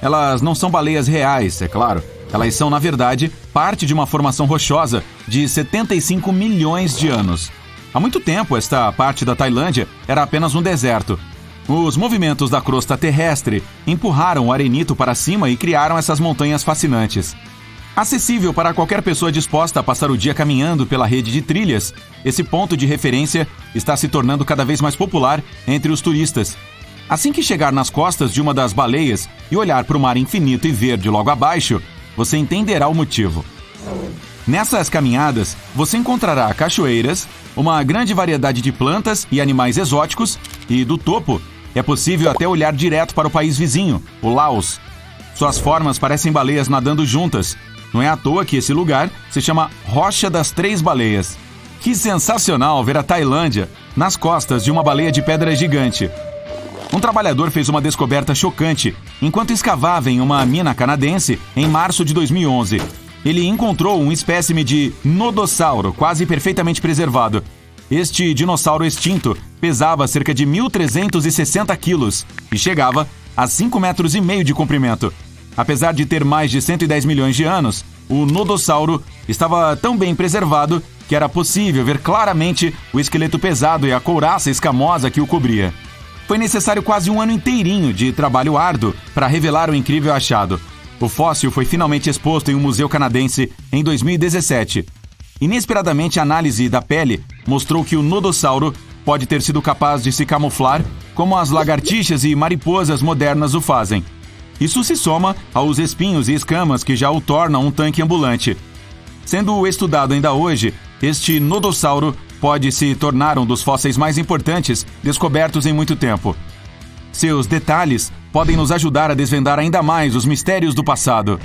Elas não são baleias reais, é claro. Elas são, na verdade, parte de uma formação rochosa de 75 milhões de anos. Há muito tempo, esta parte da Tailândia era apenas um deserto. Os movimentos da crosta terrestre empurraram o arenito para cima e criaram essas montanhas fascinantes. Acessível para qualquer pessoa disposta a passar o dia caminhando pela rede de trilhas, esse ponto de referência está se tornando cada vez mais popular entre os turistas. Assim que chegar nas costas de uma das baleias e olhar para o mar infinito e verde logo abaixo, você entenderá o motivo. Nessas caminhadas, você encontrará cachoeiras, uma grande variedade de plantas e animais exóticos e, do topo, é possível até olhar direto para o país vizinho, o Laos. Suas formas parecem baleias nadando juntas. Não é à toa que esse lugar se chama Rocha das Três Baleias. Que sensacional ver a Tailândia nas costas de uma baleia de pedra gigante. Um trabalhador fez uma descoberta chocante enquanto escavava em uma mina canadense em março de 2011. Ele encontrou um espécime de nodossauro quase perfeitamente preservado. Este dinossauro extinto pesava cerca de 1.360 quilos e chegava a 5,5 metros de comprimento. Apesar de ter mais de 110 milhões de anos, o nodossauro estava tão bem preservado que era possível ver claramente o esqueleto pesado e a couraça escamosa que o cobria. Foi necessário quase um ano inteirinho de trabalho árduo para revelar o incrível achado. O fóssil foi finalmente exposto em um museu canadense em 2017. Inesperadamente, a análise da pele mostrou que o nodossauro pode ter sido capaz de se camuflar como as lagartixas e mariposas modernas o fazem. Isso se soma aos espinhos e escamas que já o tornam um tanque ambulante. Sendo estudado ainda hoje, este nodossauro pode se tornar um dos fósseis mais importantes descobertos em muito tempo. Seus detalhes podem nos ajudar a desvendar ainda mais os mistérios do passado.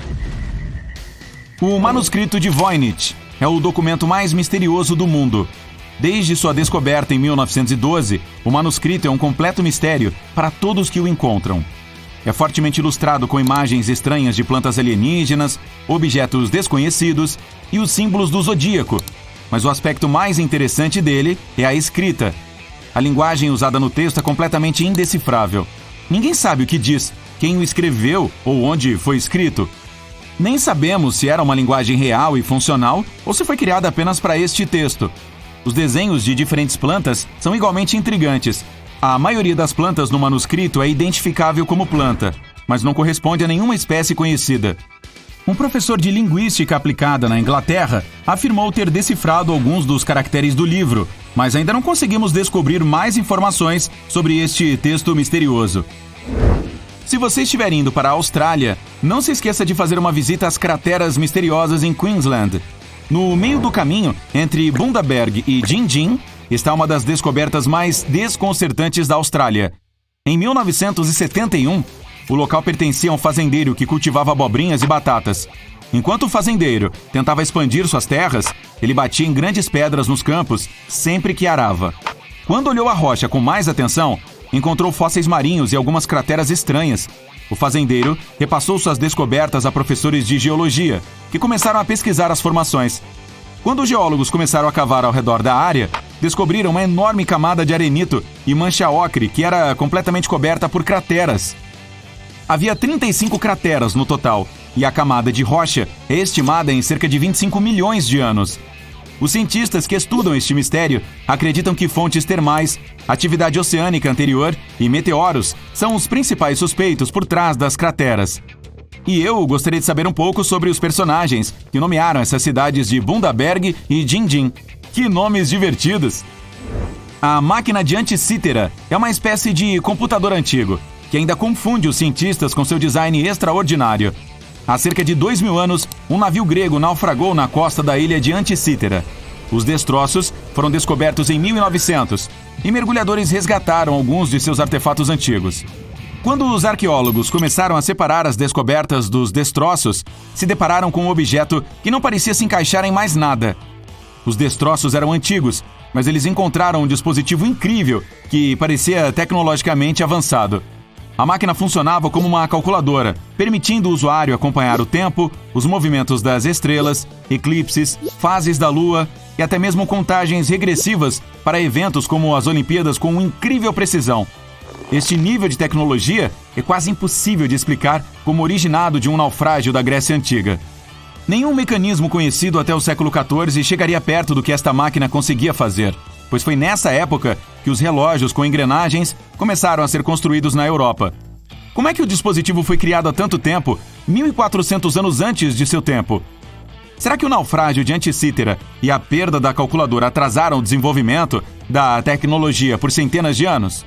O manuscrito de Voynich é o documento mais misterioso do mundo. Desde sua descoberta em 1912, o manuscrito é um completo mistério para todos que o encontram. É fortemente ilustrado com imagens estranhas de plantas alienígenas, objetos desconhecidos e os símbolos do zodíaco. Mas o aspecto mais interessante dele é a escrita. A linguagem usada no texto é completamente indecifrável. Ninguém sabe o que diz, quem o escreveu ou onde foi escrito. Nem sabemos se era uma linguagem real e funcional ou se foi criada apenas para este texto. Os desenhos de diferentes plantas são igualmente intrigantes. A maioria das plantas no manuscrito é identificável como planta, mas não corresponde a nenhuma espécie conhecida. Um professor de linguística aplicada na Inglaterra afirmou ter decifrado alguns dos caracteres do livro, mas ainda não conseguimos descobrir mais informações sobre este texto misterioso. Se você estiver indo para a Austrália, não se esqueça de fazer uma visita às crateras misteriosas em Queensland. No meio do caminho, entre Bundaberg e Gingin, está uma das descobertas mais desconcertantes da Austrália. Em 1971, o local pertencia a um fazendeiro que cultivava abobrinhas e batatas. Enquanto o fazendeiro tentava expandir suas terras, ele batia em grandes pedras nos campos sempre que arava. Quando olhou a rocha com mais atenção, encontrou fósseis marinhos e algumas crateras estranhas. O fazendeiro repassou suas descobertas a professores de geologia, que começaram a pesquisar as formações. Quando os geólogos começaram a cavar ao redor da área, descobriram uma enorme camada de arenito e mancha ocre que era completamente coberta por crateras. Havia 35 crateras no total, e a camada de rocha é estimada em cerca de 25 milhões de anos. Os cientistas que estudam este mistério acreditam que fontes termais, atividade oceânica anterior e meteoros são os principais suspeitos por trás das crateras. E eu gostaria de saber um pouco sobre os personagens que nomearam essas cidades de Bundaberg e Gingin. Que nomes divertidos! A máquina de Anticítera é uma espécie de computador antigo, que ainda confunde os cientistas com seu design extraordinário. Há cerca de 2.000 anos, um navio grego naufragou na costa da ilha de Anticítera. Os destroços foram descobertos em 1900 e mergulhadores resgataram alguns de seus artefatos antigos. Quando os arqueólogos começaram a separar as descobertas dos destroços, se depararam com um objeto que não parecia se encaixar em mais nada. Os destroços eram antigos, mas eles encontraram um dispositivo incrível que parecia tecnologicamente avançado. A máquina funcionava como uma calculadora, permitindo o usuário acompanhar o tempo, os movimentos das estrelas, eclipses, fases da Lua e até mesmo contagens regressivas para eventos como as Olimpíadas com incrível precisão. Este nível de tecnologia é quase impossível de explicar como originado de um naufrágio da Grécia Antiga. Nenhum mecanismo conhecido até o século XIV chegaria perto do que esta máquina conseguia fazer, pois foi nessa época que os relógios com engrenagens começaram a ser construídos na Europa. Como é que o dispositivo foi criado há tanto tempo, 1.400 anos antes de seu tempo? Será que o naufrágio de Anticítera e a perda da calculadora atrasaram o desenvolvimento da tecnologia por centenas de anos?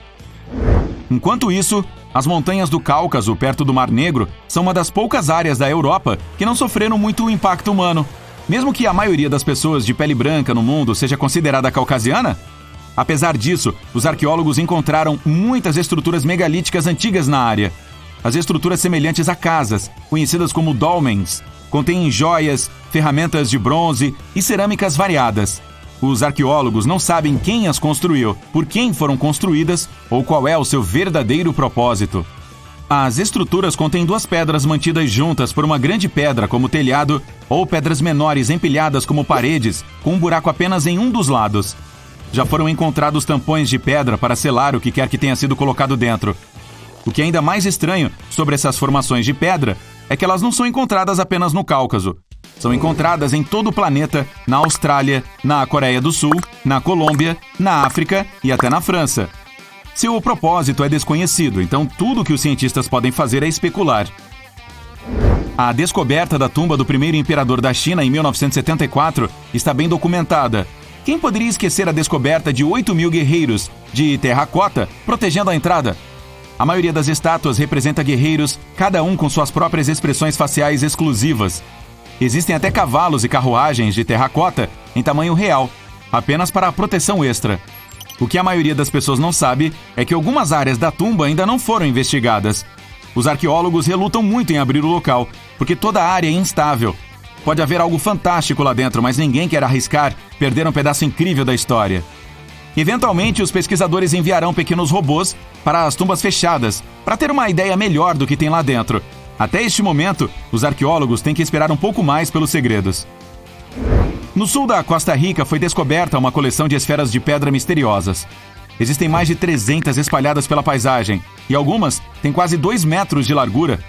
Enquanto isso, as montanhas do Cáucaso, perto do Mar Negro, são uma das poucas áreas da Europa que não sofreram muito impacto humano. Mesmo que a maioria das pessoas de pele branca no mundo seja considerada caucasiana? Apesar disso, os arqueólogos encontraram muitas estruturas megalíticas antigas na área. As estruturas semelhantes a casas, conhecidas como dolmens, contêm joias, ferramentas de bronze e cerâmicas variadas. Os arqueólogos não sabem quem as construiu, por quem foram construídas ou qual é o seu verdadeiro propósito. As estruturas contêm duas pedras mantidas juntas por uma grande pedra como telhado ou pedras menores empilhadas como paredes, com um buraco apenas em um dos lados. Já foram encontrados tampões de pedra para selar o que quer que tenha sido colocado dentro. O que é ainda mais estranho sobre essas formações de pedra é que elas não são encontradas apenas no Cáucaso. São encontradas em todo o planeta, na Austrália, na Coreia do Sul, na Colômbia, na África e até na França. Seu propósito é desconhecido, então tudo o que os cientistas podem fazer é especular. A descoberta da tumba do primeiro imperador da China em 1974 está bem documentada. Quem poderia esquecer a descoberta de 8.000 guerreiros de terracota protegendo a entrada? A maioria das estátuas representa guerreiros, cada um com suas próprias expressões faciais exclusivas. Existem até cavalos e carruagens de terracota em tamanho real, apenas para a proteção extra. O que a maioria das pessoas não sabe é que algumas áreas da tumba ainda não foram investigadas. Os arqueólogos relutam muito em abrir o local, porque toda a área é instável. Pode haver algo fantástico lá dentro, mas ninguém quer arriscar perder um pedaço incrível da história. Eventualmente, os pesquisadores enviarão pequenos robôs para as tumbas fechadas, para ter uma ideia melhor do que tem lá dentro. Até este momento, os arqueólogos têm que esperar um pouco mais pelos segredos. No sul da Costa Rica foi descoberta uma coleção de esferas de pedra misteriosas. Existem mais de 300 espalhadas pela paisagem, e algumas têm quase 2 metros de largura.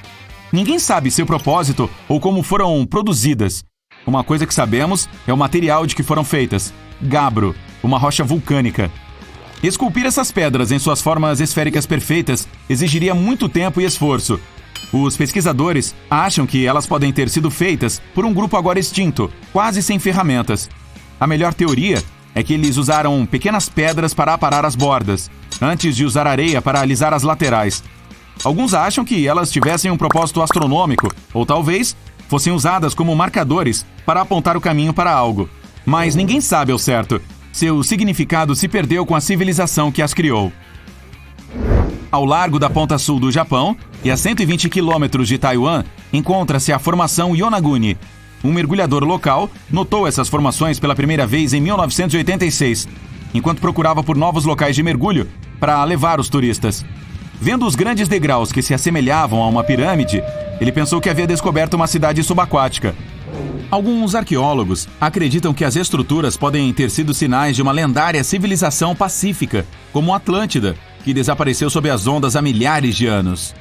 Ninguém sabe seu propósito ou como foram produzidas. Uma coisa que sabemos é o material de que foram feitas: gabbro, uma rocha vulcânica. Esculpir essas pedras em suas formas esféricas perfeitas exigiria muito tempo e esforço. Os pesquisadores acham que elas podem ter sido feitas por um grupo agora extinto, quase sem ferramentas. A melhor teoria é que eles usaram pequenas pedras para aparar as bordas, antes de usar areia para alisar as laterais. Alguns acham que elas tivessem um propósito astronômico, ou talvez fossem usadas como marcadores para apontar o caminho para algo. Mas ninguém sabe ao certo. Seu significado se perdeu com a civilização que as criou. Ao largo da ponta sul do Japão e a 120 quilômetros de Taiwan, encontra-se a formação Yonaguni. Um mergulhador local notou essas formações pela primeira vez em 1986, enquanto procurava por novos locais de mergulho para levar os turistas. Vendo os grandes degraus que se assemelhavam a uma pirâmide, ele pensou que havia descoberto uma cidade subaquática. Alguns arqueólogos acreditam que as estruturas podem ter sido sinais de uma lendária civilização pacífica, como Atlântida, que desapareceu sob as ondas há milhares de anos.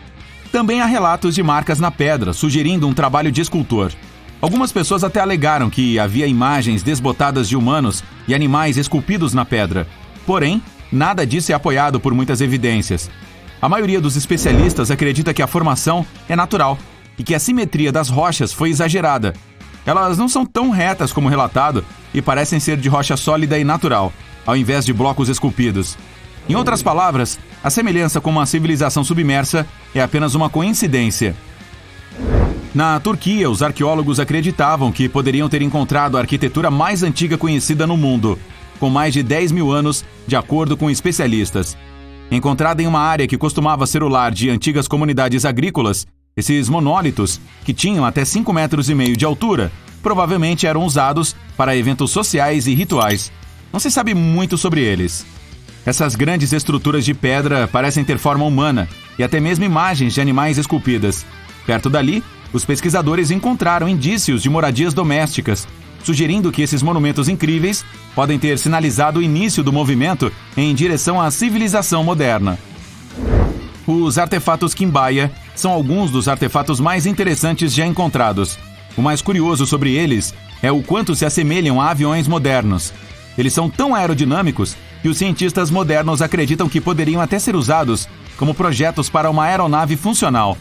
Também há relatos de marcas na pedra, sugerindo um trabalho de escultor. Algumas pessoas até alegaram que havia imagens desbotadas de humanos e animais esculpidos na pedra. Porém, nada disso é apoiado por muitas evidências. A maioria dos especialistas acredita que a formação é natural e que a simetria das rochas foi exagerada. Elas não são tão retas como relatado e parecem ser de rocha sólida e natural, ao invés de blocos esculpidos. Em outras palavras, a semelhança com uma civilização submersa é apenas uma coincidência. Na Turquia, os arqueólogos acreditavam que poderiam ter encontrado a arquitetura mais antiga conhecida no mundo, com mais de 10 mil anos, de acordo com especialistas. Encontrada em uma área que costumava ser o lar de antigas comunidades agrícolas, esses monólitos, que tinham até 5,5 metros de altura, provavelmente eram usados para eventos sociais e rituais. Não se sabe muito sobre eles. Essas grandes estruturas de pedra parecem ter forma humana e até mesmo imagens de animais esculpidas. Perto dali, os pesquisadores encontraram indícios de moradias domésticas, sugerindo que esses monumentos incríveis podem ter sinalizado o início do movimento em direção à civilização moderna. Os artefatos Quimbaya são alguns dos artefatos mais interessantes já encontrados. O mais curioso sobre eles é o quanto se assemelham a aviões modernos. Eles são tão aerodinâmicos que os cientistas modernos acreditam que poderiam até ser usados como projetos para uma aeronave funcional.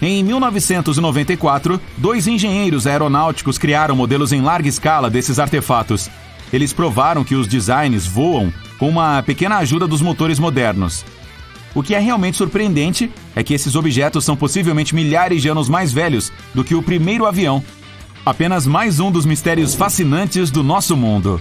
Em 1994, 2 engenheiros aeronáuticos criaram modelos em larga escala desses artefatos. Eles provaram que os designs voam com uma pequena ajuda dos motores modernos. O que é realmente surpreendente é que esses objetos são possivelmente milhares de anos mais velhos do que o primeiro avião. Apenas mais um dos mistérios fascinantes do nosso mundo.